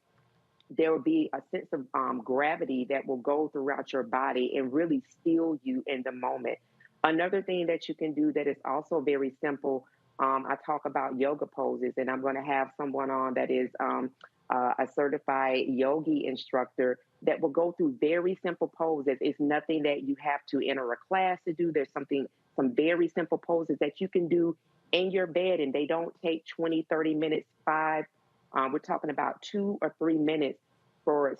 there will be a sense of gravity that will go throughout your body and really still you in the moment. Another thing that you can do that is also very simple, I talk about yoga poses, and I'm going to have someone on that is a certified yogi instructor that will go through very simple poses. It's nothing that you have to enter a class to do. There's some very simple poses that you can do in your bed, and they don't take 20, 30 minutes, 5. We're talking about 2 or 3 minutes for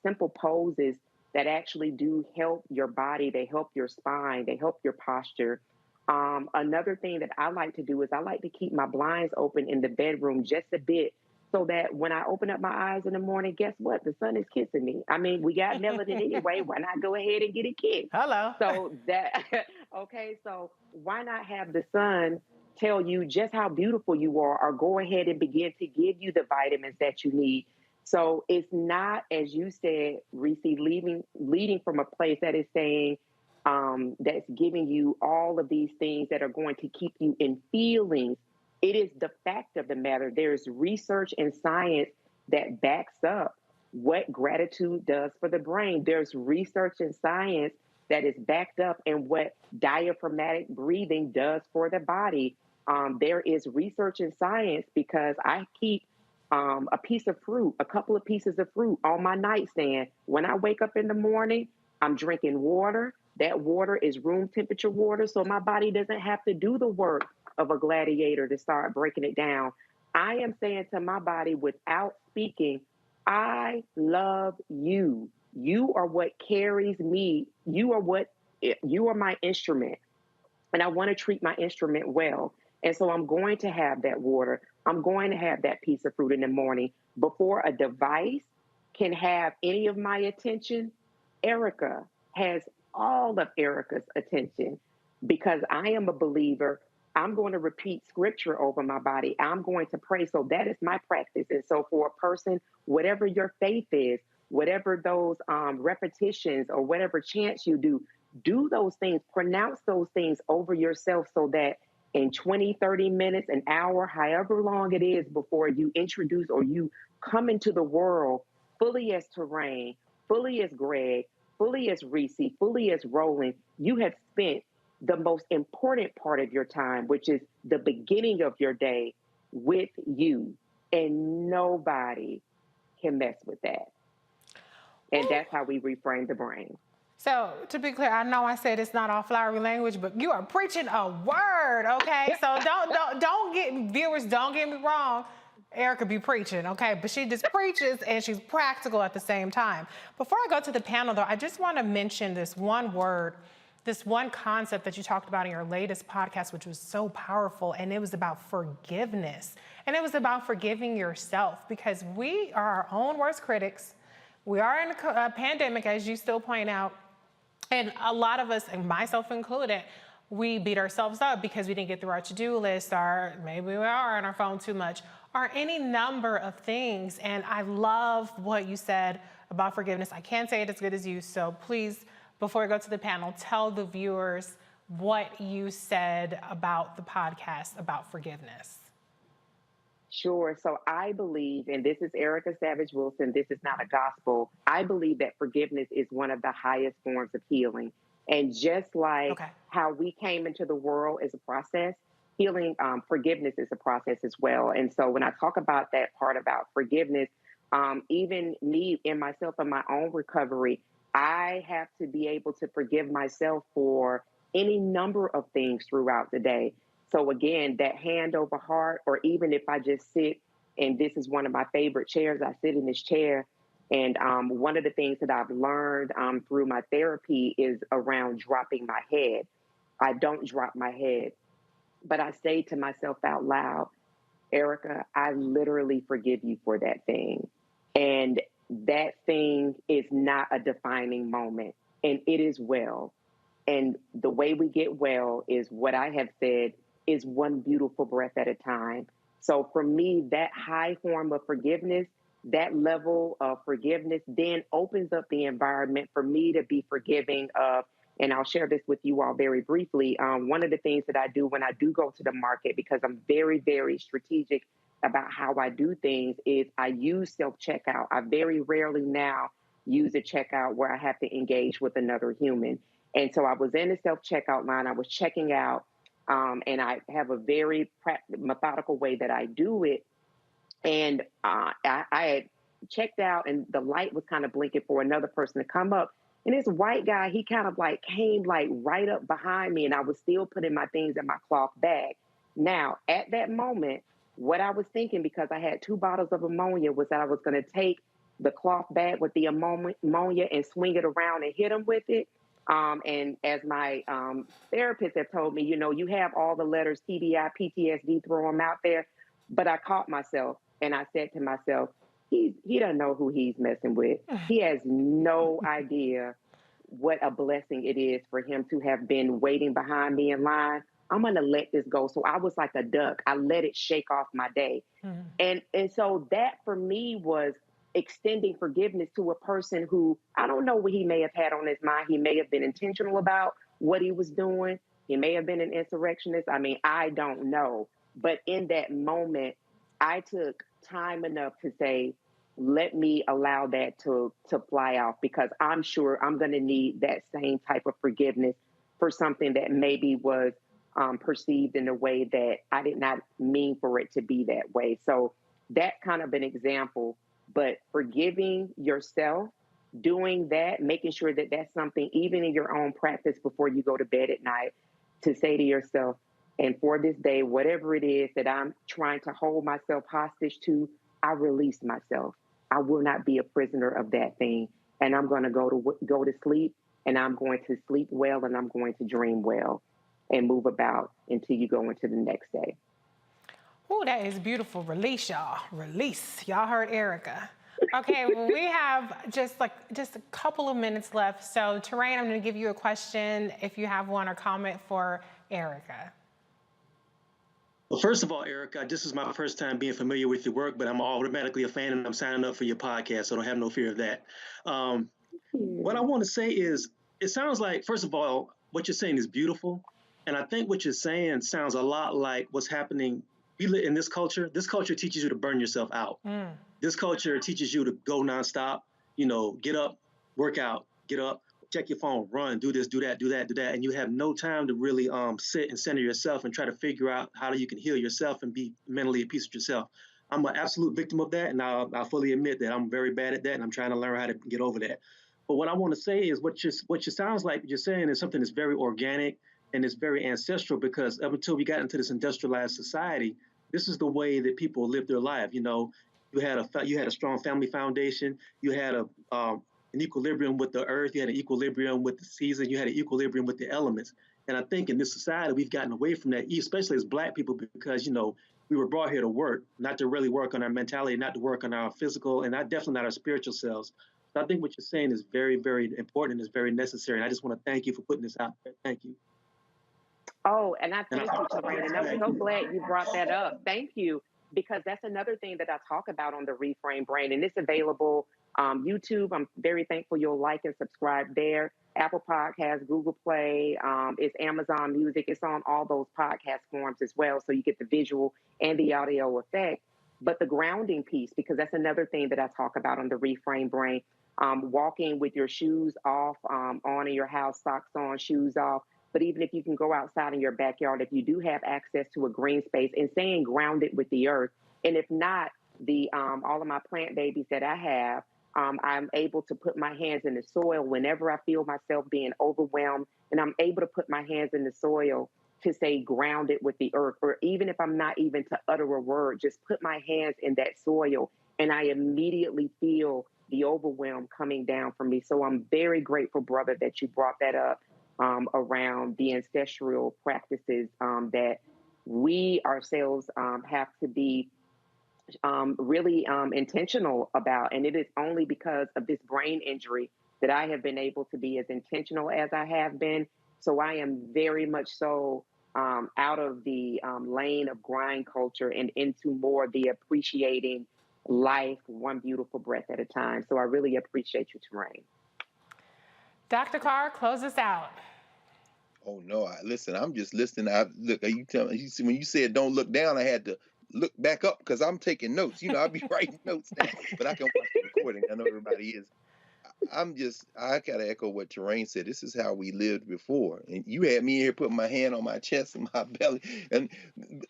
simple poses that actually do help your body. They help your spine. They help your posture. Another thing that I like to do is I like to keep my blinds open in the bedroom just a bit so that when I open up my eyes in the morning, guess what? The sun is kissing me. I mean, we got melanin anyway. Why not go ahead and get it kissed?
Hello.
So that, okay, so why not have the sun tell you just how beautiful you are, or go ahead and begin to give you the vitamins that you need. So it's not, as you said, Reese, leading from a place that is saying, that's giving you all of these things that are going to keep you in feelings. It is the fact of the matter. There's research and science that backs up what gratitude does for the brain. There's research and science that is backed up in what diaphragmatic breathing does for the body. There is research and science because I keep a piece of fruit, a couple of pieces of fruit on my nightstand. When I wake up in the morning, I'm drinking water. That water is room temperature water, so my body doesn't have to do the work of a gladiator to start breaking it down. I am saying to my body without speaking, I love you. You are what carries me. You are my instrument. And I want to treat my instrument well. And so I'm going to have that water. I'm going to have that piece of fruit in the morning. Before a device can have any of my attention, Erica has all of Erica's attention because I am a believer. I'm going to repeat scripture over my body. I'm going to pray. So that is my practice. And so for a person, whatever your faith is, whatever those repetitions or whatever chants you do those things, pronounce those things over yourself so that in 20, 30 minutes, an hour, however long it is before you introduce or you come into the world fully as Terrain, fully as Greg, fully as Reese, fully as Roland, you have spent the most important part of your time, which is the beginning of your day with you. And nobody can mess with that. And that's how we reframe the brain.
So to be clear, I know I said it's not all flowery language, but you are preaching a word, okay? So don't get me wrong. Erica be preaching, okay? But she just preaches and she's practical at the same time. Before I go to the panel though, I just want to mention this one word, this one concept that you talked about in your latest podcast, which was so powerful, and it was about forgiveness. And it was about forgiving yourself because we are our own worst critics. We are in a pandemic, as you still point out. And a lot of us, and myself included, we beat ourselves up because we didn't get through our to-do list, or maybe we are on our phone too much, or any number of things. And I love what you said about forgiveness. I can't say it as good as you, so please, before we go to the panel, tell the viewers what you said about the podcast about forgiveness.
Sure. So I believe, and this is Erica Savage Wilson, this is not a gospel. I believe that forgiveness is one of the highest forms of healing. And just like how we came into the world is a process, healing, forgiveness is a process as well. And so when I talk about that part about forgiveness, even me in myself in my own recovery, I have to be able to forgive myself for any number of things throughout the day. So again, that hand over heart, or even if I just sit, and this is one of my favorite chairs, I sit in this chair. And one of the things that I've learned through my therapy is around dropping my head. I don't drop my head, but I say to myself out loud, Erica, I literally forgive you for that thing. And that thing is not a defining moment, and it is well. And the way we get well is what I have said is one beautiful breath at a time. So for me, that high form of forgiveness, that level of forgiveness then opens up the environment for me to be forgiving of, and I'll share this with you all very briefly. One of the things that I do when I do go to the market, because I'm very, very strategic about how I do things, is I use self-checkout. I very rarely now use a checkout where I have to engage with another human. And so I was in the self-checkout line, I was checking out, and I have a very methodical way that I do it. And I had checked out, and the light was kind of blinking for another person to come up. And this white guy, he kind of like came like right up behind me, and I was still putting my things in my cloth bag. Now, at that moment, what I was thinking, because I had 2 bottles of ammonia, was that I was going to take the cloth bag with the ammonia and swing it around and hit him with it. And as my therapist have told me, you know, you have all the letters TBI, PTSD, throw them out there. But I caught myself, and I said to myself, he doesn't know who he's messing with. He has no idea what a blessing it is for him to have been waiting behind me in line. I'm going to let this go. So I was like a duck. I let it shake off my day. And so that for me was extending forgiveness to a person who, I don't know what he may have had on his mind. He may have been intentional about what he was doing. He may have been an insurrectionist. I mean, I don't know. But in that moment, I took time enough to say, let me allow that to fly off, because I'm sure I'm going to need that same type of forgiveness for something that maybe was perceived in a way that I did not mean for it to be that way. So that kind of an example, but forgiving yourself, doing that, making sure that that's something, even in your own practice before you go to bed at night, to say to yourself, and for this day, whatever it is that I'm trying to hold myself hostage to, I release myself. I will not be a prisoner of that thing. And I'm going to go to sleep, and I'm going to sleep well, and I'm going to dream well and move about until you go into the next day.
Oh, that is beautiful. Release, y'all. Release. Y'all heard Erica. Okay, well, we have just a couple of minutes left. So, Terrain, I'm going to give you a question if you have one or comment for Erica.
Well, first of all, Erica, this is my first time being familiar with your work, but I'm automatically a fan, and I'm signing up for your podcast, so don't have no fear of that. What I want to say is, it sounds like, first of all, what you're saying is beautiful. And I think what you're saying sounds a lot like what's happening in this culture. This culture teaches you to burn yourself out. This culture teaches you to go nonstop, you know, get up, work out, get up, check your phone, run, do this, do that, do that, do that. And you have no time to really sit and center yourself and try to figure out how you can heal yourself and be mentally at peace with yourself. I'm an absolute victim of that, and I fully admit that I'm very bad at that, and I'm trying to learn how to get over that. But what I want to say is what you sounds like you're saying is something that's very organic and it's very ancestral, because up until we got into this industrialized society, this is the way that people live their life. You know, you had a strong family foundation, you had an equilibrium with the earth, you had an equilibrium with the season, you had an equilibrium with the elements. And I think in this society, we've gotten away from that, especially as Black people, because, you know, we were brought here to work, not to really work on our mentality, not to work on our physical, and definitely not our spiritual selves. So I think what you're saying is very, very important and is very necessary. And I just want to thank you for putting this out there. Thank you.
Oh, and I thank you, Terrain, and I'm so glad you brought that up. Thank you, because that's another thing that I talk about on the Reframe Brain, and it's available YouTube. I'm very thankful you'll like and subscribe there. Apple Podcasts, Google Play, it's Amazon Music. It's on all those podcast forms as well, so you get the visual and the audio effect. But the grounding piece, because that's another thing that I talk about on the Reframe Brain, walking with your shoes off, on in your house, socks on, shoes off. But even if you can go outside in your backyard, if you do have access to a green space, and staying grounded with the earth. And if not, all of my plant babies that I have, I'm able to put my hands in the soil whenever I feel myself being overwhelmed, and I'm able to put my hands in the soil to stay grounded with the earth. Or even if I'm not even to utter a word, just put my hands in that soil, and I immediately feel the overwhelm coming down from me. So I'm very grateful, brother, that you brought that up around the ancestral practices that we ourselves have to be really intentional about. And it is only because of this brain injury that I have been able to be as intentional as I have been. So I am very much so out of the lane of grind culture and into more the appreciating life one beautiful breath at a time. So I really appreciate you, Terrain.
Dr. Carr, close us out.
Oh no! Listen, I'm just listening. Look. You tell me. When you said don't look down, I had to look back up because I'm taking notes. You know, I'll be writing notes down, but I can watch the recording. I know everybody is. I gotta echo what Terrain said. This is how we lived before, and you had me here putting my hand on my chest and my belly, and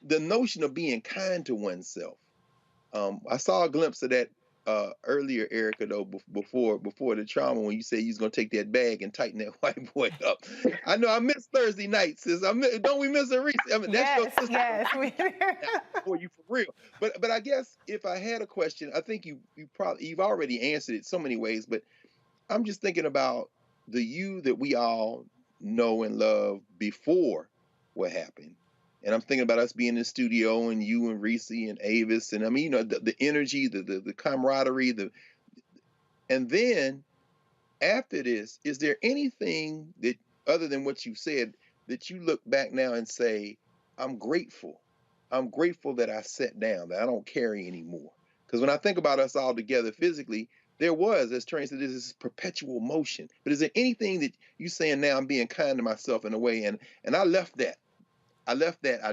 the notion of being kind to oneself. I saw a glimpse of that earlier, Erica, though, before the trauma, when you said you was gonna take that bag and tighten that white boy up. I know I miss Thursday nights, sis. Don't we miss a Reese? I mean, that's your sister.
Yes,
for you for real. But I guess if I had a question, I think you've already answered it so many ways. But I'm just thinking about the you that we all know and love before what happened. And I'm thinking about us being in the studio and you and Reese and Avis, and I mean, you know, the energy, the camaraderie, and then after this, is there anything that, other than what you said, that you look back now and say, I'm grateful. I'm grateful that I sat down, that I don't carry anymore. Because when I think about us all together physically, there was, as Train said, this perpetual motion. But is there anything that you saying now, I'm being kind to myself in a way, and I left that. I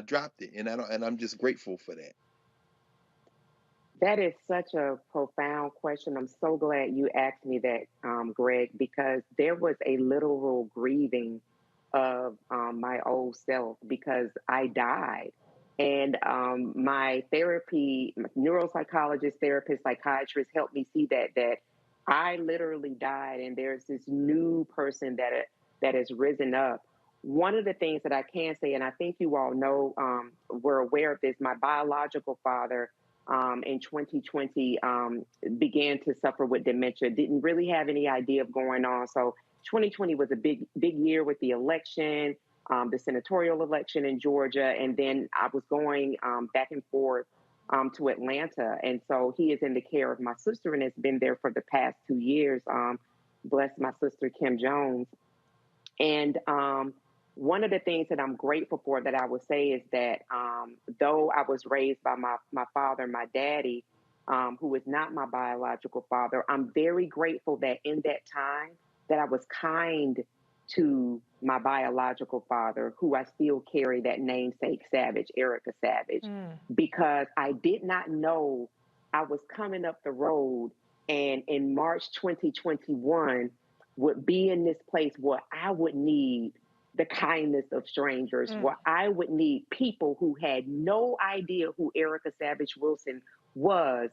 dropped it, and I'm just grateful for that.
That is such a profound question. I'm so glad you asked me that, Greg, because there was a literal grieving of my old self because I died. And my therapy, neuropsychologist, therapist, psychiatrist helped me see that I literally died, and there's this new person that has risen up. One of the things that I can say, and I think you all know, we're aware of this, my biological father in 2020 began to suffer with dementia, didn't really have any idea of going on. So 2020 was a big year with the election, the senatorial election in Georgia. And then I was going back and forth to Atlanta. And so he is in the care of my sister and has been there for the past 2 years. Bless my sister, Kim Jones. And one of the things that I'm grateful for that I would say is that though I was raised by my father, my daddy, who is not my biological father, I'm very grateful that in that time that I was kind to my biological father, who I still carry that namesake Savage, Erica Savage, because I did not know I was coming up the road and in March 2021 would be in this place where I would need the kindness of strangers, where I would need people who had no idea who Erica Savage Wilson was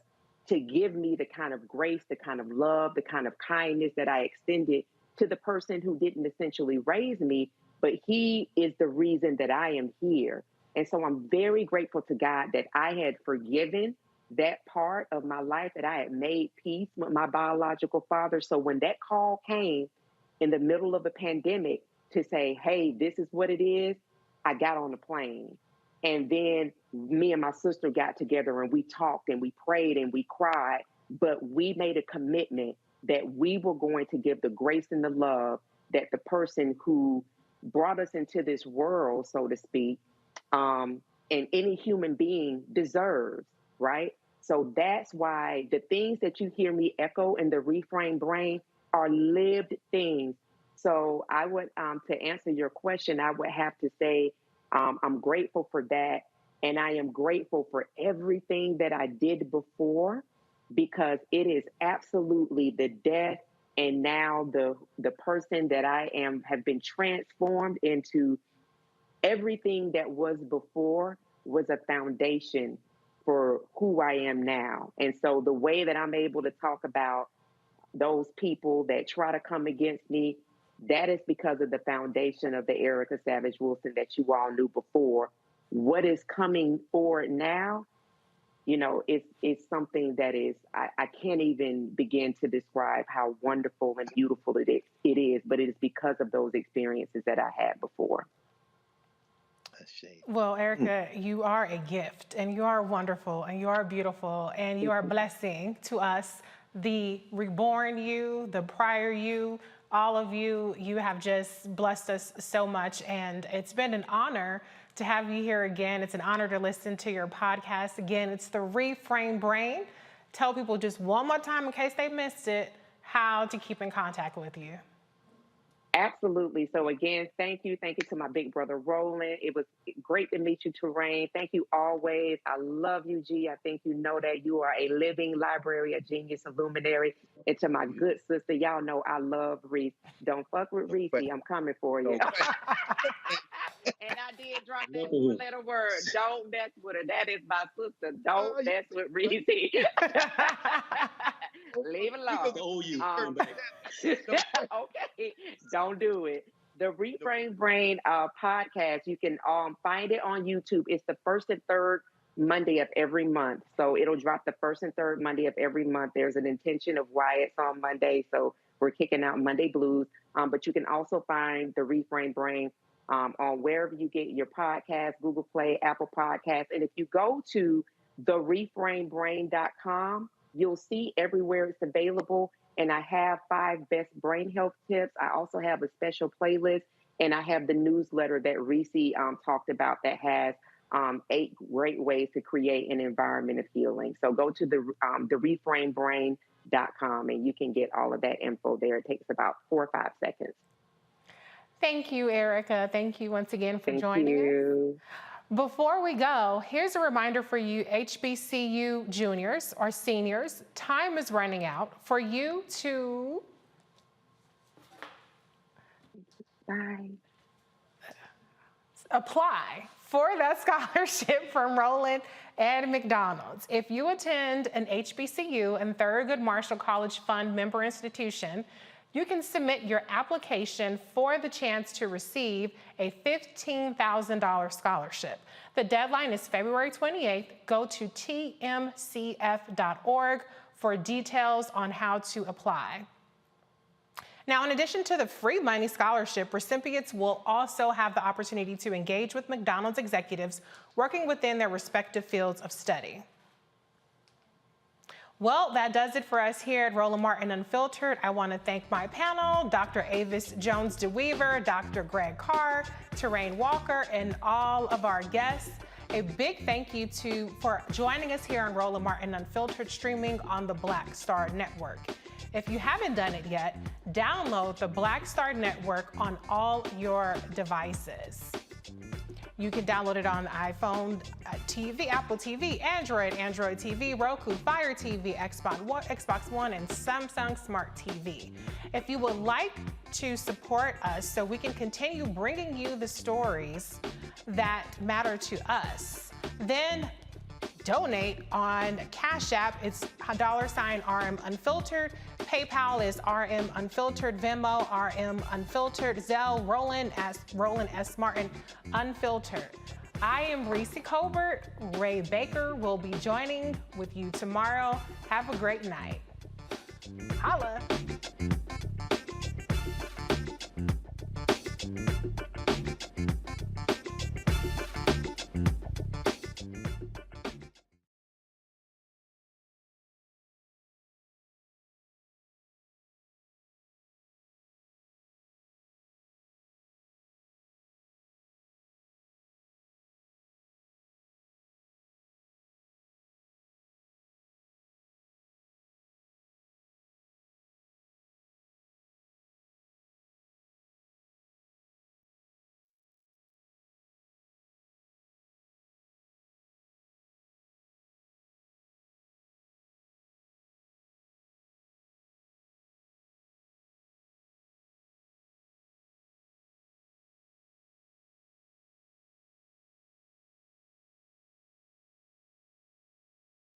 to give me the kind of grace, the kind of love, the kind of kindness that I extended to the person who didn't essentially raise me, but he is the reason that I am here. And so I'm very grateful to God that I had forgiven that part of my life, that I had made peace with my biological father. So when that call came in the middle of a pandemic to say, hey, this is what it is, I got on the plane. And then me and my sister got together and we talked and we prayed and we cried, but we made a commitment that we were going to give the grace and the love that the person who brought us into this world, so to speak, and any human being deserves, right? So that's why the things that you hear me echo in the reframe brain are lived things. So I would, to answer your question, I would have to say, I'm grateful for that. And I am grateful for everything that I did before, because it is absolutely the death And now the person that I am have been transformed into everything that was before was a foundation for who I am now. And so the way that I'm able to talk about those people that try to come against me, that is because of the foundation of the Erica Savage Wilson that you all knew before. What is coming forward now, you know, it's something that is, I can't even begin to describe how wonderful and beautiful it is, but it is because of those experiences that I had before.
Well, Erica, you are a gift, and you are wonderful, and you are beautiful, and you are a blessing to us. The reborn you, the prior you, all of you, you have just blessed us so much, and it's been an honor to have you here again. It's an honor to listen to your podcast. Again, it's the Reframe Brain. Tell people just one more time, in case they missed it, how to keep in contact with you.
Absolutely. So again, thank you. Thank you to my big brother, Roland. It was great to meet you, Terrain. Thank you always. I love you, G. I think you know that you are a living library, a genius, a luminary. And to my good sister, y'all know I love Reese. Don't fuck with Reese. I'm coming for you. And I did drop that four-letter word. Don't mess with her. That is my sister. Don't mess with Reese. Leave it alone. Okay, don't do it. The Reframe Brain podcast, you can find it on YouTube. It's the first and third Monday of every month. So it'll drop the first and third Monday of every month. There's an intention of why it's on Monday. So we're kicking out Monday Blues. But you can also find the Reframe Brain on wherever you get your podcast, Google Play, Apple Podcasts. And if you go to thereframebrain.com, you'll see everywhere it's available. And I have 5 best brain health tips. I also have a special playlist, and I have the newsletter that Reese talked about that has 8 great ways to create an environment of healing. So go to the reframebrain.com and you can get all of that info there. It takes about 4 or 5 seconds.
Thank you, Erica. Thank you once again for joining us. Before we go, here's a reminder for you HBCU juniors or seniors. Time is running out for you to apply for that scholarship from Roland and McDonald's. If you attend an HBCU and Thurgood Marshall College Fund member institution, you can submit your application for the chance to receive a $15,000 scholarship. The deadline is February 28th. Go to tmcf.org for details on how to apply. Now, in addition to the free money scholarship, recipients will also have the opportunity to engage with McDonald's executives working within their respective fields of study. Well, that does it for us here at Roland Martin Unfiltered. I want to thank my panel, Dr. Avis Jones-DeWeaver, Dr. Greg Carr, Terrain Walker, and all of our guests. A big thank you for joining us here on Roland Martin Unfiltered, streaming on the Black Star Network. If you haven't done it yet, download the Black Star Network on all your devices. You can download it on iPhone TV, Apple TV, Android TV, Roku, Fire TV, Xbox One, and Samsung Smart TV. If you would like to support us so we can continue bringing you the stories that matter to us, then donate on Cash App. It's $RM Unfiltered. PayPal is RM Unfiltered. Venmo, RM Unfiltered. Zelle, Roland S. Martin Unfiltered. I am Reese Colbert. Ray Baker will be joining with you tomorrow. Have a great night. Holla.